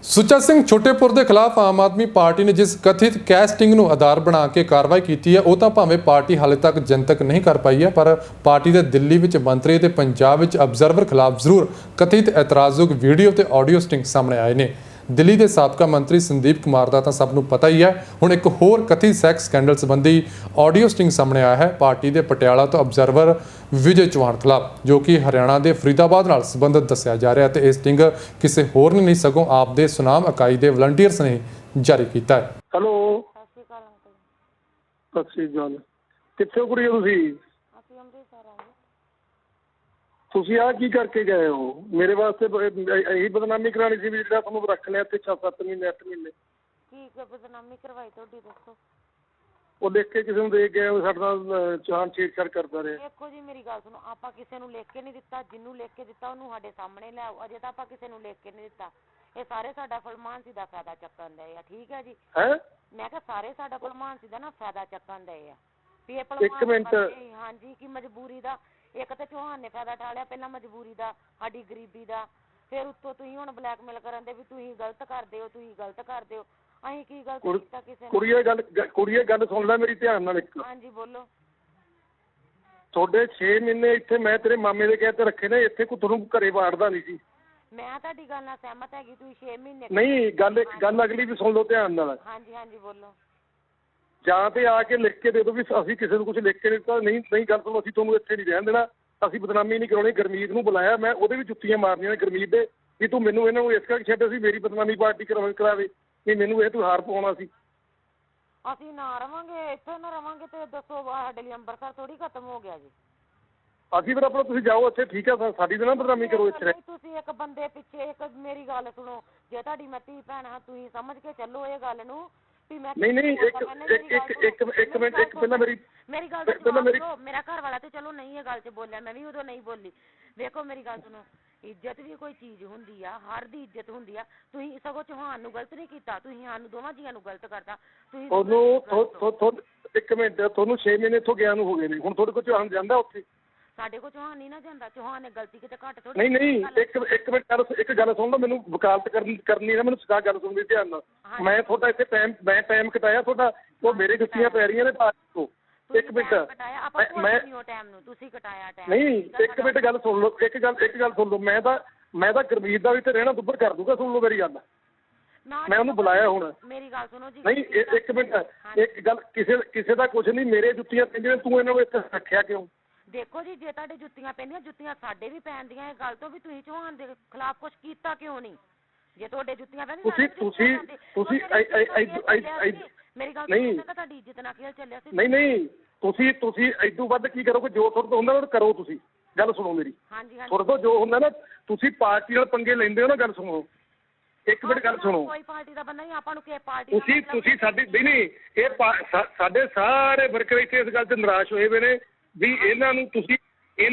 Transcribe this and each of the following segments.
ਸੁੱਚਾ ਸਿੰਘ ਛੋਟੇਪੁਰ ਦੇ ਖਿਲਾਫ ਆਮ ਆਦਮੀ ਪਾਰਟੀ ਨੇ ਜਿਸ ਕਥਿਤ ਕੈਸਟਿੰਗ ਨੂੰ ਆਧਾਰ ਬਣਾ ਕੇ ਕਾਰਵਾਈ ਕੀਤੀ ਹੈ ਉਹ ਤਾਂ ਭਾਵੇਂ ਪਾਰਟੀ ਹਾਲੇ ਤੱਕ ਜਨਤਕ ਨਹੀਂ ਕਰ ਪਾਈ ਹੈ, ਪਰ ਪਾਰਟੀ ਦੇ ਦਿੱਲੀ ਵਿੱਚ ਮੰਤਰੀ ਤੇ ਪੰਜਾਬ ਵਿੱਚ ਅਬਜ਼ਰਵਰ ਖਿਲਾਫ ਜ਼ਰੂਰ ਕਥਿਤ ਇਤਰਾਜ਼ਯੋਗ ਵੀਡੀਓ ਤੇ ਆਡੀਓ ਸਟਿੰਗ ਸਾਹਮਣੇ ਆਏ ਨੇ। ਦਿੱਲੀ ਦੇ ਸਾਬਕਾ ਮੰਤਰੀ ਸੰਦੀਪ ਕੁਮਾਰ ਦਾ ਤਾਂ ਸਭ ਨੂੰ ਪਤਾ ਹੀ ਹੈ। ਹੁਣ ਇੱਕ ਹੋਰ ਕਥਿਤ ਸੈਕਸ ਸਕੈਂਡਲ ਸੰਬੰਧੀ ਆਡੀਓ ਸਟਿੰਗ ਸਾਹਮਣੇ ਆਇਆ ਹੈ ਪਾਰਟੀ ਦੇ ਪਟਿਆਲਾ ਤੋਂ ਅਬਜ਼ਰਵਰ ਵਿਜੇ ਚੌਹਾਨ ਖਿਲਾਫ, ਜੋ ਕਿ ਹਰਿਆਣਾ ਦੇ ਫਰੀਦਾਬਾਦ ਨਾਲ ਸੰਬੰਧਿਤ ਦੱਸਿਆ ਜਾ ਰਿਹਾ ਤੇ ਇਹ ਸਟਿੰਗ ਕਿਸੇ ਹੋਰ ਨੇ ਨਹੀਂ ਸਗੋਂ ਆਪ ਦੇ ਸੁਨਾਮ ਇਕਾਈ ਦੇ ਵਲੰਟੀਅਰਸ ਨੇ ਜਾਰੀ ਕੀਤਾ ਹੈ। ਹੈਲੋ, ਸਤਿ ਸ਼੍ਰੀ ਅਕਾਲ। ਕਿੱਥੇ ਕੁੜੀ ਹੋ ਤੁਸੀਂ? ਤੁਸੀਂ ਆਹ ਕੀ ਕਰਕੇ ਗਏ ਹੋ? ਮੇਰੇ ਵਾਸਤੇ ਇਹੀ ਬਦਨਾਮੀ ਕਰਾਉਣੀ ਸੀ ਵੀ ਜਿਹੜਾ ਤੁਹਾਨੂੰ ਰੱਖ ਲਿਆ ਇੱਥੇ 6-7 ਮਹੀਨੇ 8 ਮਹੀਨੇ। ਠੀਕ ਹੈ, ਬਦਨਾਮੀ ਕਰਵਾਈ ਤੁਹਾਡੀ, ਦੱਸੋ। ਉਹ ਲਿਖ ਕੇ ਕਿਸੇ ਨੂੰ ਦੇ ਗਏ ਸਾਡੇ ਨਾਲ ਚਾਹਨ ਛੇੜਛਾੜ ਕਰਦਾ ਰਿਹਾ। ਦੇਖੋ ਜੀ, ਮੇਰੀ ਗੱਲ ਸੁਣੋ, ਆਪਾਂ ਕਿਸੇ ਨੂੰ ਲਿਖ ਕੇ ਨਹੀਂ ਦਿੱਤਾ। ਜਿਹਨੂੰ ਲਿਖ ਕੇ ਦਿੱਤਾ ਉਹਨੂੰ ਸਾਡੇ ਸਾਹਮਣੇ ਲਿਆਓ। ਅਜੇ ਤਾਂ ਆਪਾਂ ਕਿਸੇ ਨੂੰ ਲਿਖ ਕੇ ਨਹੀਂ ਦਿੱਤਾ। ਇਹ ਸਾਰੇ ਸਾਡਾ ਫਲਮਾਨਸੀ ਦਾ ਫਾਇਦਾ ਚੱਕਣ ਦੇ ਆ। ਠੀਕ ਹੈ ਜੀ। ਮੈਂ ਕਿਹਾ ਸਾਰੇ ਸਾਡਾ ਫਲਮਾਨਸੀ ਦਾ ਨਾ ਫਾਇਦਾ ਚੱਕਣ ਦੇ ਆ ਵੀ ਇਹ ਇੱਕ ਮਿੰਟ। ਹਾਂਜੀ, ਕਿ ਮਜਬੂਰੀ ਦਾ ਇੱਕ ਤਾਂ ਚੌਹਾਨ ਨੇ ਫਾਇਦਾ ਉਠਾ ਲਿਆ, ਪਹਿਲਾਂ ਮਜਬੂਰੀ ਦਾ, ਸਾਡੀ ਗਰੀਬੀ ਦਾ, ਫਿਰ ਉੱਤੋਂ ਤੁਸੀਂ ਹੁਣ ਬਲੈਕਮੇਲ ਕਰਨ ਦੇ ਵੀ ਤੁਸੀਂ ਗਲਤ ਕਰਦੇ ਹੋ, ਤੁਸੀਂ ਗਲਤ ਕਰਦੇ ਹੋ। ਅਸੀਂ ਕੀ ਗਲਤ ਕੀਤਾ ਕਿਸੇ ਨੇ? ਕੁੜੀਏ ਗੱਲ ਸੁਣ ਲੈ ਮੇਰੀ ਧਿਆਨ ਨਾਲ ਇੱਕ। ਹਾਂਜੀ ਬੋਲੋ। ਤੁਹਾਡੇ 6 ਮਹੀਨੇ ਇੱਥੇ ਮੈਂ ਤੇਰੇ ਮਾਮੇ ਦੇ ਕਹਿ ਤੇ ਰੱਖੇ ਨੇ, ਇੱਥੇ ਕੋਈ ਤੁਹਾਨੂੰ ਘਰੇ ਵਾੜਦਾ ਨਹੀਂ ਸੀ। ਮੈਂ ਤੁਹਾਡੀ ਗੱਲ ਨਾਲ ਸਹਿਮਤ ਹੈਗੀ। ਤੁਸੀਂ 6 ਮਹੀਨੇ ਨਹੀਂ, ਗੱਲ ਅਗਲੀ ਵੀ ਸੁਣ ਲਓ ਧਿਆਨ ਨਾਲ। ਹਾਂਜੀ ਹਾਂਜੀ ਬੋਲੋ। ਜਾਂ ਤੇ ਆ ਕੇ ਲਿਖ ਕੇ ਦੇ ਦਿਓ ਵੀ ਅਸੀਂ ਕਿਸੇ ਨੂੰ ਕੁਝ ਲਿਖ ਕੇ ਦਿੱਤਾ। ਨਹੀਂ ਗੱਲ ਸੁਣੋ, ਅਸੀਂ ਤੁਹਾਨੂੰ ਇੱਥੇ ਨਹੀਂ ਰਹਿਣ ਦੇਣਾ, ਅਸੀਂ ਬਦਨਾਮੀ ਨਹੀਂ ਕਰਾਉਣੀ। ਗੁਰਮੀਤ ਨੂੰ ਬੁਲਾਇਆ ਮੈਂ, ਉਹਦੇ ਵੀ ਜੁੱਤੀਆਂ ਮਾਰਨੀਆਂ ਨੇ ਗੁਰਮੀਤ ਦੇ ਵੀ ਤੂੰ ਮੈਨੂੰ ਇਹਨਾਂ ਨੂੰ ਇਸ ਕਰਕੇ ਛੱਡ ਸੀ, ਮੇਰੀ ਬਦਨਾਮੀ ਪਾਰਟੀ ਕਰਾਵੇ ਵੀ ਮੈਨੂੰ ਇਹ ਤੂੰ ਹਾਰ ਪਾਉਣਾ ਸੀ। ਅਸੀਂ ਨਾ ਰਵਾਂਗੇ ਇੱਥੇ, ਨਾ ਰਵਾਂਗੇ ਤੇ ਦੱਸੋ ਸਾਡੇ ਲਈ ਅੰਮ੍ਰਿਤਸਰ ਥੋੜੀ ਖਤਮ ਹੋ ਗਿਆ ਜੀ। ਅਸੀਂ ਫਿਰ ਆਪਣਾ ਤੁਸੀਂ ਜਾਓ ਇੱਥੇ, ਠੀਕ ਹੈ, ਸਾਡੀ ਤਾਂ ਨਾ ਬਦਨਾਮੀ ਕਰੋ ਇੱਥੇ। ਤੁਸੀਂ ਇੱਕ ਬੰਦੇ ਪਿੱਛੇ ਇੱਕ ਮੇਰੀ ਗੱਲ ਸੁਣੋ, ਜੇ ਤੁਹਾਡੀ ਮੈਂ ਧੀ ਭੈਣ ਹਾਂ ਤੁਸੀਂ ਸਮਝ ਕੇ ਚੱਲੋ ਇਹ ਗੱਲ ਨੂੰ ਵੀ ਮੈਂ ਨਹੀਂ ਇੱਕ ਮਿੰਟ ਪਹਿਲਾਂ ਮੇਰੀ ਗੱਲ ਸੁਣੋ। ਮੇਰਾ ਘਰ ਵਾਲਾ ਤੇ ਚਲੋ ਨਹੀਂ ਇਹ ਗੱਲ 'ਚ ਬੋਲਿਆ, ਮੈਂ ਵੀ ਉਦੋਂ ਨਹੀਂ ਬੋਲੀ। ਵੇਖੋ ਮੇਰੀ ਗੱਲ ਸੁਣੋ, ਇੱਜ਼ਤ ਵੀ ਕੋਈ ਚੀਜ਼ ਹੁੰਦੀ ਆ, ਹਰ ਦੀ ਇੱਜ਼ਤ ਹੁੰਦੀ ਆ। ਤੁਸੀਂ ਸਗੋਂ ਚੌਹਾਨ ਨੂੰ ਗਲਤ ਨਹੀਂ ਕੀਤਾ, ਤੁਸੀਂ ਸਾਨੂੰ ਦੋਵਾਂ ਜੀਆਂ ਨੂੰ ਗਲਤ ਕਰਤਾ। ਤੁਸੀਂ ਇੱਕ ਮਿੰਟ, ਤੁਹਾਨੂੰ 6 ਮਹੀਨੇ ਇੱਥੋਂ ਗਿਆ ਨੂੰ ਹੋ ਗਏ ਨੇ, ਹੁਣ ਤੁਹਾਡੇ ਕੋਲ ਚੌਹਾਨ ਜਾਂਦਾ ਉੱਥੇ? ਸਾਡੇ ਕੋਲ ਚੌਹਾਨ ਨਹੀਂ ਨਾ ਜਾਂਦਾ। ਚੌਹਾਨ ਨੇ ਗਲਤੀ ਕਿਤੇ ਘੱਟ ਥੋੜੀ। ਨਹੀਂ ਇੱਕ ਮਿੰਟ ਇੱਕ ਗੱਲ ਸੁਣ ਲਓ, ਮੈਨੂੰ ਵਕਾਲਤ ਕਰਨੀ ਨਾ, ਮੈਨੂੰ ਸਿਖਾ ਗੱਲ ਸੁਣ ਲਈ ਧਿਆਨ ਨਾਲ। ਮੈਂ ਤੁਹਾਡਾ ਇੱਥੇ ਟਾਈਮ ਕਟਾਇਆ ਤੁਹਾਡਾ, ਉਹ ਮੇਰੇ ਜੁੱਤੀਆਂ ਪੈ ਰਹੀਆਂ ਨੇ ਤੋਂ। ਇੱਕ ਮਿੰਟ, ਨਹੀਂ ਇੱਕ ਮਿੰਟ ਗੱਲ ਸੁਣ ਲਓ, ਇੱਕ ਗੱਲ ਸੁਣ ਲਓ। ਮੈਂ ਤਾਂ ਗੁਰਮੀਤ ਦਾ ਵੀ ਤੇ ਰਹਿਣਾ ਦੁੱਬਰ ਕਰ ਦੂਗਾ। ਸੁਣ ਲਓ ਮੇਰੀ ਗੱਲ, ਮੈਂ ਉਹਨੂੰ ਬੁਲਾਇਆ ਹੁਣ। ਮੇਰੀ ਗੱਲ ਸੁਣੋ ਜੀ। ਨਹੀਂ ਇੱਕ ਮਿੰਟ, ਇੱਕ ਗੱਲ, ਕਿਸੇ ਦਾ ਕੁਝ ਨਹੀਂ, ਮੇਰੇ ਜੁੱਤੀਆਂ ਪੈਂਦੀਆਂ, ਤੂੰ ਇਹਨਾਂ ਨੂੰ ਇੱਥੇ ਰੱਖਿਆ ਕਿਉਂ? ਦੇਖੋ ਜੀ, ਜੇ ਤੁਹਾਡੇ ਜੁੱਤੀਆਂ ਪੈਂਦੀਆਂ, ਜੁੱਤੀਆਂ ਸਾਡੇ ਵੀ ਪੈਂਦੀਆਂ। ਇਹ ਗੱਲ ਤੋਂ ਵੀ ਤੁਸੀਂ ਚੌਹਾਨ ਦੇ ਖਿਲਾਫ ਕੁਛ ਕੀਤਾ ਕਿਉਂ ਨਹੀਂ? ਜੇ ਤੁਹਾਡੇ ਜੁੱਤੀਆਂ ਪੈਂਦੀਆਂ ਤੁਸੀਂ ਮੇਰੀ ਗੱਲ ਨਹੀਂ, ਤੁਹਾਡੀ ਇੱਜ਼ਤ ਨਾਲ ਖੇਲ ਚੱਲਿਆ ਸੀ। ਨਹੀਂ ਤੁਸੀਂ ਏਦੂ ਵੱਧ ਕੀ ਕਰੋਗੇ? ਜੋ ਤੁਹਾਡੇ ਤੋਂ ਹੁੰਦਾ ਉਹ ਕਰੋ। ਤੁਸੀਂ ਗੱਲ ਸੁਣੋ ਮੇਰੀ। ਤੁਹਾਡੇ ਤੋਂ ਜੋ ਹੁੰਦਾ ਨਾ, ਤੁਸੀਂ ਪਾਰਟੀ ਨਾਲ ਪੰਗੇ ਲੈਂਦੇ ਹੋ ਨਾ, ਗੱਲ ਸੁਣੋ ਇੱਕ ਮਿੰਟ, ਗੱਲ ਸੁਣੋ। ਕੋਈ ਪਾਰਟੀ ਦਾ ਬੰਦਾ ਨਹੀਂ, ਆਪਾਂ ਨੂੰ ਕਿਸੇ ਪਾਰਟੀ ਤੁਸੀਂ ਸਾਡੀ ਨਹੀਂ ਇਹ ਸਾਡੇ ਸਾਰੇ ਵਰਕਰ ਇੱਥੇ ਇਸ ਗੱਲ 'ਤੇ ਨਿਰਾਸ਼ ਹੋਏ ਹੋਏ ਨੇ ਵੀ ਇਹਨਾਂ ਨੂੰ ਤੁਸੀਂ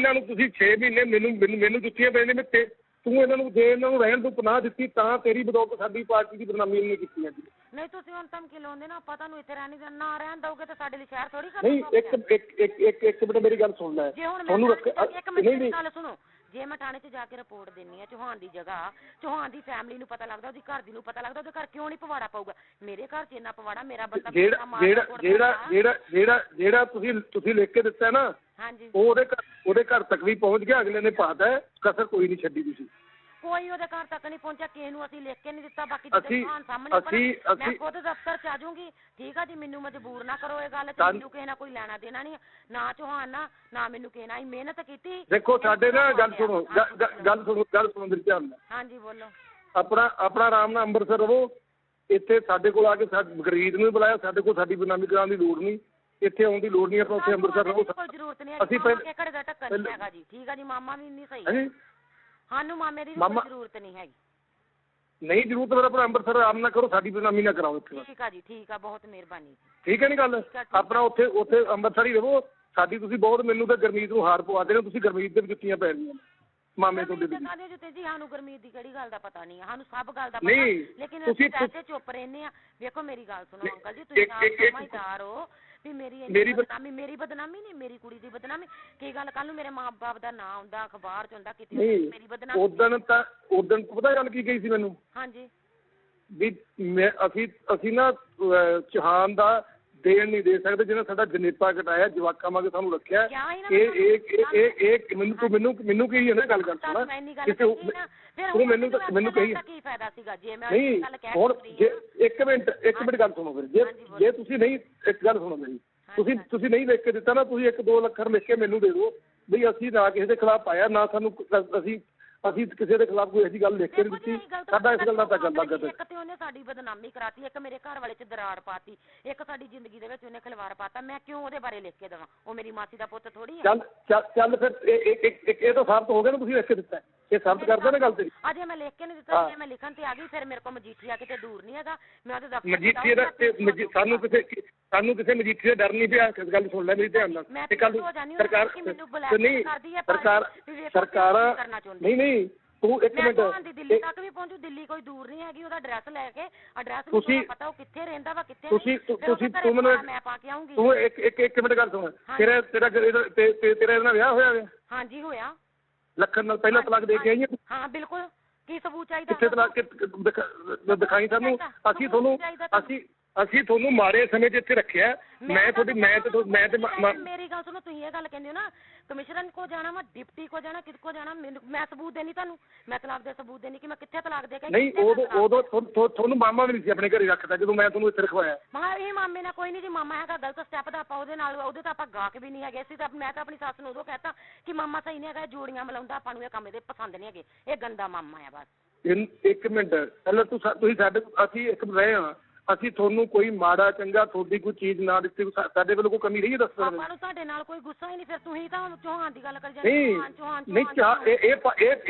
6 ਮਹੀਨੇ ਮੈਨੂੰ ਜੁੱਤੀਆਂ ਪੈਂਦੀਆਂ ਨੇ ਤੇ ਤੂੰ ਇਹਨਾਂ ਨੂੰ ਰਹਿਣ ਤੋਂ ਪਨਾਹ ਦਿੱਤੀ, ਤਾਂ ਤੇਰੀ ਬਦੌਲਤ ਸਾਡੀ ਪਾਰਟੀ ਦੀ ਬਦਨਾਮੀ ਇਹਨੇ ਕੀਤੀ ਹੈ ਜੀ। ਨਹੀਂ, ਤੁਸੀਂ ਹੁਣ ਧਮਕੀ ਲਾਉਂਦੇ ਨਾ, ਆਪਾਂ ਤੁਹਾਨੂੰ ਇੱਥੇ ਰਹਿਣ ਨਾ ਰਹਿਣ ਦਓਗੇ ਤਾਂ ਸਾਡੇ ਲਈ ਸ਼ਹਿਰ ਥੋੜੀ ਖਤਮ। ਨਹੀਂ ਇੱਕ ਮਿੰਟ ਮੇਰੀ ਗੱਲ ਸੁਣ ਲੈ। ਇੱਕ ਮਿੰਟ ਗੱਲ ਸੁਣੋ। ਜੇ ਮੈਂ ਥਾਣੇ 'ਚ ਜਾ ਕੇ ਰਿਪੋਰਟ ਦਿੰਨੀ ਆ ਚੌਹਾਨ ਦੀ ਜਗ੍ਹਾ, ਚੌਹਾਨ ਦੀ ਫੈਮਿਲੀ ਨੂੰ ਪਤਾ ਲੱਗਦਾ, ਉਹਦੀ ਘਰ ਦੀ ਨੂੰ ਪਤਾ ਲੱਗਦਾ, ਉਹਦੇ ਘਰ ਕਿਉਂ ਨਹੀਂ ਪਵਾੜਾ ਪਊਗਾ? ਮੇਰੇ ਘਰ 'ਚ ਇੰਨਾ ਪਵਾੜਾ, ਮੇਰਾ ਬੰਦਾ ਜਿਹੜਾ ਤੁਸੀਂ ਲਿਖ ਕੇ ਦਿੱਤਾ ਨਾ, ਹਾਂਜੀ, ਉਹਦੇ ਘਰ ਤੱਕ ਵੀ ਪਹੁੰਚ ਗਿਆ। ਅਗਲੇ ਨੇ ਪਾਤਾ, ਕਸਰ ਕੋਈ ਨਹੀਂ ਛੱਡੀ ਤੁਸੀਂ। ਕੋਈ ਉਹਦੇ ਘਰ ਤੱਕ ਨਹੀਂ ਪਹੁੰਚਿਆ, ਕਿਸੇ ਨੂੰ ਅਸੀਂ ਲਿਖ ਕੇ ਨਹੀਂ ਦਿੱਤਾ। ਬਾਕੀ ਸਾਹਮਣੇ ਮੈਂ ਖੁਦ ਦਫ਼ਤਰ 'ਚ ਆ ਜਾਊਂਗੀ। ਠੀਕ ਆ ਜੀ, ਮੈਨੂੰ ਮਜਬੂਰ ਨਾ ਕਰੋ ਇਹ ਗੱਲ 'ਚ। ਮੈਨੂੰ ਕਿਸੇ ਨਾਲ ਕੋਈ ਲੈਣਾ ਦੇਣਾ ਨਹੀਂ, ਨਾ ਚੌਹਾਨ ਨਾ ਮੈਨੂੰ ਕਿਸੇ ਨਾਲ। ਮਿਹਨਤ ਕੀਤੀ। ਦੇਖੋ ਸਾਡੇ ਨਾ ਗੱਲ ਸੁਣੋ ਮੇਰੀ ਧਿਆਨ ਨਾਲ। ਹਾਂਜੀ ਬੋਲੋ। ਆਪਣਾ ਆਰਾਮ ਨਾਲ ਅੰਮ੍ਰਿਤਸਰ ਰਹੋ। ਇੱਥੇ ਸਾਡੇ ਕੋਲ ਆ ਕੇ ਗਰੀਬ ਨੂੰ ਬੁਲਾਇਆ, ਸਾਡੇ ਕੋਲ ਸਾਡੀ ਬਦਨਾਮੀ ਕਰਾਉਣ ਦੀ ਲੋੜ ਨਹੀਂ, ਇੱਥੇ ਆਉਣ ਦੀ ਲੋੜ ਨਹੀਂ। ਆਪਾਂ ਉੱਥੇ ਅੰਮ੍ਰਿਤਸਰ ਰਹੋ, ਕੋਈ ਜ਼ਰੂਰਤ ਨਹੀਂ। ਅਸੀਂ ਘੜੇ ਦਾ ਢੱਕਣ ਨਹੀਂ ਹੈਗਾ ਜੀ। ਠੀਕ ਆ ਜੀ, ਮਾਮਾ ਵੀ ਨਹੀਂ ਸਹੀ, ਸਾਨੂੰ ਮਾਮੇ ਦੀ ਕੋਈ ਜ਼ਰੂਰਤ ਨਹੀਂ ਹੈਗੀ। ਨਹੀਂ ਜ਼ਰੂਰਤ, ਫਿਰ ਆਪਣਾ ਅੰਮ੍ਰਿਤਸਰ ਆਰਾਮ ਨਾਲ ਕਰੋ, ਸਾਡੀ ਬਦਨਾਮੀ ਨਾ ਕਰਾਓ ਇੱਥੇ। ਠੀਕ ਆ ਜੀ, ਠੀਕ ਆ, ਬਹੁਤ ਮਿਹਰਬਾਨੀ। ਠੀਕ ਹੈ ਨੀ ਗੱਲ? ਆਪਣਾ ਉੱਥੇ ਅੰਮ੍ਰਿਤਸਰ ਹੀ ਰਹੋ। ਸਾਡੀ ਤੁਸੀਂ ਬਹੁਤ, ਮੈਨੂੰ ਤਾਂ ਗੁਰਮੀਤ ਨੂੰ ਹਾਰ ਪਵਾ ਦੇਣਾ। ਤੁਸੀਂ ਗੁਰਮੀਤ ਦੇ ਵੀ ਜੁੱਤੀਆਂ ਪੈ ਰਹੀਆਂ ਮਾਮੇ ਤੁਹਾਡੇ ਦੀ। ਜੀ ਸਾਨੂੰ ਗੁਰਮੀਤ ਦੀ ਕਿਹੜੀ ਗੱਲ ਦਾ ਪਤਾ ਨਹੀਂ, ਸਾਨੂੰ ਸਭ ਗੱਲ ਦਾ ਪਤਾ, ਲੇਕਿਨ ਅਸੀਂ ਪੈਸੇ ਚੁੱਪ ਰਹਿੰਦੇ ਆ। ਵੇਖੋ ਮੇਰੀ ਗੱਲ ਸੁਣੋ ਅੰਕਲ ਜੀ, ਤੁਸੀਂ ਸਮਝਦਾਰ ਹੋ ਵੀ ਮੇਰੀ ਬਦਨਾਮੀ ਨਹੀਂ, ਮੇਰੀ ਕੁੜੀ ਦੀ ਬਦਨਾਮੀ ਕੀ ਗੱਲ? ਕੱਲ ਨੂੰ ਮੇਰੇ ਮਾਂ ਬਾਪ ਦਾ ਨਾਂ ਆਉਂਦਾ, ਅਖਬਾਰ 'ਚ ਹੁੰਦਾ, ਕਿਤੇ ਮੇਰੀ ਬਦਨਾਮੀ। ਉਦਣ ਪਤਾ ਗੱਲ ਕੀ ਕਹੀ ਸੀ ਮੈਨੂੰ? ਹਾਂਜੀ, ਵੀ ਅਸੀਂ ਨਾ ਚੌਹਾਨ ਦਾ ਦੇਣ ਨਹੀਂ ਦੇ ਸਕਦੇ ਜਿਹਨੇ ਸਾਡਾ ਜਨੇਪਾ ਕਟਾਇਆ, ਜਵਾਕਾਂ ਵਾਂਗ ਸਾਨੂੰ ਰੱਖਿਆ। ਇਹ ਮੈਨੂੰ ਕਹੀ ਹੈ ਨਾ ਗੱਲ ਸੁਣਾ ਤੂੰ ਮੈਨੂੰ ਕਹੀ ਨਹੀਂ। ਹੁਣ ਜੇ ਇੱਕ ਮਿੰਟ ਗੱਲ ਸੁਣੋ ਫਿਰ, ਜੇ ਤੁਸੀਂ ਨਹੀਂ, ਇੱਕ ਗੱਲ ਸੁਣੋ ਮੇਰੀ, ਤੁਸੀਂ ਨਹੀਂ ਲਿਖ ਕੇ ਦਿੱਤਾ ਨਾ, ਤੁਸੀਂ 1-2 ਲੱਖ ਲਿਖ ਕੇ ਮੈਨੂੰ ਦੇ ਦਿਓ ਵੀ ਅਸੀਂ ਨਾ ਕਿਸੇ ਦੇ ਖਿਲਾਫ ਪਾਇਆ, ਨਾ ਸਾਨੂੰ ਅਸੀਂ ਕਿਸੇ ਦੇ ਖਿਲਾਫ ਕੋਈ ਐਸੀ ਗੱਲ ਲਿਖ ਕੇ ਨਹੀਂ ਦਿੱਤੀ। ਸਾਡਾ ਇਸ ਗੱਲ ਦਾ ਤਾਂ ਗੱਲ ਲੱਗਾ। ਇੱਕ ਤੇ ਉਹਨੇ ਸਾਡੀ ਬਦਨਾਮੀ ਕਰਾਤੀ, ਇੱਕ ਮੇਰੇ ਘਰ ਵਾਲੇ 'ਚ ਦਰਾਰ ਪਾਤੀ, ਇੱਕ ਸਾਡੀ ਜ਼ਿੰਦਗੀ ਦੇ ਵਿੱਚ ਉਹਨੇ ਖਿਲਵਾੜ ਪਾਤਾ। ਮੈਂ ਕਿਉਂ ਉਹਦੇ ਬਾਰੇ ਲਿਖ ਕੇ ਦੇਵਾਂ? ਉਹ ਮੇਰੀ ਮਾਸੀ ਦਾ ਪੁੱਤ ਥੋੜੀ ਆ। ਚੱਲ ਫਿਰ ਇਹ ਤਾਂ ਸਾਬਤ ਹੋ ਗਿਆ ਨਾ, ਤੁਸੀਂ ਲਿਖ ਕੇ ਦਿੱਤਾ। ਇਹ ਸਾਬਤ ਕਰਦਾ ਨਾ ਗੱਲ ਤੇਰੀ। ਅਜੇ ਮੈਂ ਲਿਖ ਕੇ ਨਹੀਂ ਦਿੱਤਾ, ਜੇ ਮੈਂ ਲਿਖਣ ਤੇ ਆ ਗਈ ਫਿਰ ਮੇਰੇ ਕੋਲ ਮਜੀਠੀਆ ਕਿਤੇ ਦੂਰ ਨਹੀਂ ਹੈਗਾ। ਮੈਂ ਉਹਦੇ ਦਫ਼ਤਰ ਮਜੀਠੀਏ ਦਾ ਸਾਨੂੰ ਕਿਸੇ ਮਜੀਠੀਏ ਦਾ ਡਰ ਨਹੀਂ ਪਿਆ। ਇਸ ਗੱਲ ਸੁਣ ਲੈ ਮੇਰੀ ਧਿਆਨ ਨਾਲ। ਸਰਕਾਰ ਨਹੀਂ ਤੂੰ ਇੱਕ ਮਿੰਟ, ਦਿੱਲੀ ਤੱਕ ਵੀ ਪਹੁੰਚੂ, ਦਿੱਲੀ ਕੋਈ ਦੂਰ ਨਹੀਂ ਹੈਗੀ। ਉਹਦਾ ਐਡਰੈਸ ਲੈ ਕੇ, ਐਡਰੈਸ ਮੈਨੂੰ ਪਤਾ ਉਹ ਕਿੱਥੇ ਰਹਿੰਦਾ ਵਾ, ਕਿੱਥੇ ਤੂੰ ਮੈਨੂੰ ਮੈਂ ਪਾ ਕੇ ਆਉਂਗੀ। ਤੂੰ ਇੱਕ ਮਿੰਟ ਗੱਲ ਸੁਣ, ਤੇਰਾ ਇਹਦੇ ਨਾਲ ਵਿਆਹ ਹੋਇਆ ਵਾ? ਹਾਂਜੀ ਹੋਇਆ। ਲੱਖਣ ਨਾਲ ਪਹਿਲਾਂ ਤਲਾਕ ਦੇ ਕੇ ਆਈ ਹੈ? ਹਾਂ ਬਿਲਕੁਲ। ਕੀ ਸਬੂਤ ਚਾਹੀਦਾ? ਕਿੱਥੇ ਤਲਾਕ ਦਿਖਾਈ ਸਾਨੂੰ। ਅਸੀਂ ਤੁਹਾਨੂੰ ਮਾੜੇ ਸਮੇਂ 'ਚ ਇੱਥੇ ਰੱਖਿਆ। ਮੈਂ ਤੇ ਮੇਰੀ ਗੱਲ ਸੁਣੋ, ਤੁਸੀਂ ਇਹ ਗੱਲ ਕਹਿੰਦੇ ਹੋ ਨਾ ਕਮਿਸ਼ਨਰ ਕੋ ਜਾਣਾ ਵਾ, ਡਿਪਟੀ ਕੋ ਜਾਣਾ, ਕਿਸ ਕੋ ਜਾਣਾ? ਮੈਂ ਸਬੂਤ ਦੇਣੀ ਤੁਹਾਨੂੰ, ਮੈਂ ਤਲਾਕ ਦੇ ਸਬੂਤ ਦੇਣੀ ਕਿ ਮੈਂ ਕਿੱਥੇ ਤਲਾਕ ਦੇ ਕੇ। ਨਹੀਂ ਉਦੋਂ ਤੁਹਾਨੂੰ ਮਾਮਾ ਵੀ ਨਹੀਂ ਸੀ ਆਪਣੇ ਘਰੇ ਰੱਖਦਾ ਜਦੋਂ ਮੈਂ ਤੁਹਾਨੂੰ ਇੱਥੇ ਰਖਵਾਇਆ। ਮੈਂ ਇਹ ਮਾਮੇ ਨਾਲ ਕੋਈ ਨਹੀਂ ਜੀ, ਮਾਮਾ ਹੈਗਾ ਗਲਤ ਸਟੈਪ ਦਾ, ਆਪਾਂ ਉਹਦੇ ਨਾਲ ਉਹਦੇ ਤਾਂ ਆਪਾਂ ਗਾਹਕ ਵੀ ਨਹੀਂ ਹੈਗੇ ਸੀ। ਤਾਂ ਮੈਂ ਤਾਂ ਆਪਣੀ ਸੱਸ ਨੂੰ ਉਦੋਂ ਕਹਿਤਾ ਕਿ ਮਾਮਾ ਸਹੀ ਨਹੀਂ ਹੈਗਾ, ਜੋੜੀਆਂ ਮਿਲਾਉਂਦਾ, ਆਪਾਂ ਨੂੰ ਇਹ ਕੰਮ ਇਹਦੇ ਪਸੰਦ ਨਹੀਂ ਹੈਗੇ, ਇਹ ਗੰਦਾ ਮਾਮਾ ਆ ਬਸ। ਇੱਕ ਮਿੰਟ ਪਹਿਲਾਂ ਤੁਸੀਂ ਸਾਡੇ, ਅਸੀਂ ਇੱਕ ਰਹੇ ਹਾਂ, ਅਸੀਂ ਤੁਹਾਨੂੰ ਕੋਈ ਮਾੜਾ ਚੰਗਾ ਤੁਹਾਡੀ ਕੋਈ ਚੀਜ਼ ਨਾ ਦਿੱਤੀ, ਸਾਡੇ ਵੱਲੋਂ ਕੋਈ ਕਮੀ ਰਹੀ ਹੈ? ਦੱਸੋ। ਆਪਾਂ ਨੂੰ ਤੁਹਾਡੇ ਨਾਲ ਕੋਈ ਗੁੱਸਾ ਹੀ ਨਹੀਂ। ਫਿਰ ਤੁਸੀਂ ਤਾਂ ਚੌਹਾਨ ਦੀ ਗੱਲ ਕਰੀ ਜਾਂਦੇ।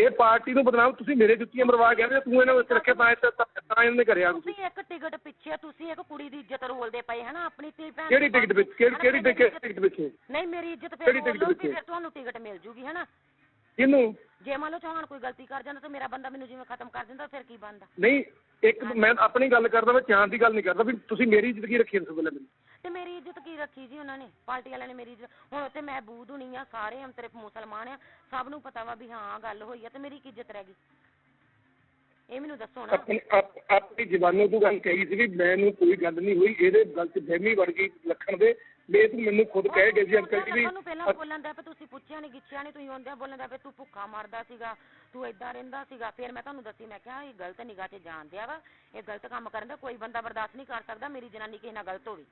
ਇਹ ਪਾਰਟੀ ਨੂੰ ਬਦਨਾਮ, ਤੁਸੀਂ ਮੇਰੇ ਜੁੱਤੀਆਂ ਮਰਵਾ ਗਿਆ ਤੂੰ ਇਹਨਾਂ ਵਿੱਚ ਰੱਖਿਆ ਤਾਂ ਇਹਨਾਂ ਨੇ ਕਰਿਆ। ਤੁਸੀਂ ਇੱਕ ਟਿਕਟ ਪਿੱਛੇ ਤੁਸੀਂ ਇੱਕ ਕੁੜੀ ਦੀ ਇੱਜ਼ਤ ਰੋਲਦੇ ਪਏ ਹਨਾ, ਆਪਣੀ ਧੀ ਭੈਣ। ਕਿਹੜੀ ਟਿਕਟ ਵਿੱਚ? ਕਿਹੜੀ ਟਿਕਟ ਪਿੱਛੇ? ਨਹੀਂ ਮੇਰੀ ਇੱਜ਼ਤ ਫਿਰ ਤੁਹਾਨੂੰ ਟਿਕਟ ਮਿਲ ਜੂਗੀ ਹਨਾ। ਕਿਹਨੂੰ? ਜੇ ਮੰਨ ਲਓ ਚੌਹਾਨ ਕੋਈ ਗਲਤੀ ਕਰ ਜਾਂਦਾ ਤਾਂ ਮੇਰਾ ਬੰਦਾ ਮੈਨੂੰ ਜਿਵੇਂ ਖਤਮ ਕਰ ਦਿੰਦਾ, ਫਿਰ ਕੀ ਬਣਦਾ? ਨਹੀਂ ਇੱਕ ਮੈਂ ਆਪਣੀ ਗੱਲ ਕਰਦਾ, ਮੈਂ ਚੌਹਾਨ ਦੀ ਗੱਲ ਨਹੀਂ ਕਰਦਾ ਵੀ ਤੁਸੀਂ ਮੇਰੀ ਇੱਜ਼ਤ ਕੀ ਰੱਖੀ ਇਸ ਵੇਲੇ ਮੈਨੂੰ। ਤੇ ਮੇਰੀ ਇੱਜ਼ਤ ਕੀ ਰੱਖੀ ਜੀ ਉਹਨਾਂ ਨੇ, ਪਾਰਟੀ ਵਾਲਿਆਂ ਨੇ ਮੇਰੀ ਇੱਜ਼ਤ। ਹੁਣ ਉੱਥੇ ਮਹਿਬੂਦ ਹੋਣੀ ਆ, ਸਾਰੇ ਅੰਤਰੇ ਮੁਸਲਮਾਨ ਆ, ਸਭ ਨੂੰ ਪਤਾ ਵਾ ਵੀ ਹਾਂ ਗੱਲ ਹੋਈ ਆ, ਤੇ ਮੇਰੀ ਕੀ ਇੱਜ਼ਤ ਰਹਿ ਗਈ? ਇਹ ਮੈਨੂੰ ਦੱਸੋ ਨਾ। ਆਪਣੀ ਜ਼ਬਾਨੋਂ ਤੋਂ ਗੱਲ ਕਹੀ ਸੀ ਵੀ ਮੈਨੂੰ ਕੋਈ ਗੱਲ ਨਹੀਂ ਹੋਈ, ਇਹਦੇ ਗੱਲ 'ਚ ਵਹਿਮੀ ਵੜ ਗਈ ਲੱਖਣ ਦੇ। ਮੈਂ ਤੂੰ ਮੈਨੂੰ ਖੁਦ ਕਹਿ ਗਏ ਸੀ ਅੰਕਲ ਜੀ ਵੀ ਤੁਹਾਨੂੰ ਪਹਿਲਾਂ ਬੋਲਣ ਦਾ ਪਏ, ਤੁਸੀਂ ਪੁੱਛਿਆ ਨਹੀਂ ਗਿੱਛਿਆ ਨਹੀਂ, ਤੁਸੀਂ ਆਉਂਦਿਆਂ ਬੋਲਣ ਦਾ ਪਏ ਤੂੰ ਭੁੱਖਾ ਮਰਦਾ ਸੀਗਾ, ਤੂੰ ਏਦਾਂ ਰਹਿੰਦਾ ਸੀਗਾ। ਫਿਰ ਮੈਂ ਤੁਹਾਨੂੰ ਦੱਸੀ, ਮੈਂ ਕਿਹਾ ਇਹ ਗਲਤ ਨਿਗਾਹ 'ਚ ਜਾਣ ਦਿਆ ਵਾ, ਇਹ ਗਲਤ ਕੰਮ ਕਰਨ ਦਾ ਕੋਈ ਬੰਦਾ ਬਰਦਾਸ਼ਤ ਨਹੀਂ ਕਰ ਸਕਦਾ ਮੇਰੀ ਜਨਾਨੀ ਕਿਸੇ ਨਾਲ ਗਲਤ ਹੋਵੇ।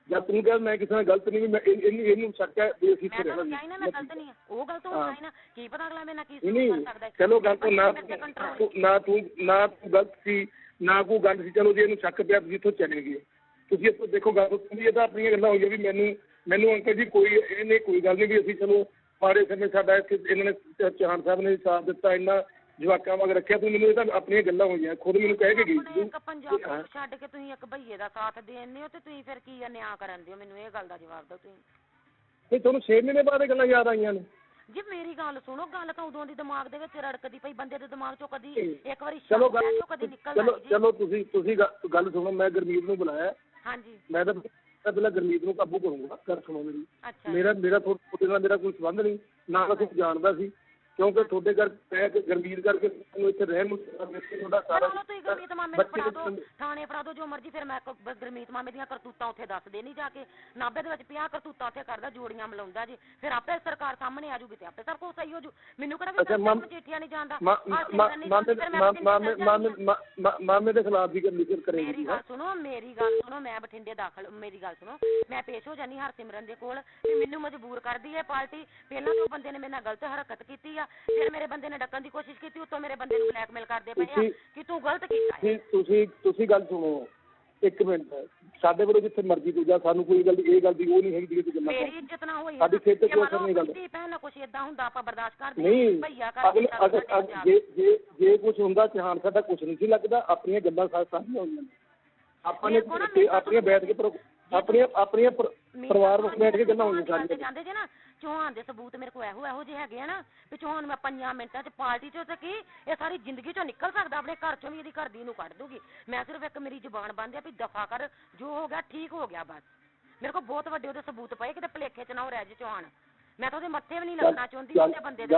ਜਦ ਤੂੰ ਕਹਿ ਮੈਂ ਕਿਸੇ ਨਾਲ ਗਲਤ ਨਹੀਂ, ਮੈਂ ਇਹਨੂੰ ਸ਼ੱਕ ਹੈ ਵੀ ਅਸੀਂ ਮੈਂ ਗਲਤ ਨਹੀਂ ਆ, ਉਹ ਗਲਤ ਹੋਣਾ ਨਾ, ਕੀ ਪਤਾ ਅਗਲਾ ਮੇਰੇ ਨਾਲ ਕੀ ਕਰ ਸਕਦਾ। ਚਲੋ ਗੱਲ ਤੋਂ ਨਾ ਤੂੰ ਗਲਤ ਸੀ ਨਾ ਕੋਈ ਗੱਲ ਸੀ, ਚਲੋ ਜੀ ਇਹਨੂੰ ਸ਼ੱਕ ਪਿਆ, ਤੁਸੀਂ ਇੱਥੋਂ ਚਲੇ ਗਏ। ਤੁਸੀਂ ਇੱਥੋਂ ਦੇਖੋ ਗੱਲ ਇਹ ਤਾਂ ਆਪਣੀਆਂ ਗੱਲਾਂ ਹੋਈਆਂ ਵੀ ਮੈਨੂੰ ਅੰਕਲ ਜੀ ਕੋਈ ਇਹਨੇ ਕੋਈ ਗੱਲ ਨਹੀਂ ਵੀ ਅਸੀਂ ਚਲੋ ਮਾੜੇ ਸਮੇਂ ਸਾਡਾ ਇੱਥੇ ਇਹਨਾਂ ਨੇ ਚੌਹਾਨ ਸਾਹਿਬ ਨੇ ਸਾਥ ਦਿੱਤਾ, ਇੰਨਾ ਜਵਾਕਾਂ ਵਾਂਗ ਰੱਖਿਆ। ਤੂੰ ਮੈਨੂੰ ਇਹ ਤਾਂ ਆਪਣੀਆਂ ਗੱਲਾਂ ਹੋਈਆਂ, ਖੁਦ ਮੈਨੂੰ ਕਹਿ ਕੇ ਗਈ। ਇੱਕ ਪੰਜਾਬ ਛੱਡ ਕੇ ਤੁਸੀਂ ਇੱਕ ਭਈਏ ਦਾ ਸਾਥ ਦੇਂਦੇ ਹੋ ਤੇ ਤੁਸੀਂ ਫਿਰ ਕੀ ਨਿਆਂ ਕਰਨ ਦਿਓ? ਮੈਨੂੰ ਇਹ ਗੱਲ ਦਾ ਜਵਾਬ ਦਿਓ ਤੁਸੀਂ। ਨਹੀਂ ਤੁਹਾਨੂੰ 6 ਮਹੀਨੇ ਬਾਅਦ ਇਹ ਗੱਲਾਂ ਯਾਦ ਆਈਆਂ ਨੇ? ਜੀ ਮੇਰੀ ਗੱਲ ਸੁਣੋ, ਗੱਲ ਤਾਂ ਉਦੋਂ ਦੀ ਦਿਮਾਗ ਦੇ ਵਿੱਚ ਰੜਕਦੀ ਪਈ, ਬੰਦੇ ਦੇ ਦਿਮਾਗ ਚੋਂ ਕਦੀ ਇੱਕ ਵਾਰੀ ਚਲੋ ਕਦੀ ਨਿਕਲ ਚਲੋ ਤੁਸੀਂ ਗੱਲ ਸੁਣੋ। ਮੈਂ ਗੁਰਮੀਤ ਨੂੰ ਬੁਲਾਇਆ। ਹਾਂਜੀ। ਮੈਂ ਤਾਂ ਪਹਿਲਾਂ ਗੁਰਮੀਤ ਨੂੰ ਕਾਬੂ ਕਰੂੰਗਾ। ਗੱਲ ਸੁਣੋ ਮੇਰੀ। ਮੇਰਾ ਤੁਹਾਡੇ ਨਾਲ ਮੇਰਾ ਕੋਈ ਸੰਬੰਧ ਨਹੀਂ, ਨਾ ਮੈਂ ਤੁਹਾਨੂੰ ਜਾਣਦਾ ਸੀ, ਕਿਉਂਕਿ ਤੁਹਾਡੇ ਘਰ ਮੈਂ ਗੁਰਮੀਤ ਕਰਕੇ ਮੈਨੂੰ ਇੱਥੇ ਰਹਿਣ ਨੂੰ ਤੁਹਾਡਾ ਸਾਰਾ ਤੁਸੀਂ ਗੁਰਮੀਤ ਮਾਮੇ ਨੂੰ ਫੜਾ ਦਿਓ, ਥਾਣੇ ਫੜਾ ਦਿਓ, ਜੋ ਮਰਜ਼ੀ। ਫਿਰ ਮੈਂ ਗੁਰਮੀਤ ਮਾਮੇ ਦੀਆਂ ਕਰਤੂਤਾਂ ਉੱਥੇ ਦੱਸਦੇ ਨਹੀਂ ਜਾ ਕੇ, ਨਾਭੇ ਦੇ ਵਿੱਚ 50 ਕਰਤੂਤਾਂ ਉੱਥੇ ਕਰਦਾ, ਜੋੜੀਆਂ ਮਿਲਾਉਂਦਾ ਜੀ। ਫਿਰ ਆਪੇ ਸਰਕਾਰ ਸਾਹਮਣੇ ਆ ਜੂਗੀ ਤੇ ਆਪੇ ਸਭ ਕੁਛ ਸਹੀ ਹੋ ਜੂ। ਮੈਨੂੰ ਕਿਹੜਾ ਮਜੀਠੀਆ ਨਹੀਂ ਜਾਣਦਾ। ਮਾਮੇ ਦੇ ਖਿਲਾਫ ਵੀ ਲਿਖਤ ਕਰੇਗੀ। ਮੇਰੀ ਗੱਲ ਸੁਣੋ, ਮੈਂ ਬਠਿੰਡੇ ਦਾਖਲ, ਮੇਰੀ ਗੱਲ ਸੁਣੋ, ਮੈਂ ਪੇਸ਼ ਹੋ ਜਾਨੀ ਹਰਸਿਮਰਨ ਦੇ ਕੋਲ ਵੀ ਮੈਨੂੰ ਮਜਬੂਰ ਕਰਦੀ ਹੈ ਪਾਰਟੀ। ਪਹਿਲਾਂ ਤੋਂ ਬੰਦੇ ਨੇ ਮੇਰੇ ਨਾਲ ਗਲਤ ਹਰਕਤ ਕੀਤੀ ਆ, ਫਿਰ ਮੇਰੇ ਬੰਦੇ ਨੇ ਡੱਕਣ ਦੀ ਕੋਸ਼ਿਸ਼ ਕੀਤੀ, ਉੱਤੋਂ ਮੇਰੇ ਬੰਦੇ ਨੂੰ ਬਲੈਕਮੇਲ ਕਰਦੇ ਪਏ ਆ ਕਿ ਤੂੰ ਗਲਤ ਕੀਤਾ। ਤੁਸੀਂ ਗੱਲ ਸੁਣੋ ਇੱਕ ਮਿੰਟ। ਸਾਡੇ ਵੱਲੋਂ ਜਿੱਥੇ ਮਰਜ਼ੀ ਤੂੰ ਜਾ, ਸਾਨੂੰ ਕੋਈ ਗੱਲ ਇਹ ਗੱਲ ਦੀ ਉਹ ਨਹੀਂ ਹੈਗੀ ਜਿਹੜੀ ਗੱਲਾਂ ਮੇਰੀ ਇੱਜ਼ਤ ਨਾ ਹੋਈ ਸਾਡੀ ਖੇਤ ਤੇ ਕੋਈ ਅਸਰ ਨਹੀਂ ਗੱਲ ਭੈਣ ਨਾਲ ਕੁਛ ਏਦਾਂ ਹੁੰਦਾ ਆਪਾਂ ਬਰਦਾਸ਼ਤ ਕਰਦੇ ਨਹੀਂ। ਜੇ ਕੁਛ ਹੁੰਦਾ ਚੌਹਾਨ ਸਾਡਾ ਕੁਛ ਨਹੀਂ ਸੀ ਲੱਗਦਾ। ਆਪਣੀਆਂ ਗੱਲਾਂ ਸਾਰੀਆਂ ਹੋਈਆਂ ਨੇ, ਆਪਾਂ ਨੇ ਆਪਣੀਆਂ ਬੈਠ ਕੇ ਆਪਣੀਆਂ ਪਰਿਵਾਰ ਵਿੱਚ ਬੈਠ ਕੇ ਗੱਲਾਂ ਹੋਈਆਂ ਸਾਰੀਆਂ। ਜਾਂਦੇ ਜੇ ਨਾ ਚੌਹਾਨ ਦੇ ਸਬੂਤ ਮੇਰੇ ਕੋਲ ਇਹੋ ਜਿਹੇ ਹੈਗੇ ਆ ਨਾ ਵੀ ਚੌਹਾਨ ਮੈਂ 5 ਮਿੰਟਾਂ 'ਚ ਪਾਰਟੀ 'ਚੋਂ ਤੇ ਕੀ ਇਹ ਸਾਰੀ ਜ਼ਿੰਦਗੀ 'ਚੋਂ ਨਿਕਲ ਸਕਦਾ, ਆਪਣੇ ਘਰ 'ਚੋਂ ਵੀ ਇਹਦੀ ਘਰ ਦੀ ਨੂੰ ਕੱਢ ਦੂਗੀ। ਮੈਂ ਸਿਰਫ ਇੱਕ ਮੇਰੀ ਜ਼ੁਬਾਨ ਬੰਦ ਆ ਵੀ ਦਫਾ ਕਰ, ਜੋ ਹੋ ਗਿਆ ਠੀਕ ਹੋ ਗਿਆ ਬਸ। ਮੇਰੇ ਕੋਲ ਬਹੁਤ ਵੱਡੇ ਉਹਦੇ ਸਬੂਤ ਪਏ, ਕਿਤੇ ਭਲੇਖੇ 'ਚ ਨਾ ਉਹ ਰਹਿ ਜੇ ਚੌਹਾਨ। ਮੈਂ ਤਾਂ ਉਹਦੇ ਮੱਥੇ ਵੀ ਨਹੀਂ ਲੱਗਣਾ ਚਾਹੁੰਦੀ ਉਹਦੇ ਬੰਦੇ ਦੇ।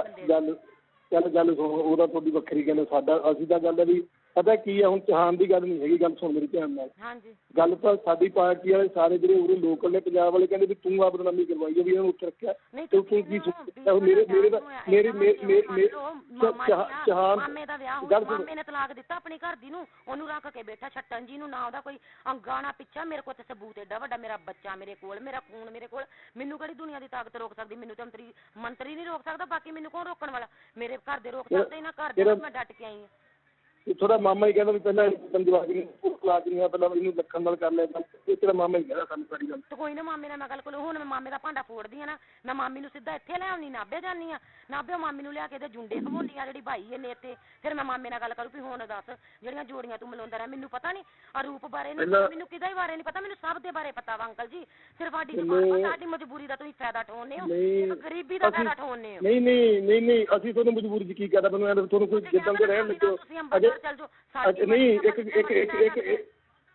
ਗੱਲ ਸੁਣੋ, ਉਹਦਾ ਤੁਹਾਡੀ ਵੱਖਰੀ ਗੱਲ, ਸਾਡਾ ਅਸੀਂ ਤਾਂ ਗੱਲ ਹੈ ਵੀ ਪਤਾ ਕੀ ਆ, ਹੁਣ ਚੌਹਾਨ ਦੀ ਗੱਲ ਨਹੀਂ ਹੈਗੀ, ਗੱਲ ਸੁਣ ਮੇਰੀ ਧਿਆਨ ਨਾਲ। ਹਾਂਜੀ ਗੱਲ ਤਾਂ ਸਾਡੀ ਪਾਰਟੀ ਵਾਲੇ ਸਾਰੇ ਜਿਹੜੇ ਉਰੇ ਲੋਕਲ ਨੇ ਪੰਜਾਬ ਵਾਲੇ ਕਹਿੰਦੇ ਵੀ ਤੂੰ ਆਪ ਬਦਨਾਮੀ ਕਰਵਾਈ ਆ ਵੀ ਇਹਨਾਂ ਨੂੰ ਉੱਥੇ ਰੱਖਿਆ। ਨਹੀਂ ਤੇ ਤੂੰ ਕੀ ਸੋਚਿਆ? ਮਾਮੇ ਦਾ ਵਿਆਹ ਹੋਇਆ, ਮਾਮੇ ਨੇ ਤਲਾਕ ਦਿੱਤਾ ਆਪਣੀ ਘਰ ਦੀ ਨੂੰ, ਉਹਨੂੰ ਰੱਖ ਕੇ ਬੈਠਾ ਛੱਟਣ ਜੀ ਨੂੰ, ਨਾ ਉਹਦਾ ਕੋਈ ਅੰਗਾਣਾ ਪਿੱਛਾ। ਮੇਰੇ ਕੋਲ ਤੇ ਸਬੂਤ ਏਡਾ ਵੱਡਾ, ਮੇਰਾ ਬੱਚਾ ਮੇਰੇ ਕੋਲ, ਮੇਰਾ ਖੂਨ ਮੇਰੇ ਕੋਲ, ਮੈਨੂੰ ਕਿਹੜੀ ਦੁਨੀਆ ਦੀ ਤਾਕਤ ਰੋਕ ਸਕਦੀ? ਮੈਨੂੰ ਤੇ ਮੰਤਰੀ ਨਹੀਂ ਰੋਕ ਸਕਦਾ, ਬਾਕੀ ਮੈਨੂੰ ਕੌਣ ਰੋਕਣ ਵਾਲਾ? ਮੇਰੇ ਘਰ ਦੇ ਰੋਕ ਸਕਦੇ ਨਾ, ਘਰ ਦੇ ਮੈਂ ਡਟ ਕੇ ਆਈ ਹਾਂ। ਥੋੜਾ ਮਾਮਾ ਹੀ ਕਹਿੰਦਾ ਵੀ ਪਹਿਲਾਂ ਪੰਜਾਬ ਨੂੰ ਕਲਾਸ ਨਹੀਂ ਆ, ਪਹਿਲਾਂ ਇਹਨੂੰ ਲੱਖਣ ਨਾਲ ਕਰ ਲਿਆ। ਇਹ ਤੇਰਾ ਮਾਮਾ ਹੀ ਕਹਿੰਦਾ ਸਾਨੂੰ ਸਾਰੀ ਗੱਲ। ਤੇ ਕੋਈ ਨਾ ਮਾਮੇ ਨਾਲ ਮੈਂ ਗੱਲ ਕਰੂੰ। ਹੁਣ ਮੈਂ ਮਾਮੇ ਦਾ ਭਾਂਡਾ ਫੋੜਦੀ ਆ ਨਾ, ਮੈਂ ਮਾਮੀ ਨੂੰ ਸਿੱਧਾ ਇੱਥੇ ਲੈ ਆਉਣੀ, ਨਾਭੇ ਜਾਂਦੀ ਆ, ਨਾਭੇ ਮਾਮੀ ਨੂੰ ਲਿਆ ਕੇ ਇਹਦੇ ਜੁੰਡੇ ਖਵਾਉਂਦੀ ਆ ਜਿਹੜੀ ਭਾਈ ਇਹਨੇ ਇੱਥੇ। ਫਿਰ ਮੈਂ ਮਾਮੇ ਨਾਲ ਗੱਲ ਕਰੂ ਵੀ ਹੁਣ ਦੱਸ ਜਿਹੜੀਆਂ ਜੋੜੀਆਂ ਤੂੰ ਮਿਲਾਉਂਦਾ ਰਿਹਾ, ਮੈਨੂੰ ਪਤਾ ਨਹੀਂ ਅਰੂਪ ਬਾਰੇ ਨਹੀਂ, ਮੈਨੂੰ ਕਿਹਦੇ ਬਾਰੇ ਨਹੀਂ ਪਤਾ, ਮੈਨੂੰ ਸਭ ਦੇ ਬਾਰੇ ਪਤਾ ਵਾ ਅੰਕਲ ਜੀ। ਸਿਰਫ ਸਾਡੀ ਮਜਬੂਰੀ ਦਾ ਤੁਸੀਂ ਫਾਇਦਾ ਠਾਉਂਦੇ ਹੋ, ਗਰੀਬੀ ਦਾ ਫਾਇਦਾ ਠਾਉਂਦੇ ਹੋ। ਨਹੀਂ ਅਸੀਂ ਤੁਹਾਨੂੰ ਮਜਬੂਰੀ ਚ ਕੀ ਕਰਦਾ? ਮੈਨੂੰ ਤੁਹਾਨੂੰ ਕੋਈ ਜਿੱਦਾਂ ਦੇ ਰਹਿਣ ਲੱਗੋ ਨਹੀਂ।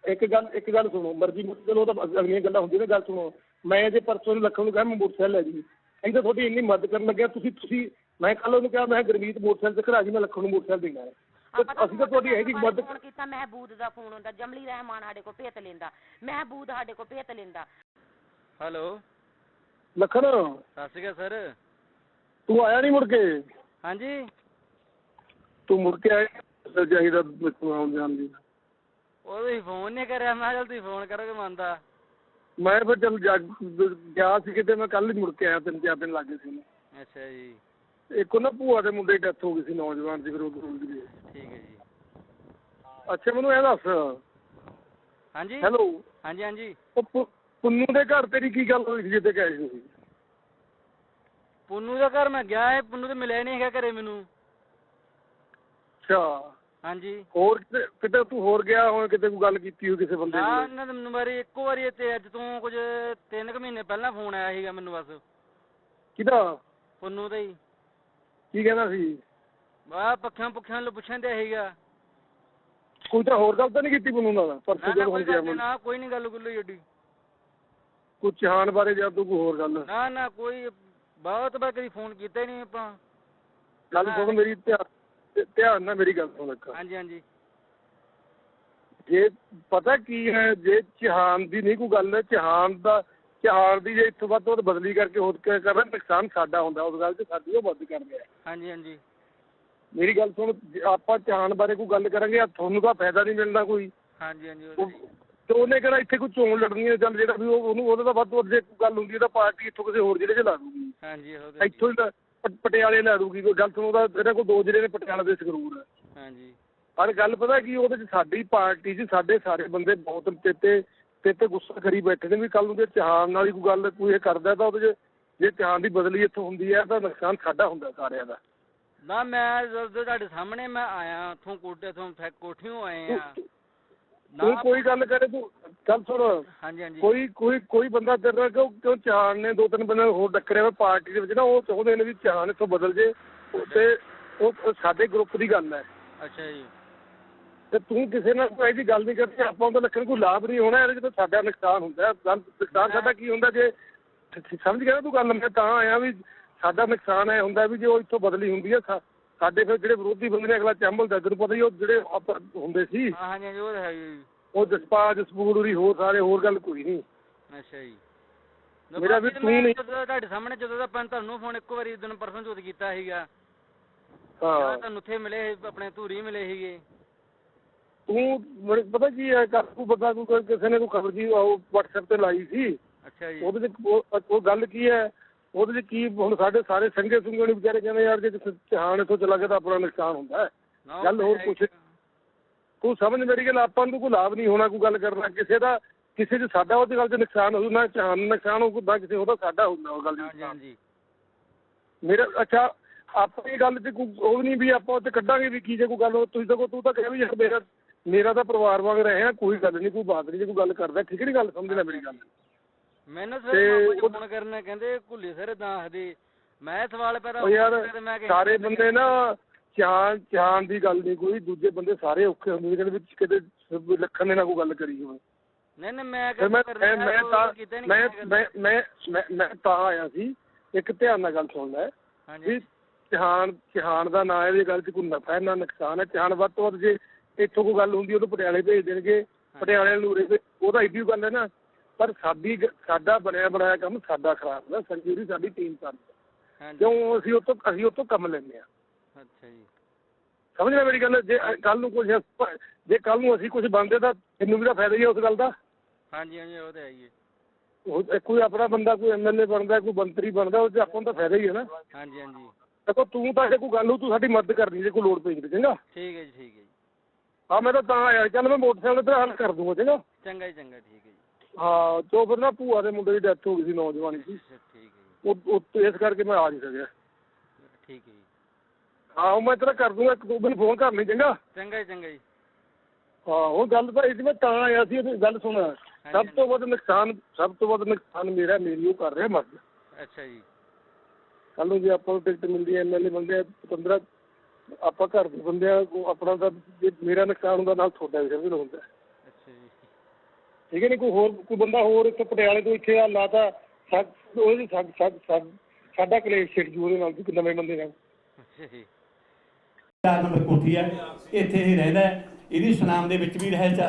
ਇੱਕ ਗੱਲ ਸੁਣੋ, ਮਰਜ਼ੀ ਚਲੋ ਉਹ ਤਾਂ ਅਗਲੀਆਂ ਗੱਲਾਂ ਹੁੰਦੀਆਂ ਨੇ। ਗੱਲ ਸੁਣੋ, ਮੈਂ ਜੇ ਪਰਸੋਂ ਨੂੰ ਲੱਖਣ ਨੂੰ ਕਿਹਾ ਮੈਂ ਮੋਟਰਸਾਈਕਲ ਲੈ ਜੀ, ਅਸੀਂ ਤਾਂ ਤੁਹਾਡੀ ਇੰਨੀ ਮਦਦ ਕਰਨ ਲੱਗਿਆ। ਤੁਸੀਂ ਮੈਂ ਕੱਲ ਉਹਨੂੰ ਕਿਹਾ ਮੈਂ ਗੁਰਮੀਤ ਮੋਟਰਸਾਈਕਲ ਤੇ ਖੜਾ ਜੀ, ਮੈਂ ਲੱਖਣ ਨੂੰ ਮੋਟਰਸਾਈਕਲ ਦੇਣਾ ਹੈ। ਅਸੀਂ ਤਾਂ ਤੁਹਾਡੀ ਇਹੀ ਮਦਦ ਫੋਨ ਕੀਤਾ। ਮਹਿਬੂਦ ਦਾ ਫੋਨ ਹੁੰਦਾ, ਜਮਲੀ ਰਹਿਮਾਨ ਸਾਡੇ ਕੋਲ ਭੇਤ ਲੈਂਦਾ, ਮਹਿਬੂਦ ਸਾਡੇ ਕੋਲ ਭੇਤ ਲੈਂਦਾ। ਹੈਲੋ ਲੱਖਣ, ਸਤਿ ਸ਼੍ਰੀ ਅਕਾਲ ਸਰ। ਤੂੰ ਆਇਆ ਨਹੀਂ ਮੁੜ ਕੇ? ਹਾਂਜੀ ਤੂੰ ਮੁੜ ਕੇ ਆਇਆ ਚਾਹੀਦਾ ਆਉਣ ਜਾਣ ਦੀ। ਉਹ ਤੁਸੀਂ ਫੋਨ ਨਹੀਂ ਕਰਿਆ, ਮੈਂ ਚੱਲ ਤੁਸੀਂ ਫੋਨ ਕਰੋਗੇ ਮੰਨਦਾ। ਮੈਂ ਫਿਰ ਚੱਲ ਗਿਆ ਸੀ ਕਿਤੇ, ਮੈਂ ਕੱਲ ਹੀ ਮੁੜ ਕੇ ਆਇਆ, 3-4 ਦਿਨ ਲੱਗ ਗਏ ਸੀ। ਅੱਛਾ ਜੀ। ਇੱਕ ਨਾ ਭੂਆ ਦੇ ਮੁੰਡੇ ਦੀ ਡੈਥ ਹੋ ਗਈ ਸੀ, ਨੌਜਵਾਨ ਸੀ, ਫਿਰ ਉਹ ਗਏ। ਠੀਕ ਹੈ ਜੀ। ਅੱਛਾ ਮੈਨੂੰ ਇਹ ਦੱਸ। ਹਾਂਜੀ ਹੈਲੋ। ਹਾਂਜੀ ਹਾਂਜੀ। ਉਹ ਪੁੰਨੂ ਦੇ ਘਰ ਤੇਰੀ ਕੀ ਗੱਲ ਹੋਈ ਸੀ ਜਿੱਥੇ ਗਏ ਸੀ ਤੁਸੀਂ? ਪੁੰਨੂ ਦਾ ਘਰ ਮੈਂ ਗਿਆ ਹੈ, ਪੁੰਨੂ ਤੇ ਮਿਲਿਆ ਨਹੀਂ ਹੈਗਾ ਘਰੇ ਮੈਨੂੰ। ਅੱਛਾ ਹਾਂਜੀ। ਹੋਰ ਕਿਤੇ ਤੂੰ ਹੋਰ ਗਿਆ ਹੁਣ, ਕਿਤੇ ਕੋਈ ਗੱਲ ਕੀਤੀ ਹੋ ਕਿਸੇ ਬੰਦੇ ਨਾਲ? ਇਹਨਾਂ ਮੈਨੂੰ ਵਾਰੀ ਇੱਕੋ ਵਾਰੀ ਤੇ ਅੱਜ ਤੋਂ ਕੁਝ 3 ਕੁ ਮਹੀਨੇ ਪਹਿਲਾਂ ਫੋਨ ਆਇਆ ਸੀਗਾ ਮੈਨੂੰ ਬਸ। ਕਿਹਦਾ? ਪੁੰਨੂ ਦਾ ਹੀ। ਕੀ ਕਹਿੰਦਾ ਸੀ? ਵਾਹ ਪੱਖਿਆਂ ਨੂੰ ਪੁੱਛਣ ਤੇ ਸੀਗਾ। ਕੋਈ ਤਾਂ ਹੋਰ ਗੱਲ ਤਾਂ ਨਹੀਂ ਕੀਤੀ ਪੁੰਨੂ ਨਾਲ ਪਰਸੋਂ ਜਦੋਂ ਹੁਣ ਗਿਆ? ਨਾ ਕੋਈ ਨਹੀਂ ਗੱਲ ਗੁੱਲ ਏਡੀ। ਕੋਈ ਚਹਾਨ ਬਾਰੇ ਜਾਂ ਤੂੰ ਕੋਈ ਹੋਰ ਗੱਲ? ਨਾ ਕੋਈ ਬਹੁਤ ਵਾਰ ਕਦੀ ਫੋਨ ਕੀਤਾ ਹੀ ਨਹੀਂ ਆਪਾਂ। ਗੱਲ ਸੁਣ ਮੇਰੀ, ਧਿਆਨ ਨਾਲ ਮੇਰੀ ਗੱਲ ਸੁਣ। ਹਾਂਜੀ ਹਾਂਜੀ। ਜੇ ਪਤਾ ਕੀ ਹੈ, ਜੇ ਚਹਾਨ ਦੀ ਨਹੀਂ ਕੋਈ ਗੱਲ, ਚਹਾਨ ਦੀ ਜੇ ਇੱਥੋਂ ਵੱਧ ਤੋਂ ਵੱਧ ਬਦਲੀ ਕਰਕੇ ਹੋਰ ਕਰ ਰਿਹਾ, ਨੁਕਸਾਨ ਸਾਡਾ ਹੁੰਦਾ ਉਸ ਗੱਲ 'ਚ, ਸਾਡੀ ਉਹ ਮਦਦ ਕਰਦੇ ਆ। ਹਾਂਜੀ ਹਾਂਜੀ। ਮੇਰੀ ਗੱਲ ਸੁਣ, ਆਪਾਂ ਚਹਾਨ ਬਾਰੇ ਕੋਈ ਗੱਲ ਕਰਾਂਗੇ, ਤੁਹਾਨੂੰ ਤਾਂ ਫਾਇਦਾ ਨਹੀਂ ਮਿਲਣਾ ਕੋਈ। ਹਾਂਜੀ ਹਾਂਜੀ। ਤੇ ਉਹਨੇ ਕਿਹੜਾ ਇੱਥੇ ਕੋਈ ਚੋਣ ਲੜਨੀ ਹੈ? ਚੱਲ ਜਿਹੜਾ ਵੀ ਉਹਦਾ ਤਾਂ ਵੱਧ ਤੋਂ ਵੱਧ ਜੇ ਕੋਈ ਗੱਲ ਹੁੰਦੀ ਹੈ ਤਾਂ ਪਾਰਟੀ ਇੱਥੋਂ ਕਿਸੇ ਹੋਰ ਜ਼ਿਲ੍ਹੇ 'ਚ ਲਾ ਦੂਗੀ। ਹਾਂਜੀ ਇੱਥੋਂ ਹੀ ਤਾਂ ਪਟਿਆਲੇ ਲਾ ਦੂਗੀ। ਕੋਈ ਗੱਲ ਸੁਣੋ, ਇਹਦੇ ਕੋਲ 2 ਜ਼ਿਲ੍ਹੇ ਨੇ, ਪਟਿਆਲਾ ਦੇ ਸੰਗਰੂਰ। ਹਾਂਜੀ। ਪਰ ਗੱਲ ਪਤਾ ਕੀ, ਉਹਦੇ 'ਚ ਸਾਡੀ ਪਾਰਟੀ 'ਚ ਸਾਡੇ ਸਾਰੇ ਬੰਦੇ ਬਹੁਤ ਤੇ ਗੁੱਸਾ ਕਰੀ ਬੈਠੇ ਨੇ ਵੀ ਕੱਲ ਨੂੰ ਜੇ ਚਹਾਨ ਨਾਲ ਹੀ ਕੋਈ ਗੱਲ ਕੋਈ ਇਹ ਕਰਦਾ ਤਾਂ ਉਹਦੇ 'ਚ ਜੇ ਚਹਾਨ ਦੀ ਬਦਲੀ ਇੱਥੋਂ ਹੁੰਦੀ ਹੈ ਤਾਂ ਨੁਕਸਾਨ ਸਾਡਾ ਹੁੰਦਾ ਸਾਰਿਆਂ ਦਾ। ਨਾ ਮੈਂ ਤੁਹਾਡੇ ਸਾਹਮਣੇ ਮੈਂ ਆਇਆ ਉੱਥੋਂ ਕੋਠਿਓਂ ਆਏ ਆ। ਤੂੰ ਕੋਈ ਗੱਲ ਕਰੇ, ਤੂੰ ਚੱਲ ਸੁਣ। ਹਾਂਜੀ ਹਾਂਜੀ। ਕੋਈ ਬੰਦਾ ਤੇਰੇ ਨਾਲ ਕਿਉਂ ਚਹਾਨ ਨੇ 2-3 ਬੰਦੇ ਹੋਰ ਡੱਕਰਿਆ ਵਾ ਪਾਰਟੀ ਦੇ ਵਿੱਚ ਨਾ, ਉਹ ਚਾਹੁੰਦੇ ਨੇ ਵੀ ਚਹਾਨ ਇੱਥੋਂ ਬਦਲ ਜੇ, ਤੇ ਉਹ ਸਾਡੇ ਗਰੁੱਪ ਦੀ ਗੱਲ ਹੈ। ਅੱਛਾ ਜੀ। ਤੇ ਤੂੰ ਕਿਸੇ ਨਾਲ ਕੋਈ ਇਹਦੀ ਗੱਲ ਨਹੀਂ ਕਰਦੀ, ਆਪਾਂ ਉਹਦਾ ਲੱਖਣ ਕੋਈ ਲਾਭ ਨਹੀਂ ਹੋਣਾ ਇਹਦੇ 'ਚ, ਤਾਂ ਸਾਡਾ ਨੁਕਸਾਨ ਹੁੰਦਾ। ਨੁਕਸਾਨ ਸਾਡਾ ਕੀ ਹੁੰਦਾ ਜੇ ਸਮਝ ਗਿਆ ਨਾ ਤੂੰ ਗੱਲ? ਮੈਂ ਤਾਂ ਆਇਆ ਵੀ ਸਾਡਾ ਨੁਕਸਾਨ ਇਹ ਹੁੰਦਾ ਵੀ ਜੇ ਉਹ ਇੱਥੋਂ ਬਦਲੀ ਹੁੰਦੀ ਹੈ, ਸਾਡੇ ਫਿਰ ਜਿਹੜੇ ਵਿਰੋਧੀ ਬੰਦੇ ਨੇ, ਅਗਲਾ ਚੰਬਲਦਾ, ਤੈਨੂੰ ਪਤਾ ਹੀ ਉਹ ਜਿਹੜੇ ਆਪਾਂ ਹੁੰਦੇ ਸੀ। ਹਾਂਜੀ ਹਾਂਜੀ। ਉਹ ਤਾਂ ਹੈ ਜੀ। ਉਹ ਜਸਪੂਰ ਉਰੀ ਹੋਰ ਸਾਰੇ, ਹੋਰ ਗੱਲ ਕੋਈ ਨਹੀਂ। ਅੱਛਾ ਜੀ। ਮੇਰਾ ਵੀ ਤੂੰ ਨਹੀਂ ਤੁਹਾਡੇ ਸਾਹਮਣੇ ਜਦੋਂ ਆਪਾਂ ਤੁਹਾਨੂੰ ਫੋਨ ਇੱਕੋ ਵਾਰੀ ਦਿਨ ਪਰਸੋਂ ਚੌਥ ਕੀਤਾ ਸੀਗਾ। ਹਾਂ ਤੁਹਾਨੂੰ ਉੱਥੇ ਮਿਲੇ ਆਪਣੇ ਧੂਰੀ ਮਿਲੇ ਸੀਗੇ। ਤੂੰ ਪਤਾ ਕੀ ਹੈ, ਕੋਈ ਬੰਦਾ ਕੋਈ ਕਿਸੇ ਨੇ ਕੋਈ ਖਬਰ ਜੀ ਉਹ WhatsApp ਤੇ ਲਾਈ ਸੀ। ਅੱਛਾ ਜੀ। ਉਹਦੇ 'ਚ ਉਹ ਗੱਲ ਕੀ ਹੈ, ਉਹਦੇ 'ਚ ਕੀ ਹੁਣ ਸਾਡੇ ਸਾਰੇ ਸੰਘੇ ਸੁੰਘੇ ਨੂੰ ਵਿਚਾਰੇ ਕਹਿੰਦੇ ਯਾਰ ਜੇ ਚਹਾਨ ਇੱਥੋਂ ਚਲਾ ਗਿਆ ਤਾਂ ਆਪਣਾ ਨੁਕਸਾਨ ਹੁੰਦਾ। ਗੱਲ ਹੋਰ ਕੁਛ ਤੂੰ ਸਮਝ ਮੇਰੀ ਗੱਲ, ਆਪਾਂ ਨੂੰ ਕੋਈ ਲਾਭ ਨਹੀਂ ਹੋਣਾ ਕੋਈ ਗੱਲ ਕਰਨਾ ਕਿਸੇ 'ਚ ਸਾਡਾ ਉਹਦੀ ਗੱਲ 'ਚ ਨੁਕਸਾਨ ਹੋਊ, ਨਾ ਚਹਾਨ ਨੁਕਸਾਨ ਹੋਊ, ਨਾ ਕਿਸੇ ਉਹਦਾ ਸਾਡਾ ਹੁੰਦਾ ਉਹ ਗੱਲ। ਹਾਂਜੀ। ਮੇਰਾ ਅੱਛਾ ਆਪਾਂ ਇਹ ਗੱਲ 'ਚ ਕੋਈ ਉਹ ਨਹੀਂ ਵੀ ਆਪਾਂ ਉੱਥੇ ਕੱਢਾਂਗੇ ਵੀ ਕੀ ਜੇ ਕੋਈ ਗੱਲ ਤੁਸੀਂ ਤੂੰ ਤਾਂ ਕਹਿ ਵੀ ਯਾਰ ਮੇਰਾ ਤਾਂ ਪਰਿਵਾਰ ਵਾਂਗ ਰਹੇ, ਕੋਈ ਗੱਲ ਨਹੀਂ, ਕੋਈ ਬਾਤ ਨਹੀਂ, ਜੇ ਕੋਈ ਗੱਲ ਕਰਦਾ ਠੀਕ ਨਹੀਂ ਗੱਲ ਸਮਝ ਲੈ ਮੇਰੀ ਗੱਲ। ਮੈਨੂੰ ਸਰ ਫੋਨ ਕਰਨਾ ਕਹਿੰਦੇ ਭੁੱਲੇ ਸਰ ਦੱਸਦੇ, ਮੈਂ ਸਵਾਲ ਪੈਦਾ ਯਾਰ ਸਾਰੇ ਬੰਦੇ ਨਾ ਚਹਾਨ ਦੀ ਗੱਲ ਨਹੀਂ ਕੋਈ, ਦੂਜੇ ਬੰਦੇ ਸਾਰੇ ਔਖੇ ਹੁੰਦੇ ਨੇ ਕਹਿੰਦੇ ਵੀ ਕਿਤੇ ਲੱਖਣ ਨੇ ਨਾ ਕੋਈ ਗੱਲ ਕਰੀ ਹੋਵੇ। ਨਹੀਂ ਮੈਂ ਤਾਂ ਆਇਆ ਸੀ, ਇੱਕ ਧਿਆਨ ਨਾਲ ਗੱਲ ਸੁਣ ਲੈ ਵੀ ਚਹਾਨ ਦਾ ਨਾਂ ਇਹਦੀ ਗੱਲ 'ਚ ਕੋਈ ਨਫਾ ਨਾ ਨੁਕਸਾਨ ਹੈ। ਚਹਾਨ ਵੱਧ ਤੋਂ ਵੱਧ ਜੇ ਇੱਥੋਂ ਕੋਈ ਗੱਲ ਹੁੰਦੀ ਉਹਨੂੰ ਪਟਿਆਲੇ ਭੇਜ ਦੇਣਗੇ, ਪਟਿਆਲੇ ਨੂੰ ਉਰੇ ਉਹਦਾ ਇੱਡੀ ਗੱਲ ਹੈ ਨਾ। ਪਰ ਸਾਡਾ ਬਣਿਆ ਬਣਾਇਆ ਕੰਮ ਸਾਡਾ ਖਰਾਬ ਹੈ, ਸੰਜੂ ਦੀ ਸਾਡੀ ਟੀਮ ਕਰਦੀ ਕਿਉਂ ਅਸੀਂ ਉਹ ਤੋਂ ਕੰਮ ਲੈਂਦੇ ਹਾਂ। ਅੱਛਾ ਜੀ, ਸਮਝ ਲਿਆ ਮੇਰੀ ਗੱਲ। ਜੇ ਕੱਲ ਨੂੰ ਅਸੀਂ ਕੁਝ ਬਣਦੇ ਤਾਂ ਤੈਨੂੰ ਵੀ ਤਾਂ ਫਾਇਦਾ ਹੀ ਹੈ ਉਸ ਗੱਲ ਦਾ। ਹਾਂਜੀ ਹਾਂਜੀ, ਉਹ ਤਾਂ ਹੈ ਹੀ ਹੈ। ਉਹ ਕੋਈ ਆਪਣਾ ਬੰਦਾ ਕੋਈ MLA ਬਣਦਾ, ਕੋਈ ਮੰਤਰੀ ਬਣਦਾ, ਉਹ 'ਚ ਆਪਾਂ ਨੂੰ ਤਾਂ ਫਾਇਦਾ ਹੀ ਹੈ ਨਾ। ਹਾਂਜੀ ਹਾਂਜੀ, ਦੇਖੋ ਤੂੰ ਤਾਂ ਜੇ ਕੋਈ ਗੱਲ ਹੋ ਤੂੰ ਸਾਡੀ ਮਦਦ ਕਰਦੀ ਜੇ ਕੋਈ ਲੋੜ ਪਈ ਤੇ, ਚੰਗਾ। ਠੀਕ ਹੈ ਜੀ, ਠੀਕ ਹੈ ਜੀ। ਹਾਂ ਮੈਂ ਤਾਂ ਆਇਆ, ਚੱਲ ਮੈਂ ਮੋਟਰਸਾਈਕਲ ਤੇ ਹੱਲ ਕਰ ਦੂੰਗਾ, ਚੰਗਾ। ਚੰਗਾ ਜੀ, ਚੰਗਾ, ਠੀਕ ਹੈ ਜੀ। ਹਾਂ ਤੋਂ ਫਿਰ ਨਾ ਭੂਆ ਦੇ ਮੁੰਡੇ ਦੀ ਡੈਥ ਹੋ ਗਈ ਸੀ, ਨੌਜਵਾਨ ਸੀ। ਠੀਕ ਹੈ ਜੀ, ਉਹ ਇਸ ਕਰਕੇ ਮੈਂ ਆ ਨਹੀਂ ਸਕਿਆ। ਠੀਕ ਹੈ ਜੀ। ਹਾਂ ਮੈਂ ਤੇਰਾ ਕਰ ਦੂੰਗਾ, ਇੱਕ ਦੋ ਦਿਨ ਫੋਨ ਕਰ ਲਈ, ਚੰਗਾ। ਚੰਗਾ ਜੀ, ਚੰਗਾ ਜੀ। ਹਾਂ ਉਹ ਗੱਲ ਤਾਂ ਇਹ ਮੈਂ ਤਾਂ ਆਇਆ ਸੀ, ਇਹ ਗੱਲ ਸੁਣ। ਸਭ ਤੋਂ ਵੱਧ ਨੁਕਸਾਨ ਮੇਰੀ ਉਹ ਕਰ ਰਿਹਾ ਮਰਦ। ਅੱਛਾ ਜੀ। ਕੱਲ ਨੂੰ ਜੇ ਆਪਾਂ ਨੂੰ ਟਿਕਟ ਮਿਲਦੀ ਹੈ, MLA ਬੰਦੇ 15 ਆਪਾਂ ਘਰ ਦੇ ਬੰਦੇ ਆ, ਆਪਣਾ ਤਾਂ ਜੇ ਮੇਰਾ ਨੁਕਸਾਨ ਹੁੰਦਾ ਨਾਲ ਤੁਹਾਡਾ ਵੀ ਸਮਝ ਲਓ ਹੁੰਦਾ। ਅੱਛਾ ਜੀ, ਠੀਕ ਹੈ ਨੀ। ਕੋਈ ਬੰਦਾ ਹੋਰ ਇੱਥੇ ਪਟਿਆਲੇ ਤੋਂ ਇੱਥੇ ਆ ਲਾਤਾ ਉਹਦੀ ਸਾਡਾ ਕਲੇਸ਼ ਛਿੜ ਜੂ ਉਹਦੇ ਨਾਲ ਵੀ ਨਵੇਂ ਬੰਦੇ ਨਾਲ। ਅੱਛਾ ਜੀ। 4 ਨੰਬਰ ਕੋਠੀ ਹੈ, ਇੱਥੇ ਹੀ ਰਹਿੰਦਾ ਹੈ। ਇਹਦੀ ਸੁਨਾਮ ਦੇ ਵਿੱਚ ਵੀ ਰਹਿਸ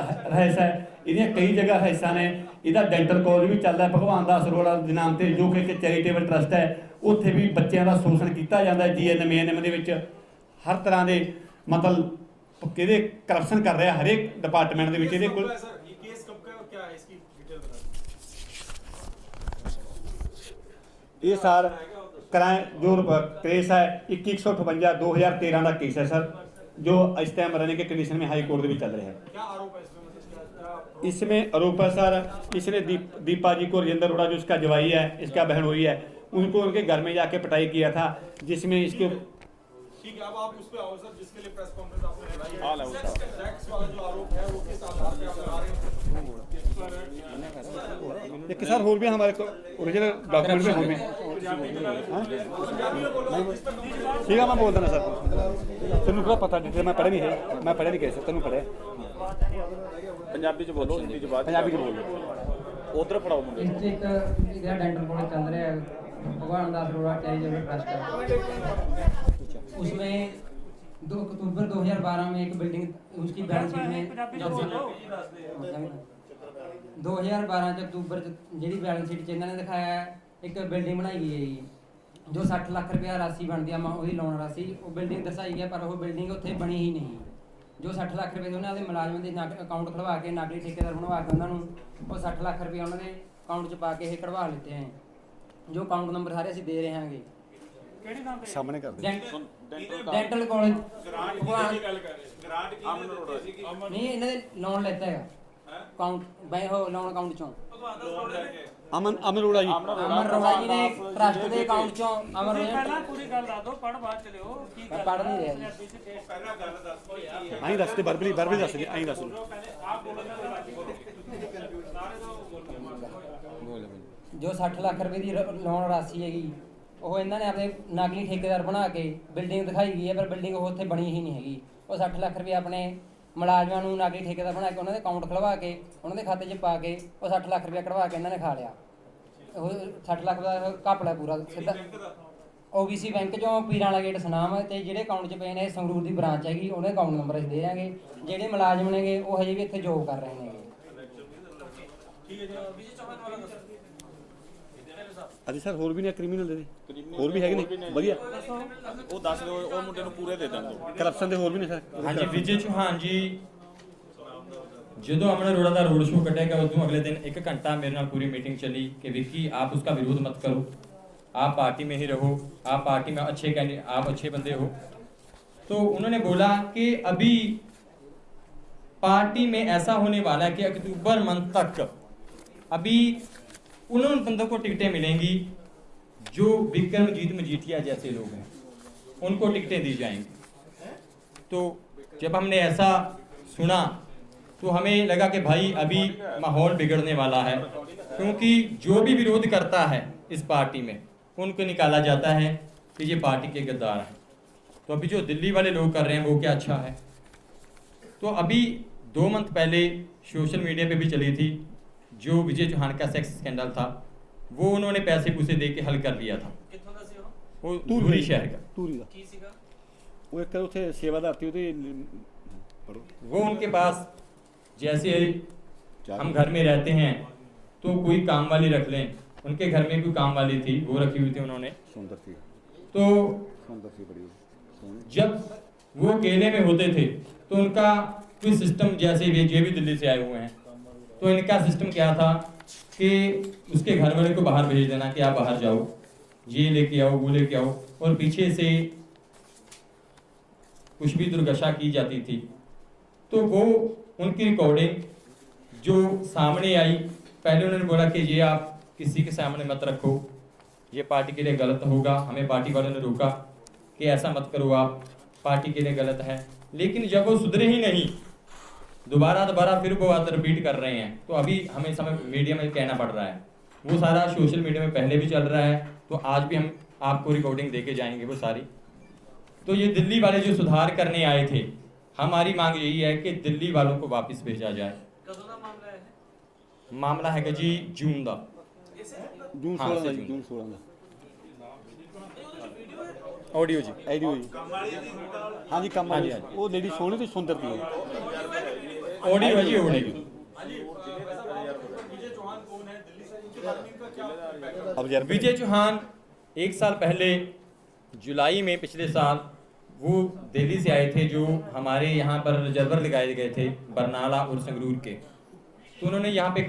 ਹੈ, ਇਹਦੀਆਂ ਕਈ ਜਗ੍ਹਾ ਰਹਿਸਾਂ ਨੇ। ਇਹਦਾ ਡੈਂਟਲ ਕਾਲਜ ਵੀ ਚੱਲਦਾ ਭਗਵਾਨ ਦਾਸ ਅਰੋੜਾ ਦੇ ਨਾਮ ਤੇ, ਜੋ ਕਿ ਇੱਕ ਚੈਰੀਟੇਬਲ ਟਰਸਟ ਹੈ। ਉੱਥੇ ਵੀ ਬੱਚਿਆਂ ਦਾ ਸ਼ੋਸ਼ਣ ਕੀਤਾ ਜਾਂਦਾ। GNM ANM ਦੇ ਵਿੱਚ ਹਰ ਤਰ੍ਹਾਂ ਦੇ ਮਤਲਬ ਕਿਹਦੇ ਕਰਪਸ਼ਨ ਕਰ ਰਿਹਾ ਹਰੇਕ ਡਿਪਾਰਟਮੈਂਟ ਦੇ ਵਿੱਚ। ਇਹਦੇ ਕੋਲ ਇਹ ਸਾਰ ਕਰਾਏ ਜੋ केस है 2158 2013 का केस है सर, जो इस टाइम रहने के कंडीशन में हाई कोर्ट में चल रहे हैं। क्या आरोप है इसमें? इसमें आरोप है सर, इसने दीपा जी को राजेंद्र अरोड़ा जो इसका जवाई है, इसका बहन हुई है, उनको उनके घर में जाके पिटाई किया था, जिसमें इसके ठीक है। अब आप उस पे आओ सर, जिसके लिए प्रेस कॉन्फ्रेंस आपने बुलाई है। टैक्स वाला जो आरोप है वो किस आधार पे आप लगा रहे हैं? एक सर और भी हमारे ओरिजिनल डॉक्यूमेंट में होंगे। ठीक है मैं बोल देना सर, तेन थोड़ा पता नहीं, मैं पढ़े नहीं है, मैं पढ़े नहीं कैसे तेन पढ़े पंजाबी च बोलो, हिंदी च बात पंजाबी च बोलो, उधर पढ़ाओ मुझे। एक डेंटल कॉलेज चल रहा है भगवान दास अरोड़ा चैरिटेबल ट्रस्ट, उसमें 2 अक्टूबर 2012 में एक बिल्डिंग उसकी बैलेंस शीट में 2012 ਚ ਅਕਤੂਬਰ ਚ ਜਿਹੜੀ ਬੈਲੈਂਸ ਸ਼ੀਟ 'ਚ ਇਹਨਾਂ ਨੇ ਦਿਖਾਇਆ ਇੱਕ ਬਿਲਡਿੰਗ ਬਣਾਈ ਗਈ ਹੈ ਜੀ, ਜੋ 60 ਲੱਖ ਰੁਪਇਆ ਰਾਸ਼ੀ ਬਣਦੀ ਆ ਉਹਦੀ ਲੋਨ ਰਾਸ਼ੀ, ਉਹ ਬਿਲਡਿੰਗ ਦਰਸਾਈ ਗਿਆ ਪਰ ਉਹ ਬਿਲਡਿੰਗ ਉੱਥੇ ਬਣੀ ਹੀ ਨਹੀਂ। ਜੋ 60 ਲੱਖ ਰੁਪਏ ਉਹਨਾਂ ਦੇ ਮੁਲਾਜ਼ਮਾਂ ਦੇ ਅਕਾਊਂਟ ਖੁਲਵਾ ਕੇ ਨਕਲੀ ਠੇਕੇਦਾਰ ਬਣਵਾ ਕੇ ਉਹਨਾਂ ਨੂੰ ਉਹ 60 ਲੱਖ ਰੁਪਏ ਉਹਨਾਂ ਦੇ ਅਕਾਊਂਟ 'ਚ ਪਾ ਕੇ ਇਹ ਕਢਵਾ ਲਿੱਤੇ ਹੈ। ਜੋ ਅਕਾਊਂਟ ਨੰਬਰ ਸਾਰੇ ਅਸੀਂ ਦੇ ਰਹੇ ਹਾਂਗੇ। ਕਿਹੜੇ ਨਾਮ ਤੇ ਸਾਹਮਣੇ ਕਰ ਦੇ ਡੈਂਟਲ ਕਾਲਜ ਗ੍ਰਾਂਟ ਨਹੀਂ, ਇਹਨਾਂ ਦੇ ਲੋਨ ਲੈਤਾ ਹੈਗਾ ਅਕਾਊਂਟ ਬਾਈ ਹੋ ਲੋਨ ਅਕਾਊਂਟ ਚੋਂ ਅਮਨ ਅਰੋੜਾ ਜੀ, ਅਮਰ ਅਰੋੜਾ ਜੀ ਨੇ ਟਰਸਟ ਦੇ ਅਕਾਊਂਟ ਚੋਂ ਅਮਰ ਪਹਿਲਾਂ ਪੂਰੀ ਗੱਲ ਦੱਸ ਦਿਓ, ਪੜ੍ਹ ਬਾਅਦ ਚ ਲਿਓ ਕੀ ਗੱਲ ਪੜ੍ਹ ਨਹੀਂ ਰਿਹਾ ਜੀ। ਪਹਿਲਾਂ ਗੱਲ ਦੱਸ ਦਿਓ ਕੀ ਹੈ। ਆਈ ਦੱਸਦੇ ਬਰਬਲੀ ਦੱਸ ਦੇ, ਆਈ ਦੱਸ ਦਿਓ। ਆਪ ਬੋਲੋ ਨਾ ਸਾਰੇ ਤੋਂ ਬੋਲੋ। ਜੋ 60 ਲੱਖ ਰੁਪਏ ਦੀ ਲੋਨ ਰਾਸ਼ੀ ਹੈਗੀ ਉਹ ਇਹਨਾਂ ਨੇ ਆਪਣੇ ਨਕਲੀ ਠੇਕੇਦਾਰ ਬਣਾ ਕੇ ਬਿਲਡਿੰਗ ਦਿਖਾਈ ਗਈ ਹੈ, ਪਰ ਬਿਲਡਿੰਗ ਉਹ ਉੱਥੇ ਬਣੀ ਹੀ ਨਹੀਂ ਹੈਗੀ। ਉਹ 60 ਲੱਖ ਰੁਪਏ ਆਪਣੇ ਮੁਲਾਜ਼ਮਾਂ ਨੂੰ ਨਕਲੀ ਠੇਕੇਦਾਰ ਬਣਾ ਕੇ ਉਹਨਾਂ ਦੇ ਅਕਾਊਂਟ ਖੁਲਵਾ ਕੇ ਉਹਨਾਂ ਦੇ ਖਾਤੇ 'ਚ ਪਾ ਕੇ ਉਹ 60 ਲੱਖ ਰੁਪਏ ਕਢਵਾ ਕੇ ਇਹਨਾਂ ਨੇ ਖਾ ਲਿਆ। ਉਹ 60 ਲੱਖ ਦਾ ਘਪਲਾ ਪੂਰਾ ਸਿੱਧਾ OBC ਬੈਂਕ 'ਚੋਂ ਪੀਰਾਂ ਵਾਲਾ ਗੇਟ ਸੁਨਾਮ ਤੇ ਜਿਹੜੇ ਅਕਾਊਂਟ 'ਚ ਪਏ ਨੇ ਸੰਗਰੂਰ ਦੀ ਬ੍ਰਾਂਚ ਹੈਗੀ, ਉਹਦੇ ਅਕਾਊਂਟ ਨੰਬਰ ਅਸੀਂ ਦੇ ਦਿਆਂਗੇ। ਜਿਹੜੇ ਮੁਲਾਜ਼ਮ ਨੇਗੇ ਉਹ ਹਜੇ ਵੀ ਇੱਥੇ ਜੋਬ ਕਰ ਰਹੇ ਨੇਗੇ। ਹਾਂਜੀ ਸਰ, ਹੋਰ ਵੀ ਨੇ ਕ੍ਰਿਮੀਨਲ ਦੇ ਹੋਰ ਵੀ ਹੈਗੇ ਨੇ ਵਧੀਆ, ਉਹ ਦੱਸ ਦਿਓ, ਉਹ ਮੁੰਡੇ ਨੂੰ ਪੂਰੇ ਦੇ ਦੇਣ ਦਿਓ। ਕਰਪਸ਼ਨ ਦੇ ਹੋਰ ਵੀ ਨੇ ਸਰ। ਹਾਂਜੀ ਵਿਜੇ ਚੌਹਾਨ ਜੀ, ਜਦੋਂ ਅਮਨ ਅਰੋੜਾ ਦਾ ਰੋਡ ਸ਼ੋਅ ਕੱਢਿਆ ਗਿਆ ਉਦੋਂ ਅਗਲੇ ਦਿਨ 1 घंटा मेरे नाल पूरी मीटिंग चली कि विक्की आप उसका विरोध मत करो, आप पार्टी में ही रहो, आप पार्टी में अच्छे कैंडिडेट, आप अच्छे बंदे हो। तो उन्होंने बोला कि अभी पार्टी में ऐसा होने वाला है कि अक्टूबर मंथ तक अभी उन बंदों को टिकटें मिलेंगी जो विक्रमजीत मजीठिया जैसे लोग हैं, उनको टिकटें दी जाएंगी। तो जब हमने ऐसा सुना तो हमें लगा कि भाई अभी माहौल बिगड़ने वाला है, क्योंकि जो भी विरोध करता है इस पार्टी में उनको निकाला जाता है कि ये पार्टी के गद्दार हैं। तो अभी जो दिल्ली वाले लोग कर रहे हैं वो क्या अच्छा है? तो अभी 2 मंथ पहले सोशल मीडिया पे भी चली थी जो विजय चौहान का सेक्स स्कैंडल था, वो उन्होंने पैसे पूसे दे के हल कर लिया था। वो धूरी शहर का ਧੂਰੀ ਦਾ ਉਹ ਇੱਕ ਉੱਥੇ ਸੇਵਾਦਾਰ ਸੀ, ਉਹਦੇ वो उनके पास जैसे हम घर में रहते हैं तो कोई काम वाली रख लें, उनके घर में कोई काम वाली थी, वो रखी हुई थी उन्होंने। तो जब वो अकेले में होते थे तो उनका कोई सिस्टम, जैसे ये भी दिल्ली से आए हुए हैं, तो इनका सिस्टम क्या था कि उसके घर वाले को बाहर भेज देना कि आप बाहर जाओ, ये लेके आओ, वो लेके आओ, और पीछे से कुछ भी दुर्दशा की जाती थी। तो वो उनकी रिकॉर्डिंग जो सामने आई, पहले उन्होंने बोला कि ये आप किसी के सामने मत रखो, ये पार्टी के लिए गलत होगा। हमें पार्टी वालों ने रोका कि ऐसा मत करो, आप पार्टी के लिए गलत है। लेकिन जब वो सुधरे ही नहीं, दोबारा फिर वो बात रिपीट कर रहे हैं, तो अभी हमें समय मीडिया में कहना पड़ रहा है। वो सारा सोशल मीडिया में पहले भी चल रहा है, तो आज भी हम आपको रिकॉर्डिंग देके जाएंगे वो सारी। तो ये दिल्ली वाले जो सुधार करने आए थे, हमारी मांग यही है कि दिल्ली वालों को वापस भेजा जाए। मामला है जी जून का, जून 16 ऑडियो जी, हाँ जी, कम वाली वो लेडी सोनी तो सुंदर थी। ऑडियो है जी, ऑडियो। विजय चौहान 1 साल पहले जुलाई में पिछले साल वो दिल्ली से आए थे, जो हमारे यहाँ पर रिजर्वर लगाए गए थे बरनाला और संगरूर के। तो उन्होंने यहाँ पे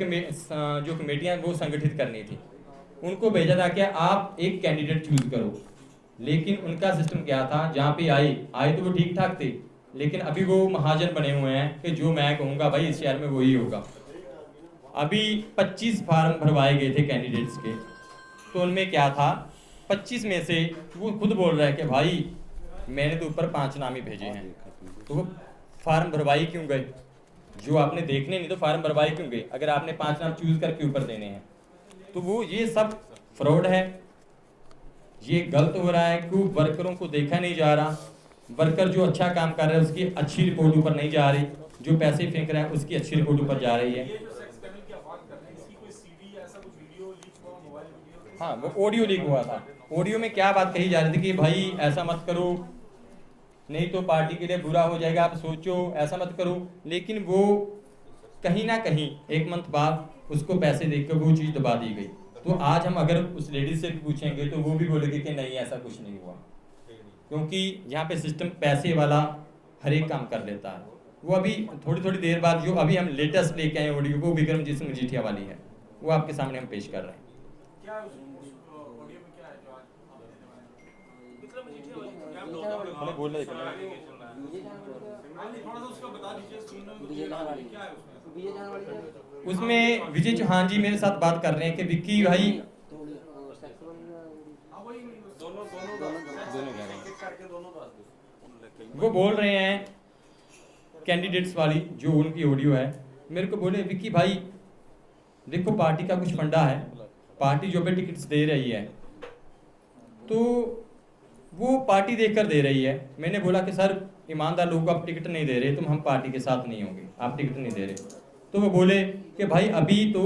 जो कमेटियाँ वो संगठित करनी थी, उनको भेजा था कि आप एक कैंडिडेट चूज करो। लेकिन उनका सिस्टम क्या था, जहाँ पे आए तो वो ठीक ठाक थे, लेकिन अभी वो महाजन बने हुए हैं कि जो मैं कहूँगा भाई इस शहर में वही होगा। अभी 25 फार्म भरवाए गए थे कैंडिडेट्स के, तो उनमें क्या था, 25 में से वो खुद बोल रहा है कि भाई मैंने तो ऊपर 5 नाम ही भेजे हैं। तो वो फार्म भरवाई क्यों गए? जो आपने देखने नहीं तो फार्म भरवाई क्यों गए, अगर आपने 5 नाम चूज करके ऊपर देने हैं? तो वो ये सब फ्रॉड है, ये गलत हो रहा है कि वर्करों को देखा नहीं जा रहा। वर्कर जो अच्छा काम कर रहा है उसकी अच्छी रिपोर्ट ऊपर नहीं जा रही, जो पैसे फेंक रहा है उसकी अच्छी रिपोर्ट ऊपर जा रही है। हाँ, वो ऑडियो लीक हुआ था। ऑडियो में क्या बात कही जा रही थी कि भाई ऐसा मत करो, नहीं तो पार्टी के लिए बुरा हो जाएगा, आप सोचो, ऐसा मत करो। लेकिन वो कहीं ना कहीं 1 मंथ बाद उसको पैसे देकर वो चीज़ दबा दी गई। तो आज हम अगर उस लेडीज से भी पूछेंगे तो वो भी बोलेगी कि नहीं ऐसा कुछ नहीं हुआ, क्योंकि यहाँ पे सिस्टम पैसे वाला हर एक काम कर लेता है। वो अभी थोड़ी देर बाद जो अभी हम लेटेस्ट लेके आए ऑडियो, वो विक्रमजीत सिंह मजीठिया वाली है, वो आपके सामने हम पेश कर रहे हैं। उसमें विजय चौहान जी मेरे साथ बात कर रहे हैं कि विक्की भाई, वो बोल रहे हैं कैंडिडेट्स वाली जो उनकी ऑडियो है, मेरे को बोले विक्की भाई देखो पार्टी का कुछ फंडा है, पार्टी जो पे टिकट्स दे रही है तो वो पार्टी देखकर दे रही है। मैंने बोला कि सर ईमानदार लोगों को आप टिकट नहीं दे रहे तो हम पार्टी के साथ नहीं होंगे, आप टिकट नहीं दे रहे। तो वो बोले कि भाई अभी तो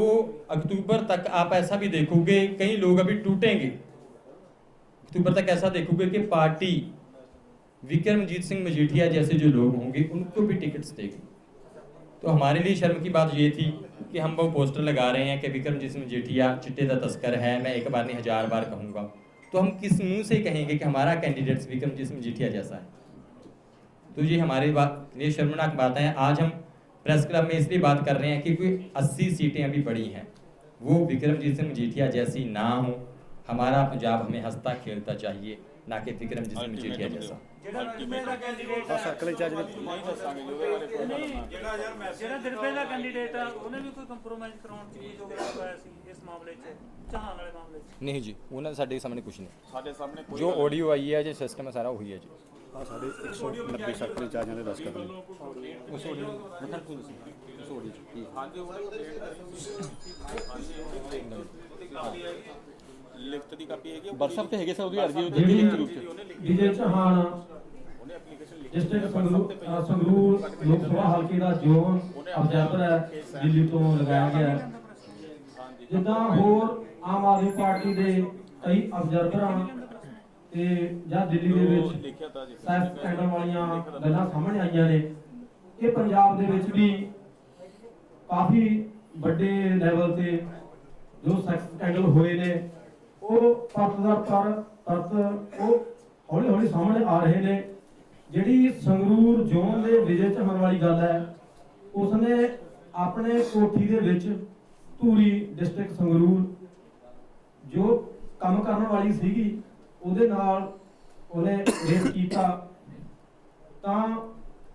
अक्टूबर तक आप ऐसा भी देखोगे, कई लोग अभी टूटेंगे, अक्टूबर तक ऐसा देखोगे कि पार्टी विक्रमजीत सिंह मजीठिया जैसे जो लोग होंगे उनको भी टिकट्स देगी। तो हमारे लिए शर्म की बात ये थी कि हम वो पोस्टर लगा रहे हैं कि विक्रमजीत सिंह मजीठिया चिट्टे का तस्कर है, मैं एक बार नहीं 1000 बार कहूँगा, तो हम किस मुंह से कहेंगे कि हमारा कैंडिडेट विक्रमजीत सिंह मजीठिया जैसा है? तो ये हमारी बात, ये शर्मनाक बात है। आज हम प्रेस क्लब में इसलिए बात कर रहे हैं कि कोई 80 सीटें अभी बड़ी हैं, वो विक्रमजीत सिंह मजीठिया जैसी ना हो। हमारा पंजाब हमें हंसता खेलता चाहिए, ना कि विक्रमजीत सिंह मजीठिया जैसा। ਜਿਹੜਾ ਦਿਲਪੇ ਦਾ ਕੈਂਡੀਡੇਟ ਆ ਉਹਨੇ ਵੀ ਕੋਈ ਕੰਪਰੋਮਾਈਜ਼ ਕਰਾਉਣ ਦੀ ਜੋ ਹੋਇਆ ਸੀ ਇਸ ਮਾਮਲੇ 'ਚ, ਚਾਹਣ ਵਾਲੇ ਮਾਮਲੇ 'ਚ? नहीं जी, उन्होंने साढ़े सामने कुछ नहीं, जो ऑडियो आई है जो सिस्टम है सारा वही है जी। ਸਾਡੇ 190 ਸੈਕਟਰੀ ਚਾਰਜਾਂ ਦੇ 10 ਕਦਮ उस ऑडियो उस ऑडियो ਲਿਖਤ ਦੀ ਕਾਪੀ ਹੈਗੀ WhatsApp ਤੇ ਹੈਗੇ ਸਰ, ਉਹਦੀ ਅਰਜ਼ੀ ਉਹ ਦਿੱਤੀ ਲਿਖਤੀ ਰੂਪ ਚ। ਵਿਜੇ ਚੌਹਾਨ ਡਿਸਟ੍ਰਿਕਟ ਸੰਗਰੂਰ ਲੋਕ ਸਭਾ ਹਲਕੇ ਦਾ ਜ਼ੋਨ ਅਬਜ਼ਰਵਰ ਹੈ, ਦਿੱਲੀ ਤੋਂ ਲਗਾਇਆ ਗਿਆ ਹੈ। ਜਿੱਦਾਂ ਹੋਰ ਆਮ ਆਦਮੀ ਪਾਰਟੀ ਦੇ ਕਈ ਅਬਜ਼ਰਵਰ ਹਨ ਤੇ ਜਾਂ ਦਿੱਲੀ ਦੇ ਵਿੱਚ ਸੈਕਸ ਸਕੈਂਡਲ ਵਾਲੀਆਂ ਗੱਲਾਂ ਸਾਹਮਣੇ ਆਈਆਂ ਨੇ, ਕਿ ਪੰਜਾਬ ਦੇ ਵਿੱਚ ਵੀ ਕਾਫੀ ਵੱਡੇ ਲੈਵਲ ਤੇ ਜੋ ਸੈਕਸ ਸਕੈਂਡਲ ਹੋਏ ਨੇ ਉਹ ਪਰਤ ਉਹ ਹੌਲੀ ਹੌਲੀ ਸਾਹਮਣੇ ਆ ਰਹੇ ਨੇ। ਜਿਹੜੀ ਸੰਗਰੂਰ ਜ਼ੋਨ ਦੇ ਵਿਜੇ ਝਮਨ ਵਾਲੀ ਗੱਲ ਹੈ, ਉਸਨੇ ਆਪਣੇ ਕੋਠੀ ਦੇ ਵਿੱਚ ਧੂਰੀ ਡਿਸਟ੍ਰਿਕਟ ਸੰਗਰੂਰ ਜੋ ਕੰਮ ਕਰਨ ਵਾਲੀ ਸੀਗੀ ਉਹਦੇ ਨਾਲ ਉਹਨੇ ਰੇਪ ਕੀਤਾ। ਤਾਂ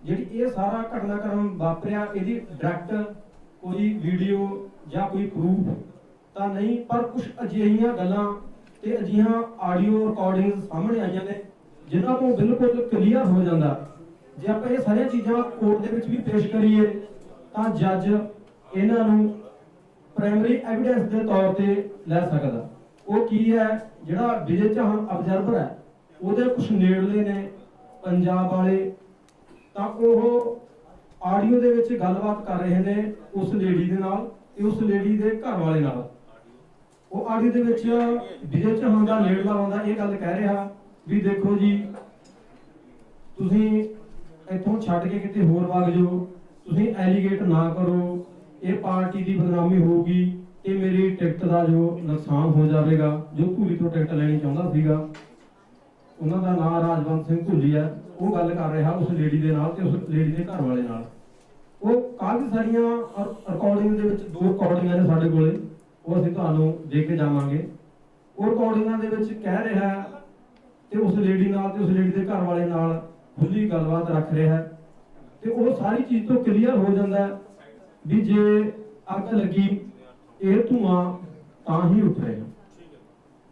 ਜਿਹੜੀ ਇਹ ਸਾਰਾ ਘਟਨਾਕ੍ਰਮ ਵਾਪਰਿਆ, ਇਹਦੀ ਡਾਇਰੈਕਟ ਕੋਈ ਵੀਡੀਓ ਜਾਂ ਕੋਈ ਪ੍ਰੂਫ ਤਾਂ ਨਹੀਂ, ਪਰ ਕੁਝ ਅਜਿਹੀਆਂ ਗੱਲਾਂ ਤੇ ਅਜਿਹੀਆਂ ਆਡੀਓ ਰਿਕਾਰਡਿੰਗ ਸਾਹਮਣੇ ਆਈਆਂ ਨੇ ਜਿਨ੍ਹਾਂ ਤੋਂ ਬਿਲਕੁਲ ਕਲੀਅਰ ਹੋ ਜਾਂਦਾ। ਜੇ ਆਪਾਂ ਇਹ ਸਾਰੀਆਂ ਚੀਜ਼ਾਂ ਕੋਰਟ ਦੇ ਵਿੱਚ ਵੀ ਪੇਸ਼ ਕਰੀਏ ਤਾਂ ਜੱਜ ਇਹਨਾਂ ਨੂੰ ਪ੍ਰਾਇਮਰੀ ਐਵੀਡੈਂਸ ਦੇ ਤੌਰ ਤੇ ਲੈ ਸਕਦਾ। ਉਹ ਕੀ ਹੈ, ਜਿਹੜਾ ਵਿਜੇ ਝਮਨ ਅਬਜ਼ਰਵਰ ਹੈ ਉਹਦੇ ਕੁਝ ਨੇੜਲੇ ਨੇ ਪੰਜਾਬ ਵਾਲੇ, ਤਾਂ ਉਹ ਆਡੀਓ ਦੇ ਵਿੱਚ ਗੱਲਬਾਤ ਕਰ ਰਹੇ ਨੇ ਉਸ ਲੇਡੀ ਦੇ ਨਾਲ ਤੇ ਉਸ ਲੇਡੀ ਦੇ ਘਰ ਵਾਲੇ ਨਾਲ। ਉਹ ਆਡੀਓ ਦੇ ਵਿੱਚ ਵਿਜੇ ਝਮਨ ਦਾ ਨੇੜਲਾ ਬੰਦਾ ਇਹ ਗੱਲ ਕਹਿ ਰਿਹਾ ਵੀ ਦੇਖੋ ਜੀ, ਤੁਸੀਂ ਇੱਥੋਂ ਛੱਡ ਕੇ ਕਿਤੇ ਹੋਰ ਵਗ ਜਾਓ, ਤੁਸੀਂ ਐਲੀਗੇਟ ਨਾ ਕਰੋ, ਇਹ ਪਾਰਟੀ ਦੀ ਬਦਨਾਮੀ ਹੋਊਗੀ ਤੇ ਮੇਰੀ ਟਿਕਟ ਦਾ ਜੋ ਨੁਕਸਾਨ ਹੋ ਜਾਵੇਗਾ। ਜੋ ਧੂਰੀ ਤੋਂ ਟਿਕਟ ਲੈਣੀ ਚਾਹੁੰਦਾ ਸੀਗਾ, ਉਹਨਾਂ ਦਾ ਨਾਮ ਰਾਜਵੰਤ ਸਿੰਘ ਧੂਲੀ ਹੈ, ਉਹ ਗੱਲ ਕਰ ਰਿਹਾ ਉਸ ਲੇਡੀ ਦੇ ਨਾਲ ਤੇ ਉਸ ਲੇਡੀ ਦੇ ਘਰ ਵਾਲੇ ਨਾਲ। ਉਹ ਕਾਫੀ ਸਾਰੀਆਂ ਰਿਕਾਰਡਿੰਗ ਦੇ ਵਿੱਚ 2 ਰਿਕਾਰਡਿੰਗਾਂ ਨੇ ਸਾਡੇ ਕੋਲੇ, ਉਹ ਅਸੀਂ ਤੁਹਾਨੂੰ ਦੇ ਕੇ ਜਾਵਾਂਗੇ। ਉਹ ਰਿਕਾਰਡਿੰਗਾਂ ਦੇ ਵਿੱਚ ਕਹਿ ਰਿਹਾ ਤੇ ਉਸ ਲੇਡੀ ਨਾਲ ਤੇ ਉਸ ਲੇਡੀ ਦੇ ਘਰ ਵਾਲੇ ਨਾਲ ਖੁੱਲੀ ਗੱਲਬਾਤ ਰੱਖ ਰਿਹਾ ਤੇ ਉਹ ਸਾਰੀ ਚੀਜ਼ ਤੋਂ ਕਲੀਅਰ ਹੋ ਜਾਂਦਾ ਵੀ ਜੇ ਅੱਗ ਲੱਗੀ ਇਹ ਧੂਆਂ ਤਾਂ ਹੀ ਉੱਠ ਰਿਹਾ।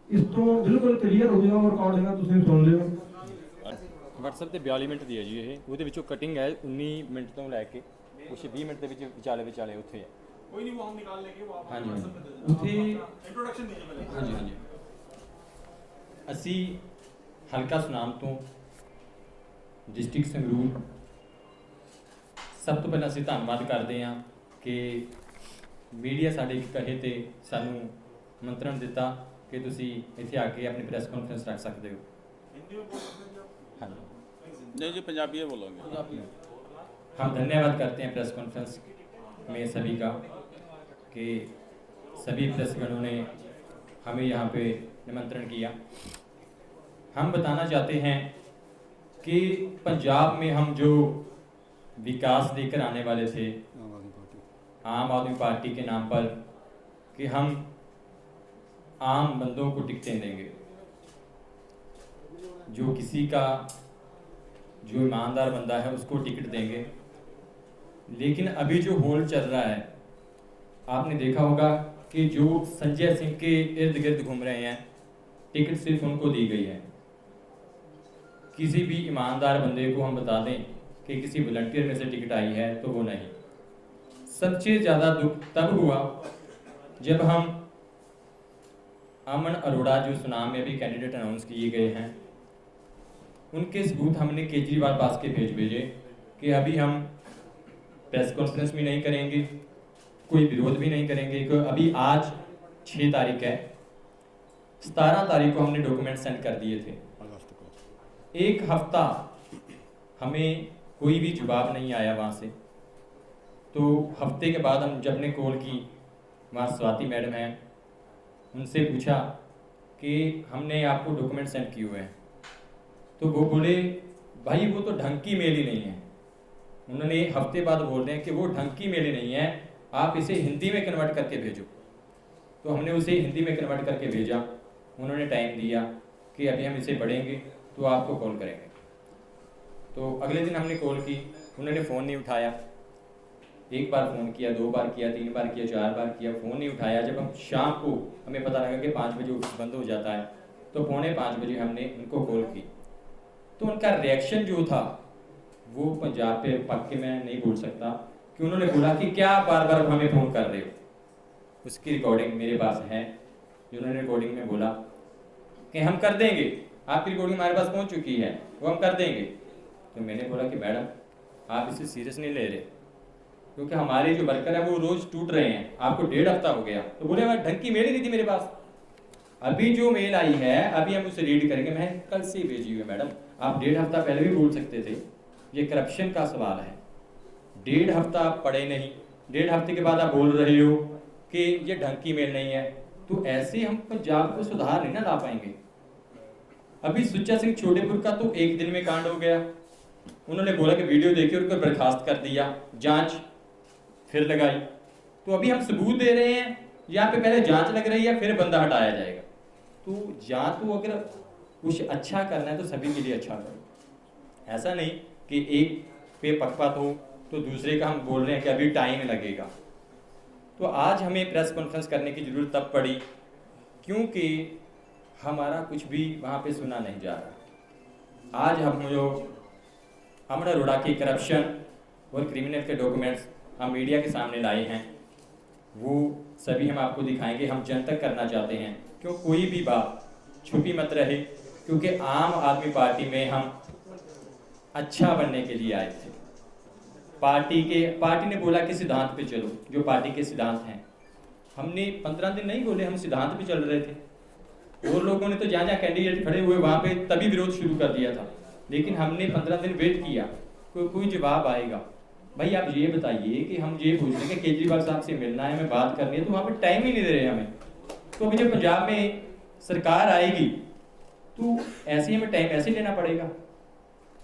ਇਸ ਤੋਂ ਬਿਲਕੁਲ ਕਲੀਅਰ ਹੋ ਜਾਏਗਾ। ਉਹ ਰਿਕਾਰਡਿੰਗਾਂ ਤੁਸੀਂ ਸੁਣ ਲਿਓ। WhatsApp ਤੇ 42 ਮਿੰਟ ਦੀ ਹੈ ਜੀ ਇਹ, ਉਹਦੇ ਵਿੱਚੋਂ ਕਟਿੰਗ ਹੈ 19 ਮਿੰਟ ਤੋਂ ਲੈ ਕੇ ਕੁਛ 20 ਮਿੰਟ ਦੇ ਵਿੱਚ ਵਿਚਾਲੇ ਉੱਥੇ ਹੈ। कोई नहीं, वो हम निकाल लेंगे, वो आप हाँ जी, हाँ जी। WhatsApp पे दे देना। उसे इंट्रोडक्शन दीजिए पहले। हाँ जी, हाँ जी। ਅਸੀਂ ਹਲਕਾ ਸੁਨਾਮ ਤੋਂ ਡਿਸਟ੍ਰਿਕਟ ਸੰਗਰੂਰ, ਸਭ ਤੋਂ ਪਹਿਲਾਂ ਅਸੀਂ ਧੰਨਵਾਦ ਕਰਦੇ ਹਾਂ ਕਿ ਮੀਡੀਆ ਸਾਡੇ ਕਹੇ ਤੇ ਸਾਨੂੰ ਮੰਤਰਣ ਦਿੱਤਾ ਕਿ ਤੁਸੀਂ ਇੱਥੇ ਆ ਕੇ ਆਪਣੀ ਪ੍ਰੈਸ ਕਾਨਫਰੰਸ ਰੱਖ ਸਕਦੇ ਹੋ। हिंदी में बोल सकते हैं आप? हाँ जी, नहीं जी, पंजाबी है बोलोगे। हम धन्यवाद करते हैं प्रेस कॉन्फ्रेंस में सभी का कि सभी प्रेसगणों ने हमें यहाँ पे निमंत्रण किया। हम बताना चाहते हैं कि पंजाब में हम जो विकास लेकर आने वाले थे आम आदमी पार्टी के नाम पर कि हम आम बंदों को टिकटें देंगे, जो किसी का जो ईमानदार बंदा है उसको टिकट देंगे। लेकिन अभी जो होल चल रहा है, आपने देखा होगा कि जो संजय सिंह के इर्द गिर्द घूम रहे हैं, टिकट सिर्फ उनको दी गई है। किसी भी ईमानदार बंदे को हम बता दें कि किसी वॉलंटियर में से टिकट आई है तो वो नहीं। सबसे ज़्यादा दुख तब हुआ जब हम अमन अरोड़ा जो सुनाम में भी कैंडिडेट अनाउंस किए गए हैं, उनके सबूत हमने केजरीवाल पास के भेजे कि अभी हम प्रेस कॉन्फ्रेंस भी नहीं करेंगे, कोई विरोध भी नहीं करेंगे। कि अभी आज 6 तारीख है, 17 तारीख को हमने डॉक्यूमेंट सेंड कर दिए थे। 1 हफ्ता हमें कोई भी जवाब नहीं आया वहाँ से। तो हफ्ते के बाद हम जब ने कॉल की, वहाँ स्वाति मैडम हैं, उनसे पूछा कि हमने आपको डॉक्यूमेंट सेंड किए हुए हैं, तो वो बोले भाई वो तो ढंग की मेल ही नहीं है। उन्होंने हफ्ते बाद बोल रहे हैं कि वो ढंग की मेल ही नहीं है, आप इसे हिंदी में कन्वर्ट करके भेजो। तो हमने उसे हिंदी में कन्वर्ट करके भेजा। उन्होंने टाइम दिया कि अभी हम इसे पढ़ेंगे तो आपको कॉल करेंगे। तो अगले दिन हमने कॉल की, उन्होंने फ़ोन नहीं उठाया। 1 बार फ़ोन किया, 2 बार किया, 3 बार किया, 4 बार किया, फ़ोन नहीं उठाया। जब हम शाम को हमें पता लगा कि 5 बजे ऑफिस बंद हो जाता है, तो 4:45 बजे हमने उनको कॉल की। तो उनका रिएक्शन जो था वो पंजाब पे पक के मैं नहीं बोल सकता, कि उन्होंने बोला कि क्या बार बार हमें फ़ोन कर रहे हो। उसकी रिकॉर्डिंग मेरे पास है, जो उन्होंने रिकॉर्डिंग में बोला कि हम कर देंगे, आपकी रिकॉर्डिंग हमारे पास पहुंच चुकी है, वो हम कर देंगे। तो मैंने बोला कि मैडम आप इसे सीरियस नहीं ले रहे, क्योंकि हमारे जो वर्कर हैं वो रोज़ टूट रहे हैं, आपको 1.5 हफ्ता हो गया। तो बोले मैं ढंग की मेल ही नहीं थी मेरे पास, अभी जो मेल आई है अभी हम उसे रीड करेंगे। मैं कल से ही भेजी हुई है मैडम, आप 1.5 हफ्ता पहले भी बोल सकते थे, ये करप्शन का सवाल है। 1.5 हफ्ता आप पढ़े नहीं, 1.5 हफ्ते के बाद आप बोल रहे हो कि ये ढंग की मेल नहीं है, तो ऐसे हम पंजाब को सुधार नहीं ना ला पाएंगे। अभी सुच्चा सिंह छोटेपुर का तो 1 दिन में कांड हो गया, उन्होंने बोला कि वीडियो देखी, उनको बर्खास्त कर दिया, जांच फिर लगाई। तो अभी हम सबूत दे रहे हैं, यहाँ पे पहले जांच लग रही है, फिर बंदा हटाया जाएगा। तो या तो अगर कुछ अच्छा करना है तो सभी के लिए अच्छा करो, ऐसा नहीं कि एक पे पक्षपात हो तो दूसरे का हम बोल रहे हैं कि अभी टाइम लगेगा। तो आज हमें प्रेस कॉन्फ्रेंस करने की ज़रूरत तब पड़ी क्योंकि हमारा कुछ भी वहाँ पे सुना नहीं जा रहा। आज हम जो अमर अरोड़ा की करप्शन और क्रिमिनल के डॉक्यूमेंट्स हम मीडिया के सामने लाए हैं, वो सभी हम आपको दिखाएंगे। हम जनतक करना चाहते हैं, क्यों कोई भी बात छुपी मत रहे, क्योंकि आम आदमी पार्टी में हम अच्छा बनने के लिए आए थे। पार्टी ने बोला कि सिद्धांत पे चलो, जो पार्टी के सिद्धांत हैं। हमने 15 दिन नहीं बोले, हम सिद्धांत पे चल रहे थे। और लोगों ने तो जहाँ जहाँ कैंडिडेट खड़े हुए वहाँ पे तभी विरोध शुरू कर दिया था, लेकिन हमने 15 दिन वेट किया, कोई जवाब आएगा। भाई आप ये बताइए कि हम ये पूछ रहे हैं कि केजरीवाल साहब से मिलना है, हमें बात करनी है, तो वहाँ पे टाइम ही नहीं दे रहे हमें। तो अभी जब पंजाब में सरकार आएगी तो ऐसे ही हमें टाइम ऐसे लेना पड़ेगा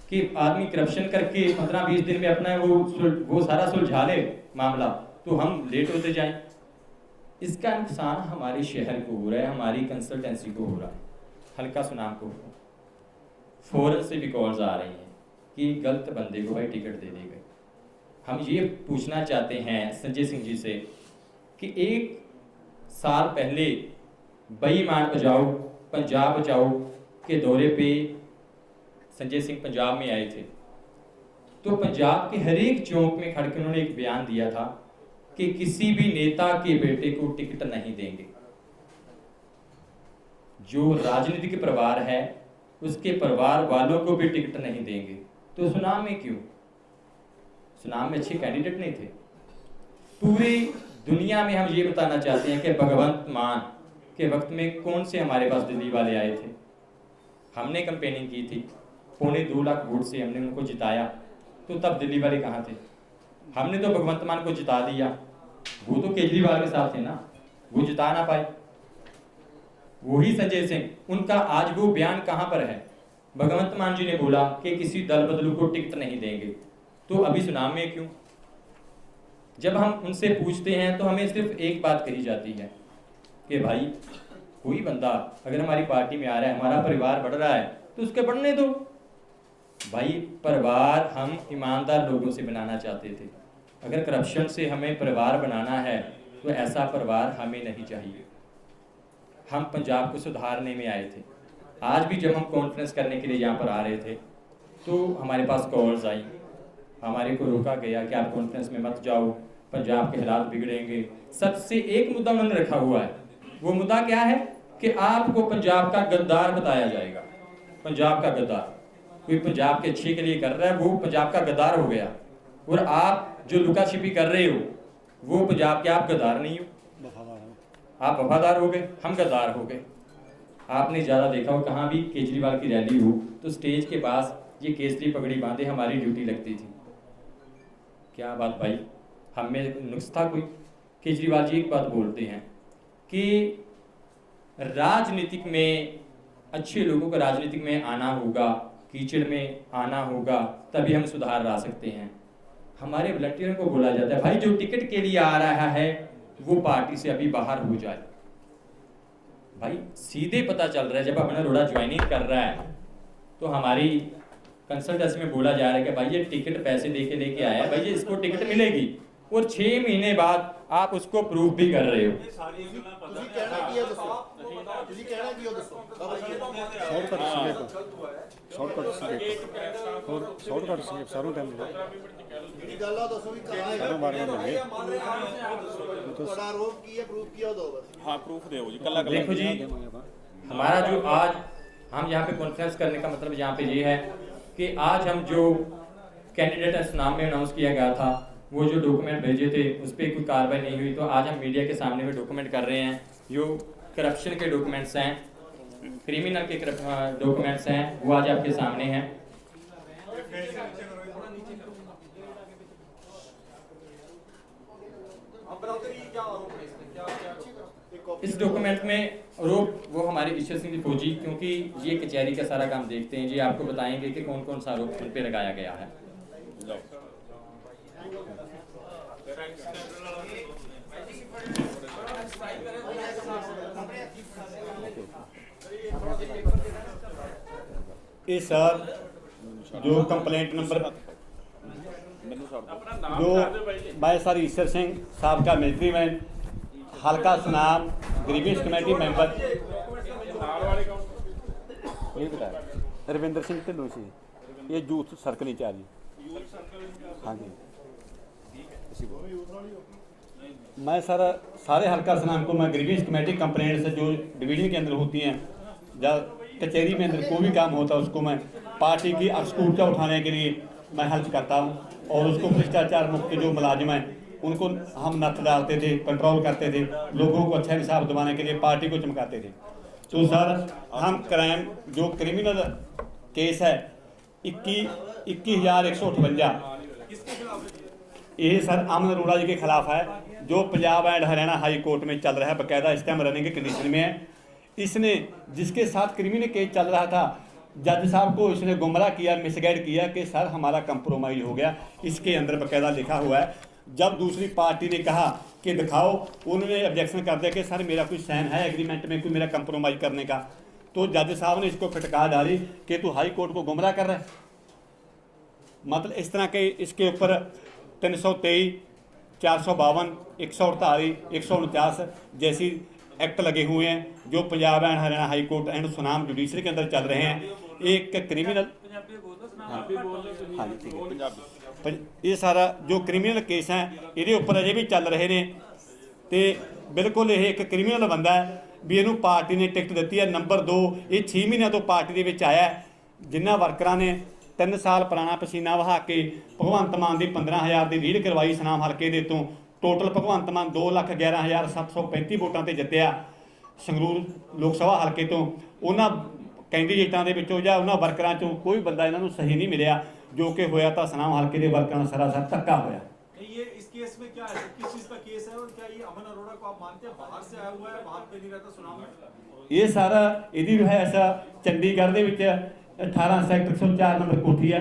कि आदमी करप्शन करके 15-20 दिन में अपना वो सारा सुलझा ले मामला, तो हम लेट होते जाएं। इसका नुकसान हमारे शहर को हो रहा है, हमारी कंसल्टेंसी को हो रहा है, हल्का सुनाम को। फौरन से भी कॉल्स आ रही हैं कि गलत बंदे को भाई टिकट दे दी गई। हम ये पूछना चाहते हैं संजय सिंह जी से कि 1 साल पहले बेईमान बचाओ पंजाब बचाओ के दौरे पे संजय सिंह पंजाब में आए थे, तो पंजाब के हर एक चौक में खड़ के उन्होंने एक बयान दिया था कि किसी भी नेता के बेटे को टिकट नहीं देंगे। जो राजनीतिक परिवार है उसके परिवार वालों को भी टिकट नहीं देंगे। तो सुनाम में क्यों? सुनाम में अच्छे कैंडिडेट नहीं थे। पूरी दुनिया में हम ये बताना चाहते हैं कि भगवंत मान के वक्त में कौन से हमारे पास दिल्ली वाले आए थे। हमने कैंपेनिंग की थी, 2.25 लाख वोट से हमने उनको जिताया, तो तब दिल्ली वाले कहाँ थे? हमने तो भगवंत मान को जिता दिया, वो तो केजरीवाल के साथ थे ना, वो जिता ना पाए। वही संजय सिंह, उनका आज वो बयान कहाँ पर है? भगवंत मान जी ने बोला कि किसी दल बदलू को टिकट नहीं देंगे, तो अभी सुनाम में क्यों? जब हम उनसे पूछते हैं तो हमें सिर्फ एक बात कही जाती है कि भाई कोई बंदा अगर हमारी पार्टी में आ रहा है, हमारा परिवार बढ़ रहा है, तो उसके बढ़ने दो। भाई परिवार हम ईमानदार लोगों से बनाना चाहते थे। अगर करप्शन से हमें परिवार बनाना है तो ऐसा परिवार हमें नहीं चाहिए। हम पंजाब को सुधारने में आए थे। आज भी जब हम कॉन्फ्रेंस करने के लिए यहाँ पर आ रहे थे तो हमारे पास कॉल्स आई, हमारे को रोका गया कि आप कॉन्फ्रेंस में मत जाओ, पंजाब के हालात बिगड़ेंगे। सबसे एक मुद्दा उन्होंने रखा हुआ है, वो मुद्दा क्या है कि आपको पंजाब का गद्दार बताया जाएगा। पंजाब का गद्दार, कोई पंजाब के अच्छे के लिए कर रहा है वो पंजाब का गद्दार हो गया, और आप जो लुका छिपी कर रहे हो वो पंजाब के आप गद्दार नहीं हो, आप वफादार हो गए, हम गद्दार हो गए। आपने ज़्यादा देखा हो कहाँ भी केजरीवाल की रैली हो तो स्टेज के पास ये केसरी पगड़ी बांधे हमारी ड्यूटी लगती थी। क्या बात भाई, हम में नुक्स था कोई? केजरीवाल जी एक बात बोलते हैं कि राजनीतिक में अच्छे लोगों को राजनीतिक में आना होगा, कीचड़ में आना होगा, तभी हम सुधार ला सकते हैं। हमारे वॉलंटियरों को बोला जाता है भाई जो टिकट के लिए आ रहा है वो पार्टी से अभी बाहर हो जाए। भाई सीधे पता चल रहा है जब अमर अरोड़ा ज्वाइनिंग कर रहा है तो हमारी कंसल्टेंसी में बोला जा रहा है कि भाई ये टिकट पैसे दे के लेके आया है, भाई ये इसको टिकट मिलेगी, और 6 महीने बाद आप उसको प्रूफ भी कर रहे हो। देखो जी, हमारा जो आज हम यहाँ पे कॉन्फ्रेंस करने का मतलब यहाँ पे ये है कि आज हम जो कैंडिडेट नाम में अनाउंस किया गया था वो जो डॉक्यूमेंट भेजे थे उस पर कोई कार्रवाई नहीं हुई, तो आज हम मीडिया के सामने में डॉक्यूमेंट कर रहे हैं। जो करप्शन के डॉक्यूमेंट्स हैं, क्रिमिनल के डॉक्यूमेंट्स हैं, वो आज आपके सामने हैं। ब्रदर की क्या आरोप है इसमें, क्या इस डॉक्यूमेंट में आरोप वो हमारे ईश्वर सिंह फौजी, क्योंकि ये कचहरी का सारा काम देखते हैं, ये आपको बताएंगे कि कौन कौन सा आरोप उन पे लगाया गया है। ये सर जो कंप्लेंट नंबर जो मैं सर ईश्वर सिंह साबका मिलिट्री मैन, हल्का सुनाम, ग्रीवियंस कमेटी मैंबर, ये बताया रविंदर सिंह ढिल्लों से, ये यूथ सर्कल इंचार्ज। हाँ जी, मैं सर सारे हल्का सुनाम को मैं ग्रीवियंस कमेटी कंप्लेंट से जो डिवीजन के अंदर होती हैं या कचहरी में अंदर कोई भी काम होता है उसको मैं पार्टी की अक्सकूटा उठाने के लिए मैं हेल्प करता हूँ, और उसको भ्रष्टाचार मुक्त जो मुलाजिम हैं उनको हम नथ डालते थे, कंट्रोल करते थे, लोगों को अच्छा इंसाफ दिलाने के लिए पार्टी को चमकाते थे। तो सर हम क्राइम जो क्रिमिनल केस है 21,158 ये सर अमन अरोड़ा जी के खिलाफ है, जो Punjab and Haryana high court में चल रहा है, बाकायदा इस टाइम रनिंग कंडीशन में है। इसने जिसके साथ क्रिमिनल केस चल रहा था, जज साहब को इसने गुमराह किया, मिसगाइड किया कि सर हमारा कंप्रोमाइज हो गया, इसके अंदर बाकायदा लिखा हुआ है। जब दूसरी पार्टी ने कहा कि दिखाओ, उन्होंने ऑब्जेक्शन कर दिया कि सर मेरा कोई साइन है एग्रीमेंट में, कोई मेरा कंप्रोमाइज करने का, तो जज साहब ने इसको फटकार डाली कि तू हाई कोर्ट को गुमराह कर रहा है। मतलब इस तरह के इसके ऊपर 323, 452, 148, 149 जैसी एक्ट लगे हुए हैं, जो Punjab and Haryana high court and Sunam judiciary के अंदर चल रहे हैं। एक क्रिमिनल, ये सारा जो क्रिमिनल केस है ये उपर अजे भी चल रहे हैं, तो बिल्कुल ये एक क्रिमिनल बंदा है भी इनू पार्टी ने टिकट दी है। नंबर 2 ये 6 महीनों तो पार्टी के आया है, जिन्होंने वर्करां ने 3 साल पुराना पसीना वहा के भगवंत मान की 15,000 की लीड करवाई सुनाम हल्के दे तो टोटल भगवंत मान 2,11,735 वोटां ते जित्तिया संगरूर लोक सभा हल्के तो। उन्होंने कैंडीडेटां दे विचों जां उन्होंने वर्करां चों कोई बंदा इन्हों सही नहीं मिलिया, जो कि होया तो सुनाम हल्के के वर्करां सरासर धक्का होया। ये इस केस में क्या है, किस चीज का केस है, और क्या ये अमन अरोड़ा को आप मानते हैं बाहर से आया हुआ है, वहां पे नहीं रहता सुनाम में? ये सारा यदि रिहायश चंडीगढ़ के 18 सैक्टर 104 नंबर कोठी है,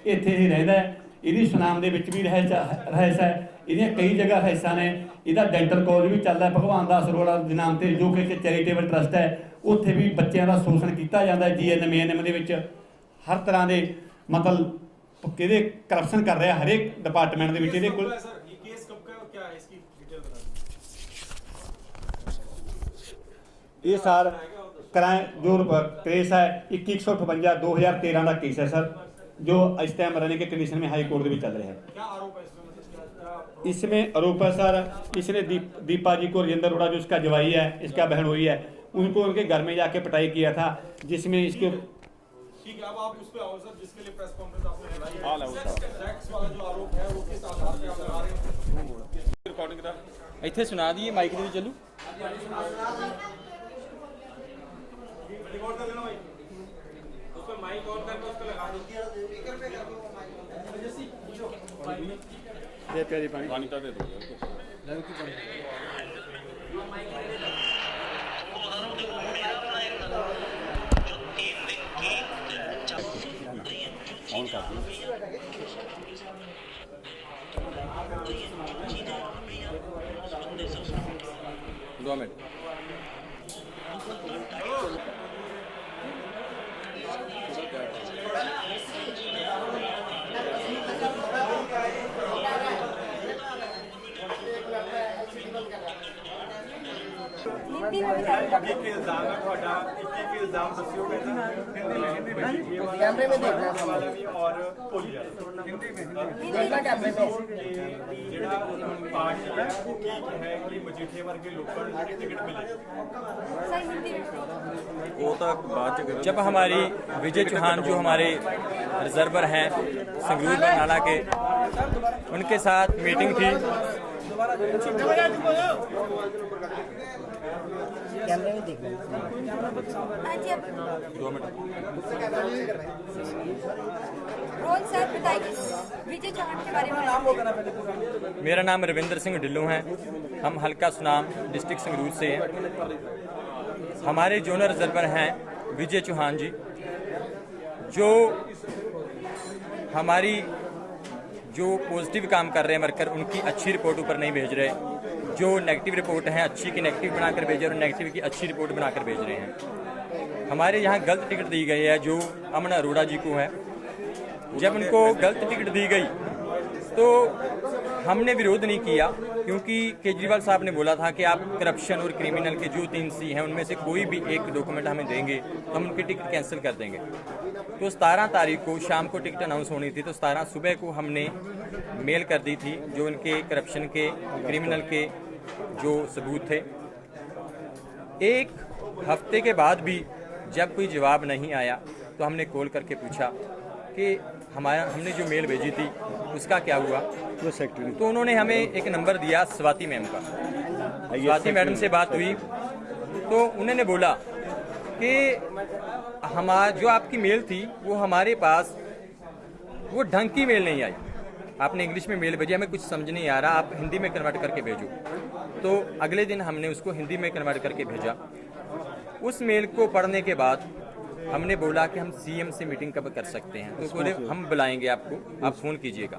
इत्थे ही रहिंदा है। ਇਹਦੀ ਸੁਨਾਮ ਦੇ ਵਿੱਚ ਵੀ ਰਹਿਸ ਹੈ, ਇਹਦੀਆਂ ਕਈ ਜਗ੍ਹਾ ਰਹਿਸਾਂ ਨੇ। ਇਹਦਾ ਡੈਂਟਲ ਕਾਲਜ ਵੀ ਚੱਲਦਾ ਭਗਵਾਨ ਦਾਸ ਅਰੋੜਾ ਦੇ ਨਾਮ ਤੇ, ਜੋ ਕਿ ਇੱਕ ਚੈਰੀਟੇਬਲ ਟਰਸਟ ਹੈ। ਉੱਥੇ ਵੀ ਬੱਚਿਆਂ ਦਾ ਸ਼ੋਸ਼ਣ ਕੀਤਾ ਜਾਂਦਾ, GNM ANM ਦੇ ਵਿੱਚ ਹਰ ਤਰ੍ਹਾਂ ਦੇ ਮਤਲਬ ਕਿਹਦੇ ਕਰਪਸ਼ਨ ਕਰ ਰਿਹਾ ਹਰੇਕ ਡਿਪਾਰਟਮੈਂਟ ਦੇ ਵਿੱਚ। ਇਹਦੇ ਕੋਲ ਇਹ ਸਾਰ क्राइम जो केस है 2158 2013 का केस है सर, जो इस टाइम रनिंग के कंडीशन में हाई कोर्ट में चल रहे हैं। क्या आरोप है इसमें? इसमें आरोप है सर, इसने दीपा जी को राजेंद्र अरोड़ा जो इसका जवाई है, इसका बहन हुई है, उनको उनके घर में जाके पिटाई किया था, जिसमें इसके ठीक है। अब आप उस पे आओ सर, जिसके लिए प्रेस कॉन्फ्रेंस आपने बुलाई है, टैक्स वाला जो आरोप है वो किस आधार पे आप लगा रहे हैं? रिकॉर्डिंग करा ਇੱਥੇ ਸੁਣਾ ਦਈਏ, ਮਾਈਕ ਦੇ ਵਿੱਚ ਚੱਲੂ। रिकॉर्ड कर लेना भाई, उस पे माइक ऑन करके उसको लगा दो, स्पीकर पे कर दो माइक। दे प्यारी पानी तो दे दो ऑन कर दो। 2 मिनट। इल्जाम है ਤੁਹਾਡਾ, ਇੱਕ ਇਲਜ਼ਾਮ ਦੱਸਿਓ ਪਹਿਲਾਂ कैमरे में देखना और भोलिया हिंदी में देखना कैमरे में ਜਿਹੜਾ ਪਾਰਟੀ ਹੈ ਉਹ ਕੀ ਹੈ ਕਿ ਮਜੀਠੇ ਵਰਗੇ ਲੋਕਾਂ ਨੂੰ टिकट मिले वो तो बात जब हमारी विजय चौहान जो हमारे रिजर्वर हैं संगरूर बरनाला के, उनके साथ मीटिंग थी विजय चौहान के बारे में। मेरा नाम रविंदर सिंह ढिल्लों है। हम हल्का सुनाम डिस्ट्रिक्ट संगरूर से हैं। हमारे जोनल रिजर्वर हैं विजय चौहान जी, जो हमारी जो पॉजिटिव काम कर रहे हैं वर्कर, उनकी अच्छी रिपोर्ट ऊपर नहीं भेज रहे। जो नेगेटिव रिपोर्ट हैं अच्छी की नेगेटिव बनाकर भेज रहे हैं और नेगेटिव की अच्छी रिपोर्ट बनाकर भेज रहे हैं। हमारे यहाँ गलत टिकट दी गई है जो अमन अरोड़ा जी को है। जब उनको गलत टिकट दी गई तो हमने विरोध नहीं किया, क्योंकि केजरीवाल साहब ने बोला था कि आप करप्शन और क्रिमिनल के जो 3 C हैं उनमें से कोई भी एक डॉक्यूमेंट हमें देंगे तो हम उनकी टिकट कैंसिल कर देंगे। तो 17 तारीख को शाम को टिकट अनाउंस होनी थी, तो 17 सुबह को हमने मेल कर दी थी जो उनके करप्शन के क्रिमिनल के जो सबूत थे। एक हफ्ते के बाद भी जब कोई जवाब नहीं आया तो हमने कॉल करके पूछा कि हमने जो मेल भेजी थी उसका क्या हुआ। तो उन्होंने हमें एक नंबर दिया स्वाति मैम का। स्वाति मैडम से बात हुई तो उन्होंने बोला कि जो आपकी मेल थी वो हमारे पास वो ढंग की मेल नहीं आई। आपने इंग्लिश में मेल भेजी, हमें कुछ समझ नहीं आ रहा, आप हिंदी में कन्वर्ट करके भेजो। तो अगले दिन हमने उसको हिंदी में कन्वर्ट करके भेजा। उस मेल को पढ़ने के बाद हमने बोला कि हम CM से मीटिंग कब कर सकते हैं, तो बोले हम बुलाएंगे आपको, आप फ़ोन कीजिएगा।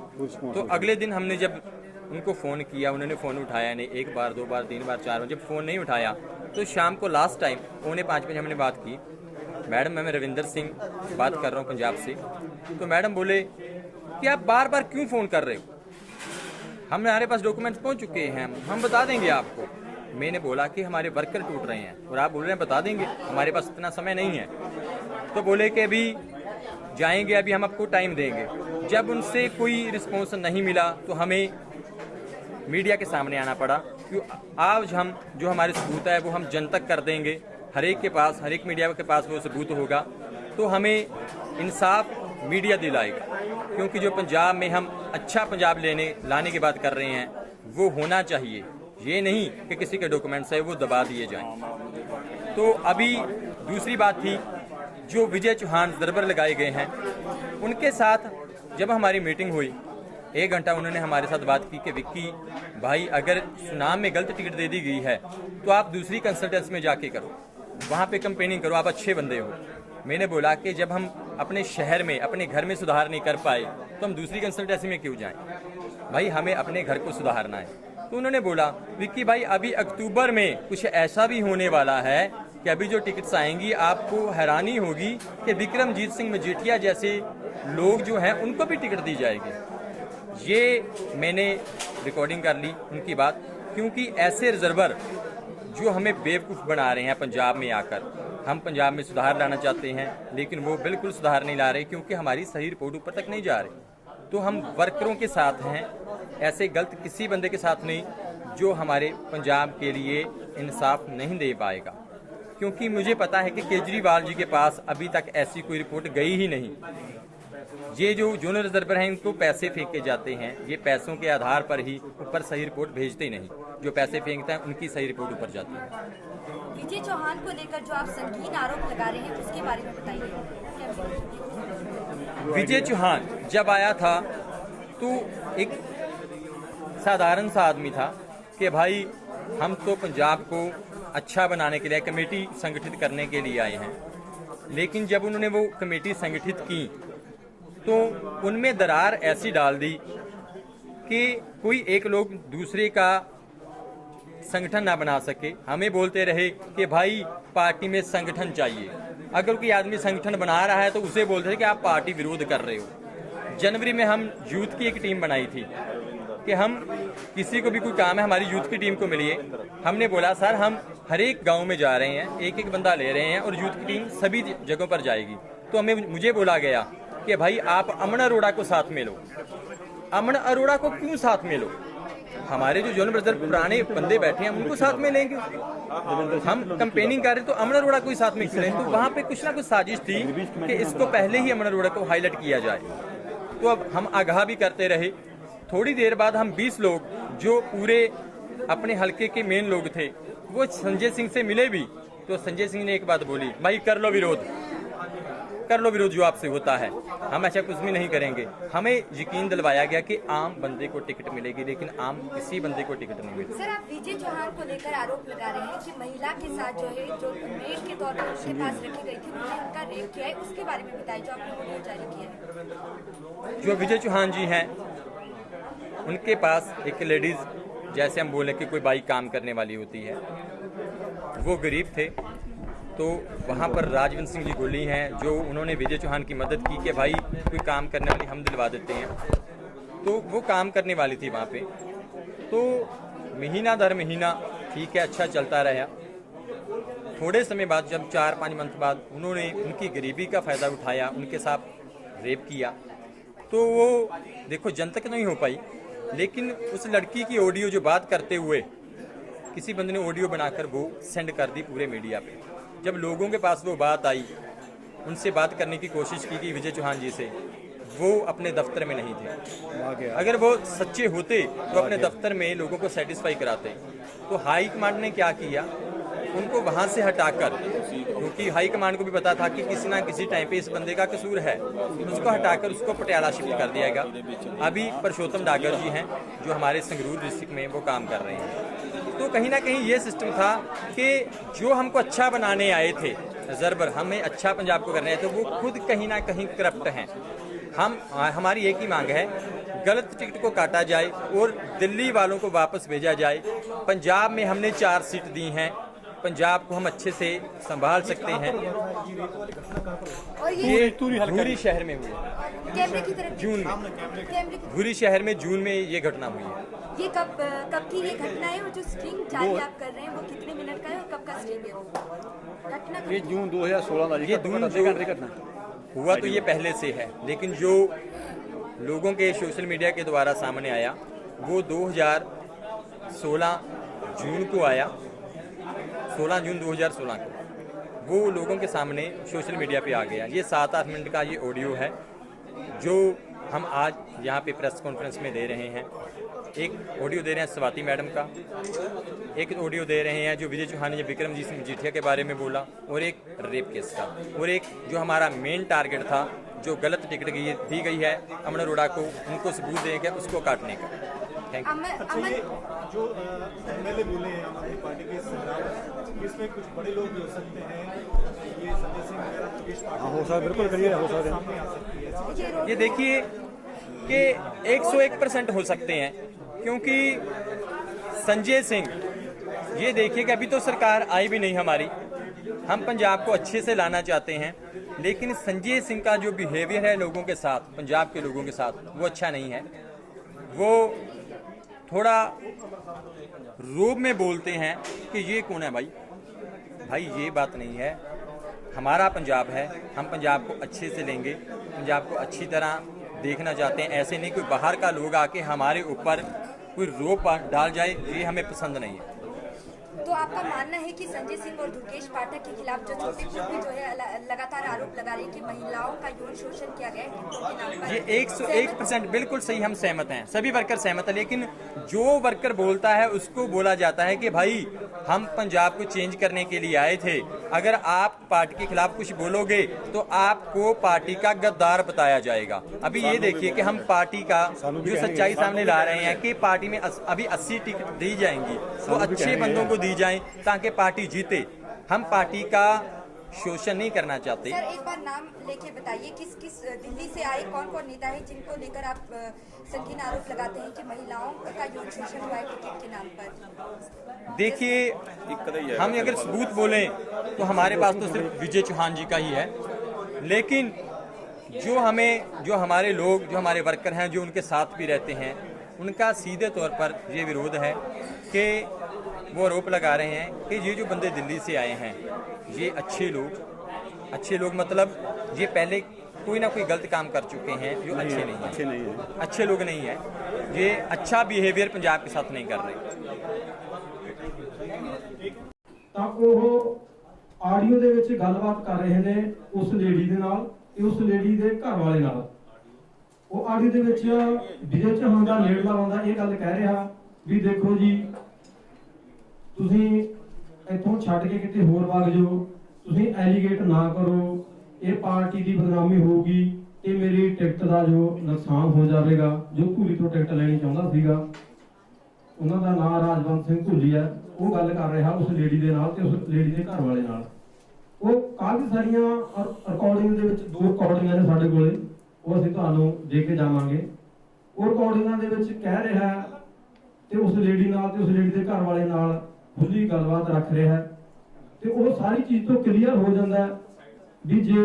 तो अगले दिन हमने जब उनको फ़ोन किया, उन्होंने फ़ोन उठाया नहीं। 1 बार 2 बार 3 बार 4 बार जब फ़ोन नहीं उठाया तो शाम को लास्ट टाइम 4:45 बजे हमने बात की। मैडम मैं रविंदर सिंह बात कर रहा हूँ पंजाब से। तो मैडम बोले कि आप बार बार क्यों फ़ोन कर रहे हो, हमारे पास डॉक्यूमेंट्स पहुँच चुके हैं, हम बता देंगे आपको। मैंने बोला कि हमारे वर्कर टूट रहे हैं और आप बोल रहे हैं बता देंगे, हमारे पास इतना समय नहीं है। तो बोले कि अभी जाएंगे, अभी हम आपको टाइम देंगे। जब उनसे कोई रिस्पॉन्स नहीं मिला तो हमें मीडिया के सामने आना पड़ा, क्योंकि आज हम जो हमारे सबूत है वो हम जनतक कर देंगे। हर एक के पास, हर एक मीडिया के पास वो सबूत होगा तो हमें इंसाफ मीडिया दिलाएगा। क्योंकि जो पंजाब में हम अच्छा पंजाब लाने की बात कर रहे हैं वो होना चाहिए, ये नहीं कि किसी के डॉक्यूमेंट्स है वो दबा दिए जाएं। तो अभी दूसरी बात थी, जो विजय चौहान रिजर्वर लगाए गए हैं उनके साथ जब हमारी मीटिंग हुई 1 घंटा उन्होंने हमारे साथ बात की कि विक्की भाई अगर सुनाम में गलत टिकट दे दी गई है तो आप दूसरी कंसल्टेंसी में जाके करो, वहाँ पे कंपेनिंग करो, आप अच्छे बंदे हो। मैंने बोला कि जब हम अपने शहर में अपने घर में सुधार नहीं कर पाए तो हम दूसरी कंसल्टेंसी में क्यों जाएं, भाई हमें अपने घर को सुधारना है। तो उन्होंने बोला विक्की भाई अभी अक्टूबर में कुछ ऐसा भी होने वाला है कि अभी जो टिकट्स आएंगी आपको हैरानी होगी कि विक्रमजीत सिंह मजीठिया जैसे लोग जो हैं उनको भी टिकट दी जाएगी। ये मैंने रिकॉर्डिंग कर ली उनकी बात, क्योंकि ऐसे रिजर्वर जो हमें बेवकूफ़ बना रहे हैं पंजाब में आकर। हम पंजाब में सुधार लाना चाहते हैं लेकिन वो बिल्कुल सुधार नहीं ला रहे, क्योंकि हमारी सही रिपोर्ट ऊपर तक नहीं जा रही। तो हम वर्करों के साथ हैं, ऐसे गलत किसी बंदे के साथ नहीं जो हमारे पंजाब के लिए इंसाफ नहीं दे पाएगा। क्योंकि मुझे पता है कि केजरीवाल जी के पास अभी तक ऐसी कोई रिपोर्ट गई ही नहीं। ये जो जोनल रिजर्वर हैं इनको पैसे फेंके जाते हैं, ये पैसों के आधार पर ही ऊपर सही रिपोर्ट भेजते ही नहीं। जो पैसे फेंकता है उनकी सही रिपोर्ट ऊपर जाती है। विजय चौहान को लेकर जो आप संगीन आरोप लगा रहे हैं उसके बारे में बताइए। विजय चौहान जब आया था तो एक साधारण सा आदमी था कि भाई हम तो पंजाब को अच्छा बनाने के लिए कमेटी संगठित करने के लिए आए हैं। लेकिन जब उन्होंने वो कमेटी संगठित की तो उनमें दरार ऐसी डाल दी कि कोई एक लोग दूसरे का संगठन ना बना सके। हमें बोलते रहे कि भाई पार्टी में संगठन चाहिए। अगर कोई आदमी संगठन बना रहा है तो उसे बोलते थे कि आप पार्टी विरोध कर रहे हो। जनवरी में हम यूथ की एक टीम बनाई थी कि हम किसी को भी कोई काम है हमारी यूथ की टीम को मिलिए। हमने बोला सर हम हर एक गांव में जा रहे हैं, एक एक बंदा ले रहे हैं और यूथ की टीम सभी जगहों पर जाएगी। तो मुझे बोला गया कि भाई आप अमन अरोड़ा को साथ में लो। अमन अरोड़ा को क्यों साथ में लो? हमारे जो जोनल रिजर्व पुराने बंदे बैठे हैं उनको साथ में लेंगे। हम कंपेनिंग कर रहे तो अमन अरोड़ा को ही साथ में क्यों लें? तो वहाँ पे कुछ ना कुछ साजिश थी कि इसको पहले ही अमन अरोड़ा को हाईलाइट किया जाए। तो अब हम आगाह भी करते रहे थोड़ी देर बाद हम 20 लोग जो पूरे अपने हलके के मेन लोग थे वो संजय सिंह से मिले भी, तो संजय सिंह ने एक बात बोली, भाई कर लो विरोध जो आपसे होता है, हम ऐसा कुछ भी नहीं करेंगे। हमें यकीन दिलवाया गया कि आम बंदे को टिकट मिलेगी, लेकिन आम किसी बंदे को टिकट नहीं मिली। सर, आप विजय चौहान को लेकर आरोप लगा रहे हैं कि महिला के साथ जो है, जो मेड के तौर पर उसके पास रखी गई थी, उन्होंने उनका रेप किया है, उसके बारे में बताइए जो आपने वीडियो जारी किया है। जो विजय चौहान जी हैं उनके पास एक लेडीज, जैसे हम बोले कि कोई बाई काम करने वाली होती है, वो गरीब थे, तो वहाँ पर राजवंत सिंह जी गोली हैं जो उन्होंने विजय चौहान की मदद की कि भाई कोई काम करने वाली हम दिलवा देते हैं, तो वो काम करने वाली थी वहाँ पे। तो महीना दर महीना ठीक है, अच्छा चलता रहा। थोड़े समय बाद जब 4-5 मंथ बाद उन्होंने उनकी गरीबी का फ़ायदा उठाया, उनके साथ रेप किया, तो वो देखो जनतक नहीं हो पाई, लेकिन उस लड़की की ऑडियो जो बात करते हुए किसी बंदे ने ऑडियो बनाकर वो सेंड कर दी पूरे मीडिया पे। जब लोगों के पास वो बात आई, उनसे बात करने की कोशिश की कि विजय चौहान जी से, वो अपने दफ्तर में नहीं थे। अगर वो सच्चे होते तो अपने दफ्तर में लोगों को सेटिस्फाई कराते। तो हाई कमांड ने क्या किया, उनको वहाँ से हटाकर, क्योंकि हाई कमांड को भी पता था कि किसी ना किसी टाइम पे इस बंदे का कसूर है, उसको हटाकर उसको पटियाला शिफ्ट कर दिया गया। अभी परशोत्तम डागर जी हैं जो हमारे संगरूर डिस्ट्रिक्ट में वो काम कर रहे हैं। तो कहीं ना कहीं ये सिस्टम था कि जो हमको अच्छा बनाने आए थे, जरबर हमें अच्छा पंजाब को करने आए थे, वो खुद कहीं ना कहीं करप्ट हैं। हमारी एक ही मांग है, गलत टिकट को काटा जाए और दिल्ली वालों को वापस भेजा जाए। पंजाब में हमने 4 सीट दी हैं, पंजाब को हम अच्छे से संभाल सकते हैं। ये धूरी शहर में हुई है, जून में धूरी शहर में जून में ये घटना हुई है। ये कब की ये घटना है और जो स्ट्रिंग जारी आप कर रहे हैं वो कितने मिनट का है और कब का स्ट्रिंग है घटना? ये जून 2016 ये घटना हुआ तो ये पहले से है, लेकिन जो लोगों के सोशल मीडिया के द्वारा सामने आया वो 2016 जून को आया, 16 जून 2016 को वो लोगों के सामने सोशल मीडिया पे आ गया। ये 7-8 मिनट का ये ऑडियो है जो हम आज यहाँ पे प्रेस कॉन्फ्रेंस में दे रहे हैं। एक ऑडियो दे रहे हैं स्वाति मैडम का, एक ऑडियो दे रहे हैं जो विजय चौहान ने विक्रमजीत सिंह मजीठिया के बारे में बोला, और एक रेप केस का, और एक जो हमारा मेन टारगेट था जो गलत टिकट दी गई है अमन अरोड़ा को, उनको सबूत देंगे उसको काटने का। Thank you. जो एमएलए बोले हैं आम आदमी पार्टी के, इसमें कुछ बड़े लोग भी हो सकते हैं, ये संजय सिंह वगैरह योगेश पाटिल हो सकता, बिल्कुल करिए, हो सकते हैं। ये देखिए कि 101% हो सकते हैं, क्योंकि संजय सिंह, ये देखिए कि अभी तो सरकार आई भी नहीं हमारी, हम पंजाब को अच्छे से लाना चाहते हैं, लेकिन संजय सिंह का जो बिहेवियर है लोगों के साथ, पंजाब के लोगों के साथ, वो अच्छा नहीं है। वो थोड़ा रोब में बोलते हैं कि ये कौन है भाई ये बात नहीं है। हमारा पंजाब है, हम पंजाब को अच्छे से लेंगे, पंजाब को अच्छी तरह देखना चाहते हैं। ऐसे नहीं कोई बाहर का लोग आके हमारे ऊपर कोई रोप डाल जाए, ये हमें पसंद नहीं है। तो आपका मानना है कि संजय सिंह और दुर्गेश पाठक के खिलाफ जो छोटे छोटे जो है लगातार आरोप लगा रहे हैं कि महिलाओं का यौन शोषण किया गया है, ये 101% बिल्कुल सही, हम सहमत हैं, सभी वर्कर सहमत हैं। लेकिन जो वर्कर बोलता है उसको बोला जाता है कि भाई हम पंजाब को चेंज करने के लिए आए थे, अगर आप पार्टी के खिलाफ कुछ बोलोगे तो आपको पार्टी का गद्दार बताया जाएगा। अभी ये देखिए कि हम पार्टी का जो सच्चाई सामने ला रहे हैं कि पार्टी में अभी 80 टिकट दी जाएंगी, वो अच्छे बंदों को दी जाएं ताकि पार्टी जीते। हम पार्टी का शोषण नहीं करना चाहते। सर, एक बार नाम लेके बताइए, किस किस दिल्ली से आए कौन कौन नेता है जिनको लेकर आप संगीन आरोप लगाते हैं कि महिलाओं का यौन शोषण हुआ है टिकट के नाम पर? देखिए, हम अगर सबूत बोलें तो हमारे पास तो सिर्फ विजय चौहान जी का ही है, लेकिन जो हमारे लोग, जो हमारे वर्कर हैं, जो उनके साथ भी रहते हैं, उनका सीधे तौर पर ये विरोध है कि वो आरोप लगा रहे हैं कि ये जो बंदे दिल्ली से आए हैं ये अच्छे लोग मतलब ये पहले कोई ना कोई गलत काम कर चुके हैं जो अच्छे लोग नहीं हैं, ये अच्छा बिहेवियर पंजाब के साथ नहीं कर रहे। ਤਾਂ ਉਹ ਆਡੀਓ ਦੇ ਵਿੱਚ ਗੱਲਬਾਤ ਕਰ ਰਹੇ ਨੇ ਉਸ ਲੇਡੀ ਦੇ ਨਾਲ ਤੇ ਉਸ ਲੇਡੀ ਦੇ ਘਰ ਵਾਲੇ ਨਾਲ। ਉਹ ਆਡੀਓ ਦੇ ਵਿੱਚ ਵਿਜੇ ਚੌਹਾਨ ਦਾ ਨੇੜਲਾ ਆਉਂਦਾ ਇਹ ਗੱਲ ਕਹਿ ਰਿਹਾ ਵੀ ਦੇਖੋ ਜੀ ਤੁਸੀਂ ਇੱਥੋਂ ਛੱਡ ਕੇ ਕਿਤੇ ਹੋਰ ਵਗ ਜਾਓ, ਤੁਸੀਂ ਐਲੀਗੇਟ ਨਾ ਕਰੋ, ਇਹ ਪਾਰਟੀ ਦੀ ਬਦਨਾਮੀ ਹੋਊਗੀ ਤੇ ਮੇਰੀ ਟਿਕਟ ਦਾ ਜੋ ਨੁਕਸਾਨ ਹੋ ਜਾਵੇਗਾ। ਜੋ ਧੂਰੀ ਤੋਂ ਟਿਕਟ ਲੈਣੀ ਚਾਹੁੰਦਾ ਸੀਗਾ, ਉਹਨਾਂ ਦਾ ਨਾਮ ਰਾਜਵੰਤ ਸਿੰਘ ਧੂਲੀ ਹੈ, ਉਹ ਗੱਲ ਕਰ ਰਿਹਾ ਉਸ ਲੇਡੀ ਦੇ ਨਾਲ ਤੇ ਉਸ ਲੇਡੀ ਦੇ ਘਰ ਵਾਲੇ ਨਾਲ। ਉਹ ਕਾਫੀ ਸਾਰੀਆਂ ਰਿਕਾਰਡਿੰਗ ਦੇ ਵਿੱਚ 2 ਰਿਕਾਰਡਿੰਗਾਂ ਨੇ ਸਾਡੇ ਕੋਲੇ, ਉਹ ਅਸੀਂ ਤੁਹਾਨੂੰ ਦੇ ਕੇ ਜਾਵਾਂਗੇ। ਉਹ ਰਿਕਾਰਡਿੰਗਾਂ ਦੇ ਵਿੱਚ ਕਹਿ ਰਿਹਾ ਤੇ ਉਸ ਲੇਡੀ ਨਾਲ ਤੇ ਉਸ ਲੇਡੀ ਦੇ ਘਰ ਵਾਲੇ ਨਾਲ ਖੁੱਲੀ ਗੱਲਬਾਤ ਰੱਖ ਰਿਹਾ ਹੈ ਤੇ ਉਹ ਸਾਰੀ ਚੀਜ਼ ਤੋਂ ਕਲੀਅਰ ਹੋ ਜਾਂਦਾ ਵੀ ਜੇ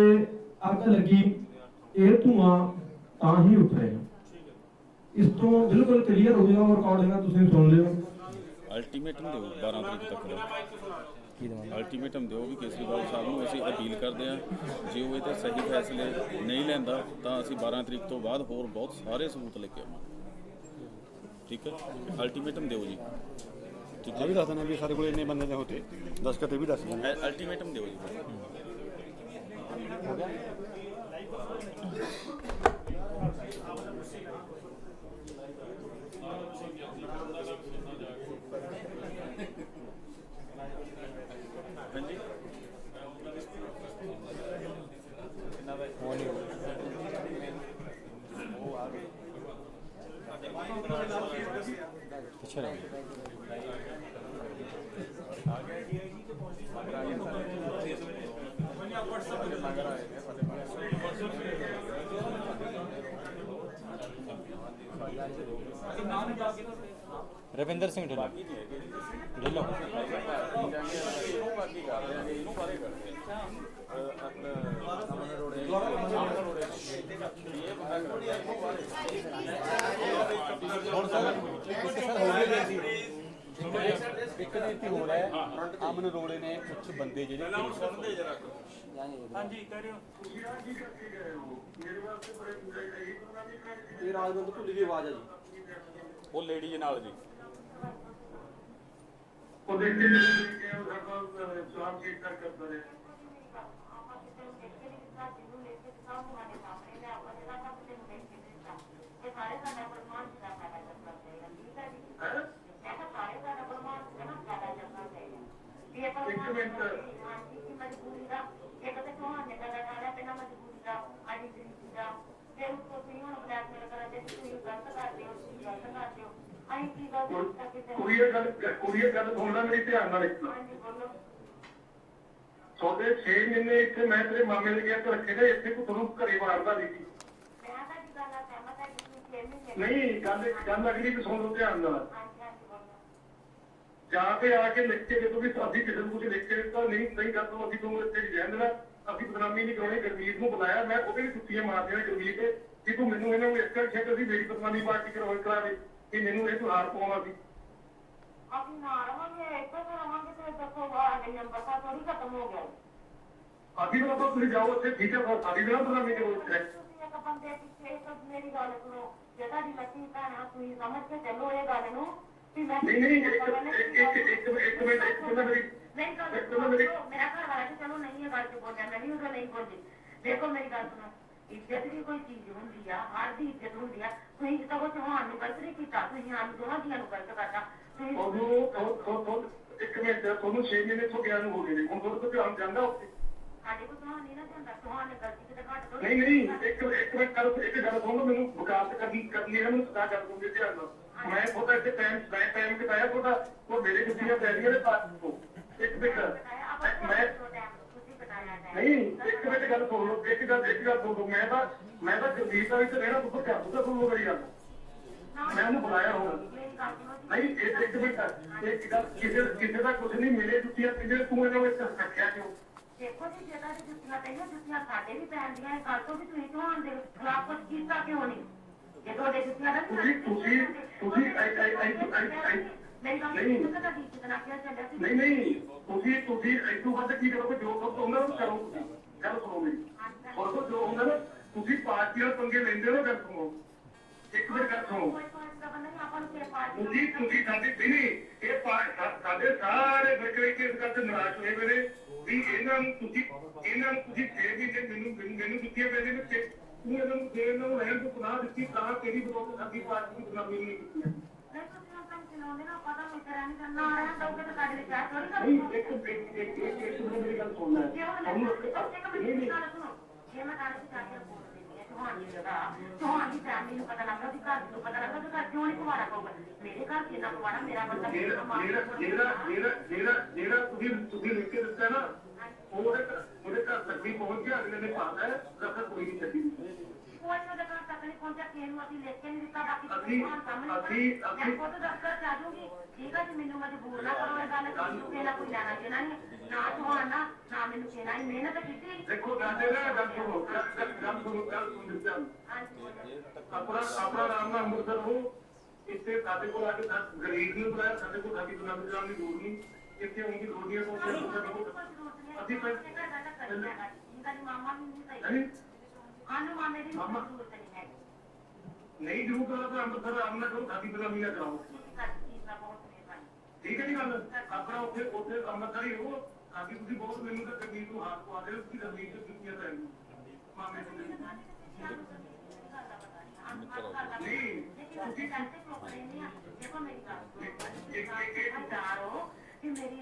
ਅੱਗ ਲੱਗੀ ਇਹ ਧੂਆਂ ਤਾਂ ਹੀ ਉੱਠ ਰਿਹਾ। ਇਸ ਤੋਂ ਬਿਲਕੁਲ ਕਲੀਅਰ ਹੋ ਜਾਊਗਾ। ਰਿਕਾਰਡਿੰਗਾਂ ਤੁਸੀਂ ਸੁਣ ਲਿਓ। ਅਲਟੀਮੇਟਮ ਦਿਓ 12 ਤਰੀਕ ਤੱਕ ਦਾ ਅਲਟੀਮੇਟਮ ਦਿਓ ਵੀ ਕੇਜਰੀਵਾਲ ਸਾਹਿਬ ਨੂੰ ਅਸੀਂ ਅਪੀਲ ਕਰਦੇ ਹਾਂ, ਜੇ ਉਹ ਇਹਦੇ ਸਹੀ ਫੈਸਲੇ ਨਹੀਂ ਲੈਂਦਾ ਤਾਂ ਅਸੀਂ 12 ਤਰੀਕ ਤੋਂ ਬਾਅਦ ਹੋਰ ਬਹੁਤ ਸਾਰੇ ਸਬੂਤ ਲੈ ਕੇ ਆਵਾਂਗੇ। ਠੀਕ ਹੈ, ਅਲਟੀਮੇਟਮ ਦਿਓ ਜੀ। ਠੀਕ ਹੈ, ਵੀ ਦੱਸ ਦੇਣਾ ਵੀ ਸਾਡੇ ਕੋਲ ਇੰਨੇ ਬੰਦੇ ਦੇ ਹੋਤੇ ਦਸਤਖਤ ਵੀ ਦੱਸ ਦੇਣਾ। ਅਲਟੀਮੇਟਮ ਦਿਓ ਜੀ। ਹੋ ਗਿਆ। ਹਾਂਜੀ ਉਹ ਆ ਗਏ ਪਿੱਛੇ ਰਹਿ ਗਏ ਆ ਗਿਆ ਜੀ ਕਿ ਪਹੁੰਚੀ ਮਗਰ ਆ ਗਿਆ ਮਗਰ ਆਏ ਨੇ रविंदर सिंह ढिल्लो ढिल्लो ਇੱਕ ਨੀਤੀ ਹੋ ਰਿਹਾ ਹੈ ਅਮਨ ਅਰੋੜੇ ਨੇ ਕੁਝ ਬੰਦੇ ਜਿਹੜੇ ਹਾਂਜੀ ਕਹਿ ਰਹੇ ਹੋ ਇਹ ਰਾਜਵੰਤ ਭੁੱਲੀ ਦੀ ਆਵਾਜ਼ ਹੈ ਜੀ, ਉਹ ਲੇਡੀ ਦੇ ਨਾਲ ਜੀ। ਉਹ ਦੇਖਦੇ ਨੇ ਕਿ ਉਹ ਸਾਡਾ ਸਲਾਮ ਠੀਕ ਕਰ ਕਰਦਾ ਰਹੇ। ਕੁੜੀਏ ਗੱਲ ਸੁਣਨਾ ਮੇਰੀ ਧਿਆਨ ਨਾਲ ਇੱਕ ਤੁਹਾਡੇ 6 ਮਹੀਨੇ ਇੱਥੇ ਮੈਂ ਤੇਰੇ ਮਾਮੇ ਦੇ ਗਿਆ ਤੇ ਰੱਖੇ ਨੇ ਇੱਥੇ ਕੋ ਤੁਹਾਨੂੰ ਘਰੇ ਮਾਰਦਾ ਨਹੀਂ ਸੀ। ਨਹੀਂ ਗੱਲ ਅਗਲੀ ਸੁਣ ਲਓ ਧਿਆਨ ਨਾਲ। ਜਾ ਕੇ ਆ ਕੇ ਲਿਖ ਕੇ ਜਦੋਂ ਵੀ ਅਸੀਂ ਕਿਸੇ ਨੂੰ ਕੁਝ ਲਿਖ ਕੇ ਦਿੱਤਾ ਨਹੀਂ ਗੱਲ ਤੋਂ ਅਸੀਂ ਤੁਹਾਨੂੰ ਇੱਥੇ ਰਹਿਣ ਦੇਣਾ, ਅਸੀਂ ਬਦਨਾਮੀ ਨਹੀਂ ਕਰਾਉਣੀ। ਗੁਰਮੀਤ ਨੂੰ ਬੁਲਾਇਆ, ਮੈਂ ਉਹਦੇ ਵੀ ਜੁੱਤੀਆਂ ਮਾਰਦੀਆਂ ਨੇ ਗੁਰਮੀਤ ਤੇ ਕਿ ਤੂੰ ਮੈਨੂੰ ਇਹਨਾਂ ਨੂੰ ਇਸ ਕਰਕੇ ਛੱਡ ਅਸੀਂ ਮੇਰੀ ਬਦਨਾਮੀ ਪਾਰਟੀ ਕਰਾ ਦੇ ਕਿ ਮੈਨੂੰ ਇਹ ਤਿਉਹਾਰ ਪਾਉਣਾ ਸੀ। ਅਸੀਂ ਨਾ ਰਵਾਂਗੇ ਇੱਥੇ ਰਵਾਂਗੇ ਤੇ ਦੱਸੋ ਬਾਹਰ ਨਹੀਂ ਪਤਾ ਥੋੜੀ ਖਤਮ ਹੋ ਗਿਆ। ਅਸੀਂ ਵੀ ਆਪਾਂ ਤੁਸੀਂ ਜਾਓ ਉੱਥੇ ਠੀਕ ਹੈ, ਸਾਡੀ ਵੀ ਬਦਨਾਮੀ ਕਰੋ। ਇੱਕ ਬੰਦੇ ਪਿੱਛੇ ਮੇਰੀ ਗੱਲ ਸੁਣੋ, ਜੇ ਤੁਹਾਡੀ ਲੱਤੀ ਭੈਣਾ ਤੁਸੀਂ ਸਮਝ ਕੇ ਚੱਲੋ ਇਹ ਗੱਲ ਨੂੰ ਵੀ ਮੈਂ ਨਹੀਂ ਇੱਕ ਮਿੰਟ ਮੇਰਾ ਘਰ ਵਾਲਾ ਤੇ ਚਲੋ ਨਹੀਂ ਇਹ ਗੱਲ ਚ ਬੋਲਿਆ, ਮੈਂ ਵੀ ਉਦੋਂ ਨਹੀਂ ਬੋਲੀ। ਦੇਖੋ ਮੇਰੀ ਗੱਲ ਸੁਣੋ, ਇੱਜ਼ਤ ਵੀ ਕੋਈ ਚੀਜ਼ ਹੁੰਦੀ ਆ, ਹਰ ਦੀ ਇੱਜ਼ਤ ਹੁੰਦੀ ਆ। ਤੁਸੀਂ ਤਾਂ ਉਹ ਚੌਹਾਨ ਨੂੰ ਗਲਤ ਨਹੀਂ ਕੀਤਾ, ਤੁਸੀਂ ਸਾਨੂੰ ਦੋਵਾਂ ਜੀਆਂ ਨੂੰ ਗਲਤ ਕਰਤਾ। ਇੱਕ ਮਿੰਟ ਤੁਹਾਨੂੰ 6 ਮਹੀਨੇ ਤੋਂ ਗਿਆ ਨੂੰ ਹੋ ਗਏ ਨੇ, ਹੁਣ ਤੁਹਾਡੇ ਤੋਂ ਧਿਆਨ ਜਾਂਦਾ ਉੱਥੇ ਸਾਡੇ ਕੋਲ ਚੌਹਾਨ ਨਹੀਂ ਨਾ ਜਾਂਦਾ, ਚੌਹਾਨ ਨੇ ਗਲਤੀ ਕਿਤੇ ਘੱਟ ਤੋਂ ਨਹੀਂ ਇੱਕ ਮਿੰਟ ਕਰ ਇੱਕ ਗੱਲ ਸੁਣੋ, ਮੈਨੂੰ ਵਿਕਾਸ ਕਰਨੀ ਇਹਨਾਂ ਨੂੰ ਸਦਾ ਕਰ ਦੂੰਗੇ ਧਿਆਨ ਨਾਲ। ਮੈਂ ਤੁਹਾਡਾ ਇੱਥੇ ਟਾਈਮ ਕਿਤਾਇਆ ਤੁਹਾਡਾ ਉਹ ਮੇਰੇ ਜੁੱਤੀਆਂ ਪੈ ਰਹੀਆਂ ਨੇ ਪਾਸ ਤੋਂ। ਇੱਕ ਮਿੰਟ ਮੈਂ ਨਹੀਂ ਇੱਕ ਮਿੰਟ ਗੱਲ ਸੁਣ ਲਓ, ਇੱਕ ਗੱਲ ਸੁਣ ਲਓ। ਮੈਂ ਤਾਂ ਜਗਦੀਪ ਦਾ ਵਿੱਚ ਰਹਿਣਾ, ਤੁਸੀਂ ਘਰ ਤੋਂ ਸੁਣ ਲਓ ਮੇਰੀ ਗੱਲ। ਮੈਂ ਉਹਨੂੰ ਬੁਲਾਇਆ ਹੁਣ ਨਹੀਂ ਇੱਕ ਮਿੰਟ ਇੱਕ ਗੱਲ ਕਿਸੇ ਦਾ ਕੁਝ ਨਹੀਂ ਮਿਲੇ ਜੁੱਤੀਆਂ ਕਿਹਦੇ ਤੂੰ ਇਹਨਾਂ ਵਿੱਚ ਰੱਖਿਆ ਕਿਉਂ? ਦੇਖੋ ਜੀ ਜੇ ਤੁਹਾਡੀ ਜੁੱਤੀਆਂ ਪਈਆਂ, ਜੁੱਤੀਆਂ ਸਾਡੇ ਵੀ ਪੈਂਦੀਆਂ, ਕੱਲ ਤੋਂ ਵੀ ਤੁਸੀਂ ਚੌਹਾਨ ਦੇ ਖਿਲਾਫ ਕੁਝ ਕੀਤਾ ਕਿਉਂ ਨਹੀਂ? ਜੇ ਤੁਹਾਡੇ ਜੁੱਤੀਆਂ ਦਾ ਤੁਸੀਂ ਨਹੀਂ ਤੁਸੀਂ ਇਦੋਂ ਵੱਧ ਕੀ ਕਰੋਗੇ? ਜੋ ਉਹਨਾਂ ਨੂੰ ਕਰੋ। ਗੱਲ ਸੁਣੋ ਮੇਰੀ, ਹੋਰ ਜੋ ਹੁੰਦਾ ਨਾ ਤੁਸੀਂ ਪਾਰਟੀਆਂ ਪੰਗੇ ਲੈਂਦੇ ਹੋ। ਗੱਲ ਸੁਣੋ, ਇੱਕ ਮਿੰਟ ਗੱਲ ਸੁਣੋ। ਤੁਸੀਂ ਸਾਡੇ ਨਹੀਂ ਇਹ ਸਾਡੇ ਸਾਰੇ ਵਰਕਰ ਇਸ ਗੱਲ ਤੇ ਨਿਰਾਸ਼ ਹੋਏ ਮੇਰੇ ਵੀ ਇਹਨਾਂ ਨੂੰ ਤੁਸੀਂ 6 ਮਹੀਨੇ ਮੈਨੂੰ ਜੁੱਤੀਆਂ ਪੈਂਦੀਆਂ ਨੇ ਤੂੰ ਇਹਨਾਂ ਨੂੰ ਜੇ ਇਹਨਾਂ ਨੂੰ ਰਹਿਣ ਤੋਂ ਗੁਨਾਹ ਦਿੱਤੀ ਤਾਂ ਤੇਰੀ ਬਦੌਲਤ ਸਾਡੀ ਪਾਰਟੀ ਦੀ ਗੁਲਾਮੀ ਨਹੀਂ ਕੀਤੀ ਹੈ। ਨਹੀਂ ਇੱਕ ਮੇਰੀ ਗੱਲ ਸੁਣਨਾ ਹੈ ਤੁਹਾਡੀ ਫੈਮਿਲੀ ਨੂੰ ਪਤਾ ਲੱਗਦਾ, ਉਹਦੀ ਘਰ ਨੂੰ ਪਤਾ ਲੱਗਦਾ, ਉਹਦੇ ਘਰ ਕਿਉਂ ਨਹੀਂ ਕੁਵਾਰਾ ਪਊਗਾ? ਮੇਰੇ ਘਰ ਕਿੰਨਾ ਕੁਵਾਰਾ, ਮੇਰਾ ਬੰਦਾ ਜਿਹੜਾ ਤੁਸੀਂ ਲਿਖ ਕੇ ਦਿੱਤਾ ਨਾ ਉਹਦੇ ਘਰ ਤੱਕ ਵੀ ਪਹੁੰਚ ਗਿਆ, ਅਗਲੇ ਨੇ ਪਾਤਾ ਹੈ, ਦਫਾ ਕੋਈ ਨਹੀਂ ਛੱਡੀ। ਕੋਈ ਉਹਦੇ ਘਰ ਤੱਕ ਨਹੀਂ ਪਹੁੰਚਿਆ, ਕਿਸੇ ਨੂੰ ਅਸੀਂ ਲਿਖ ਕੇ ਨਹੀਂ ਦਿੱਤਾ, ਬਾਕੀ ਅਸੀਂ ਮੈਂ ਖੁਦ ਦਫ਼ਤਰ ਚ ਆ ਜਾਊਂਗੀ, ਠੀਕ ਹੈ ਜੀ, ਮੈਨੂੰ ਮਜਬੂਰ ਨਾ ਕਰੋ ਇਹ ਗੱਲ, ਕਿਸੇ ਨਾਲ ਕੋਈ ਲੈਣਾ ਦੇਣਾ ਨਹੀਂ, ਨਾ ਤੁਹਾਨੂੰ ਨਾ ਮੈਨੂੰ ਕਹਿਣਾ ਹੀ, ਮਿਹਨਤ ਕੀਤੀ। ਦੇਖੋ ਦਾਦੇ ਨਾ ਗੱਲ ਸੁਣੋ ਆਪਣਾ ਨਾਮ ਨਾ ਅੰਮ੍ਰਿਤਸਰ ਹੋ, ਇੱਥੇ ਸਾਡੇ ਕੋਲ ਆ ਕੇ ਗਰੀਬ ਨੂੰ ਬੁਲਾਇਆ, ਸਾਡੇ ਕੋਲ ਸਾਡੀ ਗੁਲਾਮੀ ਕਰਾਉਣ ਦੀ ਲੋੜ ਨਹੀਂ, ਇੱਥੇ ਆਉਂਦੀ ਲੋੜੀਆਂ ਤੋਂ ਅਸੀਂ ਮਾਮਾ ਵੀ ਨਹੀਂ ਸਾਨੂੰ ਮਾਮੇ ਦੀ ਜ਼ਰੂਰਤ ਨਹੀਂ ਹੈ। ਨਹੀਂ ਜ਼ਰੂਰ ਕਰੋ ਤਾਂ ਅੰਮ੍ਰਿਤਸਰ ਆਮਨਾ ਕਰੋ, ਸਾਡੀ ਗੁਲਾਮੀ ਨਾ ਕਰਾਓ, ਠੀਕ ਹੈ ਜੀ ਗੱਲ। ਆਪਣਾ ਉੱਥੇ ਅੰਮ੍ਰਿਤਸਰ ਹੀ ਹੋ, ਸਾਡੀ ਤੁਸੀਂ ਬਹੁਤ ਮੈਨੂੰ ਤਾਂ ਗਰਮੀ ਤੋਂ ਹਾथ ਪਵਾ ਦਿਓ, ਤੁਸੀਂ ਗਰਮੀ ਤੋਂ ਜੁੱਤੀਆਂ ਪੈਣਗੀਆਂ ਮਾਮੇ ਤੋਂ ਨਹੀਂ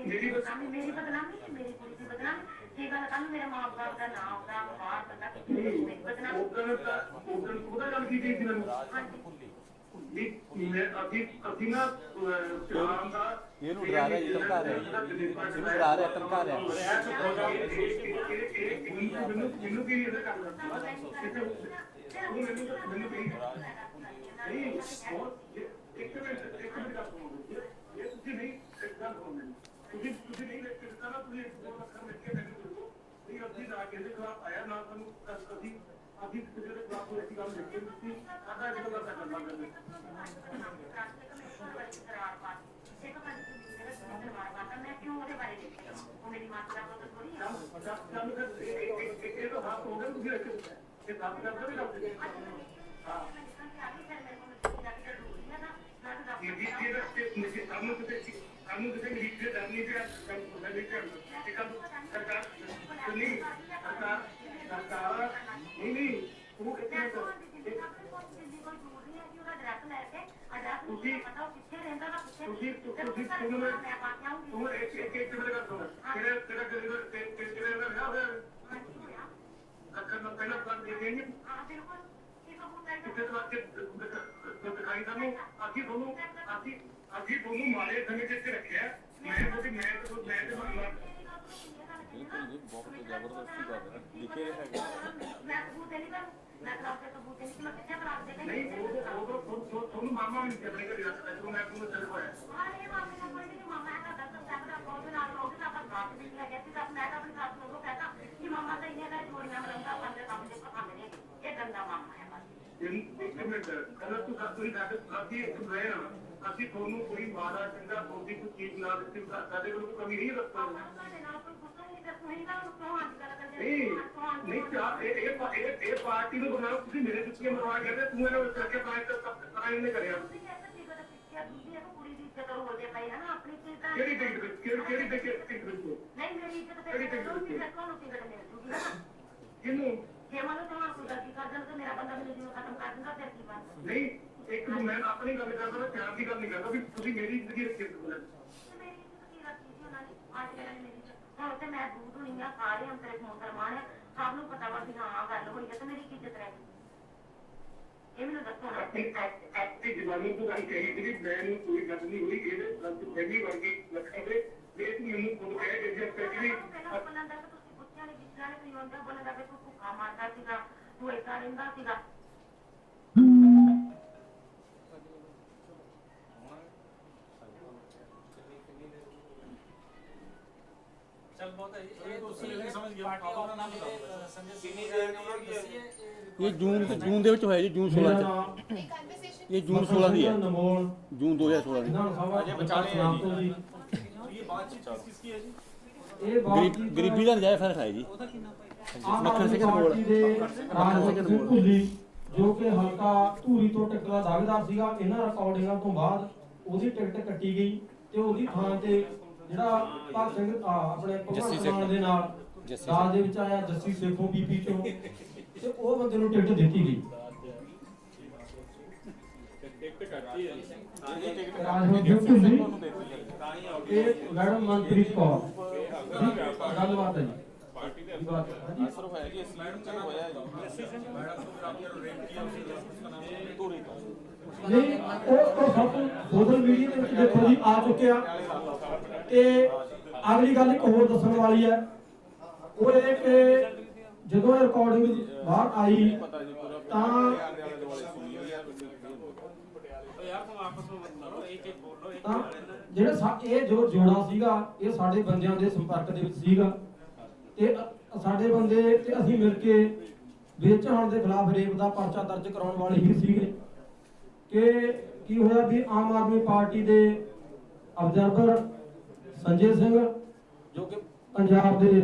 ਮੇਰੀ ਬਦਨਾਮੀ, ਮੇਰੀ ਕੁੜੀ ਦੀ ਬਦਨਾਮੀ, ਇਹ ਗੱਲ ਕੱਲ ਮੇਰੇ ਮਾਂ ਬਾਪ ਦਾ ਨਾਮ ਆਉਂਦਾ ਬਾਹਰ ਬੰਦਾ ਮੇਰੀ ਬਦਨਾਮੀ। ਉਹਦਾ ਗੱਲ ਕੀ ਸੀ ਮੈਨੂੰ ਅਸੀਂ ਨਾ ਸ਼ਾਮ ਦਾ ਇਹਨੂੰ ਡਰਾ ਰਿਹਾ ਜੀ, ਧਮਕਾ ਰਿਹਾ, ਇਹਨੂੰ ਡਰਾ ਰਿਹਾ, ਧਮਕਾ ਰਿਹਾ। ਮੈਨੂੰ ਕੀ ਇਹਦਾ ਕਰਨਾ ਮੈਨੂੰ ਕੀ ਨਹੀਂ ਇੱਕ ਮਿੰਟ ਗੱਲ ਸੁਣੋ, ਇਹ ਤੁਸੀਂ ਨਹੀਂ ਇੱਕ ਗੱਲ ਸੁਣੋ ਮੈਨੂੰ, ਤੁਸੀਂ ਨਹੀਂ ਲਿਖ ਕੇ ਦਿੱਤਾ ਨਾ, ਤੁਸੀਂ 2 ਲੱਖ ਲਿਖ ਕੇ ਮੈਨੂੰ ਦਿਓ, ਨਹੀਂ ਅਸੀਂ ਨਾ ਕਿਸੇ ਦੇ ਖਿਲਾਫ ਆਇਆ ਨਾ ਸਾਨੂੰ ਅਸੀਂ ਕਿਸੇ ਦੇ ਖਿਲਾਫ ਕੋਈ ਐਸੀ ਗੱਲ ਲਿਖ ਕੇ ਦਿੱਤੀ, ਸਾਡਾ ਇਸ ਗੱਲ ਦਾ ਕਰਨਾ ਕਰਦੇ ਮੈਂ ਕਿਉਂ ਉਹਦੇ ਬਾਰੇ ਲਿਖਿਆ, ਉਹ ਮੇਰੀ ਮਾਂ ਦਾ ਪੁੱਤ ਥੋੜੀ ਆ। ਇਹ ਤਾਂ ਹੱਥ ਹੋ ਗਿਆ, ਤੁਸੀਂ ਲਿਖ ਕੇ ਦਿੱਤਾ, ਇਹ ਦੱਸ ਕਰਦੇ ਵੀ ਲੱਗਦੇ ਹਾਂ ਸਾਨੂੰ ਕਿਸੇ ਮਰੀਜ਼ ਦੇ ਦਰ ਨਹੀਂ ਜਿਹੜਾ ਕੰਮ ਨਹੀਂ ਕਰਨਾ, ਸਰਕਾਰ ਨਹੀਂ ਉਹ ਕਿੱਥੇ ਅਸੀਂ ਤੁਹਾਨੂੰ ਮਾਰੇ ਸਮੇਂ ਤੇ ਰੱਖਿਆ, ਮੈਂ ਬਿਲਕੁਲ ਜੀ, ਬਹੁਤ ਜ਼ਬਰਦਸਤੀ ਕਰ ਰਹੇ ਲਿਖੇ ਹੈਗੇ ਨਹੀਂ ਤੁਹਾਨੂੰ ਮਾਮਾ ਨਹੀਂ ਆਪਣੇ ਘਰੇ ਰੱਖਦਾ, ਜਦੋਂ ਮੈਂ ਤੁਹਾਨੂੰ ਚੱਲ ਪਾਇਆ ਅਸੀਂ ਤੁਹਾਨੂੰ ਕੋਈ ਮਾੜਾ ਚੰਗਾ ਕੋਈ ਚੀਜ਼ ਨਾ ਦਿੱਤੀ, ਸਾਡੇ ਕੋਲ ਕੋਈ ਕਮੀ ਨਹੀਂ ਰੱਖਦਾ। ਇਹ ਪਾਰਟੀ ਨੂੰ ਬਣਾਓ, ਤੁਸੀਂ ਮੇਰੇ ਜੁੱਤੀਆਂ ਮਰਵਾ ਕੇ ਤੂੰ ਇਹਨਾਂ ਕਰਕੇ ਇਹਨੇ ਕਰਿਆ ਕਿਹੜੀ ਟਿਕਟ ਵਿੱਚ ਕਿਹੜੀ ਟਿਕਟ ਵਿੱਚ ਨਹੀਂ ਮੇਰੀ ਇੱਜ਼ਤ ਤੇ ਤੁਹਾਨੂੰ ਟਿਕਟ ਮਿਲ ਜੂਗੀ ਕਿਹਨੂੰ ਜੇ ਮੰਨ ਲਓ ਤੁਹਾਨੂੰ ਕੋਈ ਗਲਤੀ ਕਰ ਦਿੰਦਾ ਤਾਂ ਮੇਰਾ ਬੰਦਾ ਮੈਨੂੰ ਜਿਵੇਂ ਖਤਮ ਕਰ ਦਿੰਦਾ ਫਿਰ ਕੀ ਬਣਦਾ। ਨਹੀਂ ਇੱਕ ਨੂੰ ਮੈਂ ਆਪਣੀ ਗੱਲ ਕਰਦਾ, ਮੈਂ ਪਿਆਰ ਦੀ ਗੱਲ ਨਹੀਂ ਕਰਦਾ ਵੀ ਤੁਸੀਂ ਮੇਰੀ ਜ਼ਿੰਦਗੀ ਰੱਖੀ ਮੇਰੀ ਜ਼ਿੰਦਗੀ ਰੱਖੀ ਸੀ ਉਹਨਾਂ ਨੇ ਅੱਜ ਕੱਲ੍ਹ ਮੇਰੀ ਹੁਣ ਤੇ ਮੈਂ ਦੂਰ ਹੋਈ ਆ, ਸਾਰੇ ਅੰਤਰੇ ਮੁਸਲਮਾਨ ਹੈ, ਸਭ ਨੂੰ ਪਤਾ ਵਾ ਵੀ ਹਾਂ ਗੱਲ ਹੋਈ ਹੈ ਤੇ ਮੇਰੀ ਕੀ ਇੱਜ਼ਤ ਰਹਿ ਗਈ, ਇਹ ਮੈਨੂੰ ਦੱਸੋ ਨਾ। ਆਪਣੀ ਜਵਾਨੀ ਤੋਂ ਗੱਲ ਕਹੀ ਸੀ, ਮੈਨੂੰ ਕੋਈ ਗੱਲ ਨਹੀਂ ਹੋਈ, ਇਹਦੇ ਗੱਲ ਚ ਪਹਿਲੀ ਵਰਗੀ ਲੱਖਾਂ ਦੇ ਇਹ ਮੈਨੂੰ ਖੁਦ ਕਹੇ ਜੇ ਪਹਿਲੀ ਬੋਲਣ ਦਾ ਤੁਸੀਂ ਪੁੱਛਿਆ ਨਹੀਂ, ਜਿਸ ਨਾਲ ਤੁਸੀਂ ਹੁੰਦਾ ਬੋਲਣ ਦਾ ਤੂੰ ਭੁੱਖਾ ਮਾਰਦਾ ਸੀਗਾ, ਤੂੰ ਏਦਾਂ ਰਹਿੰਦਾ ਸੀਗਾ। ਇਹ ਜੂਨ ਦੇ ਵਿੱਚ ਹੋਇਆ ਜੀ, ਜੂਨ 16 ਚ, ਇਹ ਜੂਨ 16 ਦੀ ਹੈ, ਜੂਨ 2016 ਦੀ। ਅਜੇ ਬਚਾਣੇ ਆ ਜੀ, ਇਹ ਬਾਤਚੀਤ ਕਿਸकी ਹੈ ਜੀ? ਇਹ ਗਰੀਬੀ ਦਾ ਨਜਾਇਜ਼ ਫਰਕ ਹੈ ਜੀ। ਮੱਖਣ ਸਿੰਘ ਭੁੱਲੀ ਜੋ ਕਿ ਹਲਕਾ ਧੂਰੀ ਤੋਂ ਟਿਕਟ ਦਾ ਦਾਅਵੇਦਾਰ ਸੀਗਾ, ਇਹਨਾਂ ਰਿਕਾਰਡਿੰਗਾਂ ਤੋਂ ਬਾਅਦ ਉਹਦੀ ਟਿਕਟ ਕੱਟੀ ਗਈ ਤੇ ਉਹਦੀ ਥਾਂ ਤੇ ਜਿਹੜਾ ਭਗਤ ਸਿੰਘ ਆਪਣੇ ਭਗਵੰਤ ਮਾਨ ਦੇ ਨਾਲ ਦਾਲ ਦੇ ਵਿੱਚ ਆਇਆ ਜੱਸੀ ਸੇਖੋਂ ਬੀਪੀ ਚੋਂ, ਤੇ ਉਹ ਬੰਦੇ ਨੂੰ ਟਿਕਟ ਦਿੱਤੀ ਗਈ। ਰਾਜਵੰਤ ਸਿੰਘ ਇਹ ਮੈਡਮ ਮਨਪ੍ਰੀਤ ਕੌਰ ਗੱਲਬਾਤ ਹੈ ਜੀ। ਅਸਰ ਹੋਇਆ ਜੀ ਇਸ ਮੈਡਮ ਚ ਹੋਇਆ ਜੀ ਨਹੀਂ ਉਹ ਸਭ ਸੋਸ਼ਲ ਮੀਡੀਆ ਦੇ ਵਿੱਚ ਦੇਖੋ ਜੀ ਆ ਚੁੱਕਿਆ। ਤੇ ਅਗਲੀ ਗੱਲ ਇੱਕ ਹੋਰ ਦੱਸਣ ਵਾਲੀ ਹੈ, ਉਹ ਇਹ ਕਿ ਜਦੋਂ ਇਹ ਰਿਕਾਰਡਿੰਗ ਬਾਹਰ ਆਈ ਤਾਂ ਜਿਹੜਾ ਇਹ ਜੋ ਜੋੜਾ ਸੀਗਾ ਇਹ ਸਾਡੇ ਬੰਦਿਆਂ ਦੇ ਸੰਪਰਕ ਦੇ ਵਿੱਚ ਸੀਗਾ ਤੇ ਸਾਡੇ ਬੰਦੇ ਤੇ ਅਸੀਂ ਮਿਲ ਕੇ ਵੇਚਣ ਦੇ ਖਿਲਾਫ ਰੇਪ ਦਾ ਪਰਚਾ ਦਰਜ ਕਰਾਉਣ ਵਾਲੇ ਹੀ ਸੀਗੇ। ਕਿ ਕੀ ਹੋਇਆ ਵੀ ਆਮ ਆਦਮੀ ਪਾਰਟੀ ਦੇ ਅਬਜ਼ਰਵਰ ਸੰਜੇ ਸਿੰਘ ਜੋ ਕਿ ਪੰਜਾਬ ਦੇ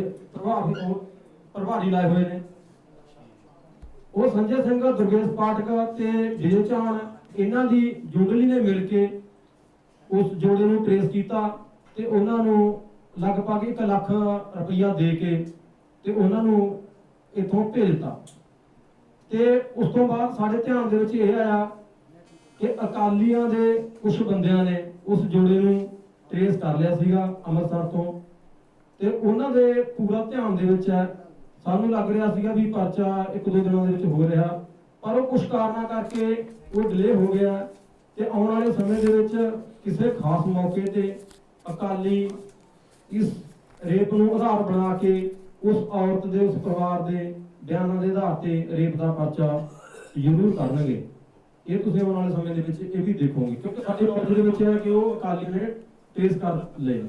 ਪ੍ਰਭਾਰੀ ਲਾਏ ਹੋਏ ਨੇ, ਉਹ ਸੰਜੇ ਸਿੰਘ, ਦੁਰਗੇਸ਼ ਪਾਠਕ ਤੇ ਵਿਜੇ ਚਾਹਣ ਇਹਨਾਂ ਦੀ ਜੁਗਲੀ ਨੇ ਮਿਲ ਕੇ ਉਸ ਜੋੜੇ ਨੂੰ ਟ੍ਰੇਸ ਕੀਤਾ ਤੇ ਉਹਨਾਂ ਨੂੰ ਲਗਭਗ 1 ਲੱਖ ਰੁਪਈਆ ਦੇ ਕੇ ਤੇ ਉਹਨਾਂ ਨੂੰ ਇੱਥੋਂ ਭੇਜ ਦਿੱਤਾ। ਤੇ ਉਸ ਤੋਂ ਬਾਅਦ ਸਾਡੇ ਧਿਆਨ ਦੇ ਵਿੱਚ ਇਹ ਆਇਆ ਕਿ ਅਕਾਲੀਆਂ ਦੇ ਕੁਝ ਬੰਦਿਆਂ ਨੇ ਉਸ ਜੋੜੇ ਨੂੰ ਟ੍ਰੇਸ ਕਰ ਲਿਆ ਸੀਗਾ ਅੰਮ੍ਰਿਤਸਰ ਤੋਂ ਤੇ ਉਹਨਾਂ ਦੇ ਪੂਰਾ ਧਿਆਨ ਦੇ ਵਿੱਚ ਹੈ। ਸਾਨੂੰ ਲੱਗ ਰਿਹਾ ਸੀਗਾ ਵੀ ਪਰਚਾ 1-2 ਦਿਨਾਂ ਦੇ ਵਿੱਚ ਹੋ ਰਿਹਾ, ਪਰ ਉਹ ਕੁਝ ਕਾਰਨਾਂ ਕਰਕੇ ਉਹ ਡਿਲੇ ਹੋ ਗਿਆ ਤੇ ਆਉਣ ਵਾਲੇ ਸਮੇਂ ਦੇ ਵਿੱਚ ਕਿਸੇ ਖਾਸ ਮੌਕੇ ਤੇ ਅਕਾਲੀ ਇਸ ਰੇਪ ਨੂੰ ਆਧਾਰ ਬਣਾ ਕੇ ਉਸ ਔਰਤ ਦੇ ਉਸ ਪਰਿਵਾਰ ਦੇ ਬਿਆਨਾਂ ਦੇ ਆਧਾਰ ਤੇ ਰੇਪ ਦਾ ਪਰਚਾ ਜ਼ਰੂਰ ਕਰਨਗੇ। ਇਹ ਤੁਸੀਂ ਆਉਣ ਵਾਲੇ ਸਮੇਂ ਦੇ ਵਿੱਚ ਇਹ ਵੀ ਦੇਖੋਗੇ, ਕਿਉਂਕਿ ਸਾਡੇ ਪਿੰਡ ਦੇ ਵਿੱਚ ਹੈ ਕਿ ਉਹ ਅਕਾਲੀ ਨੇ ਟ੍ਰੇਸ ਕਰ ਲਏ।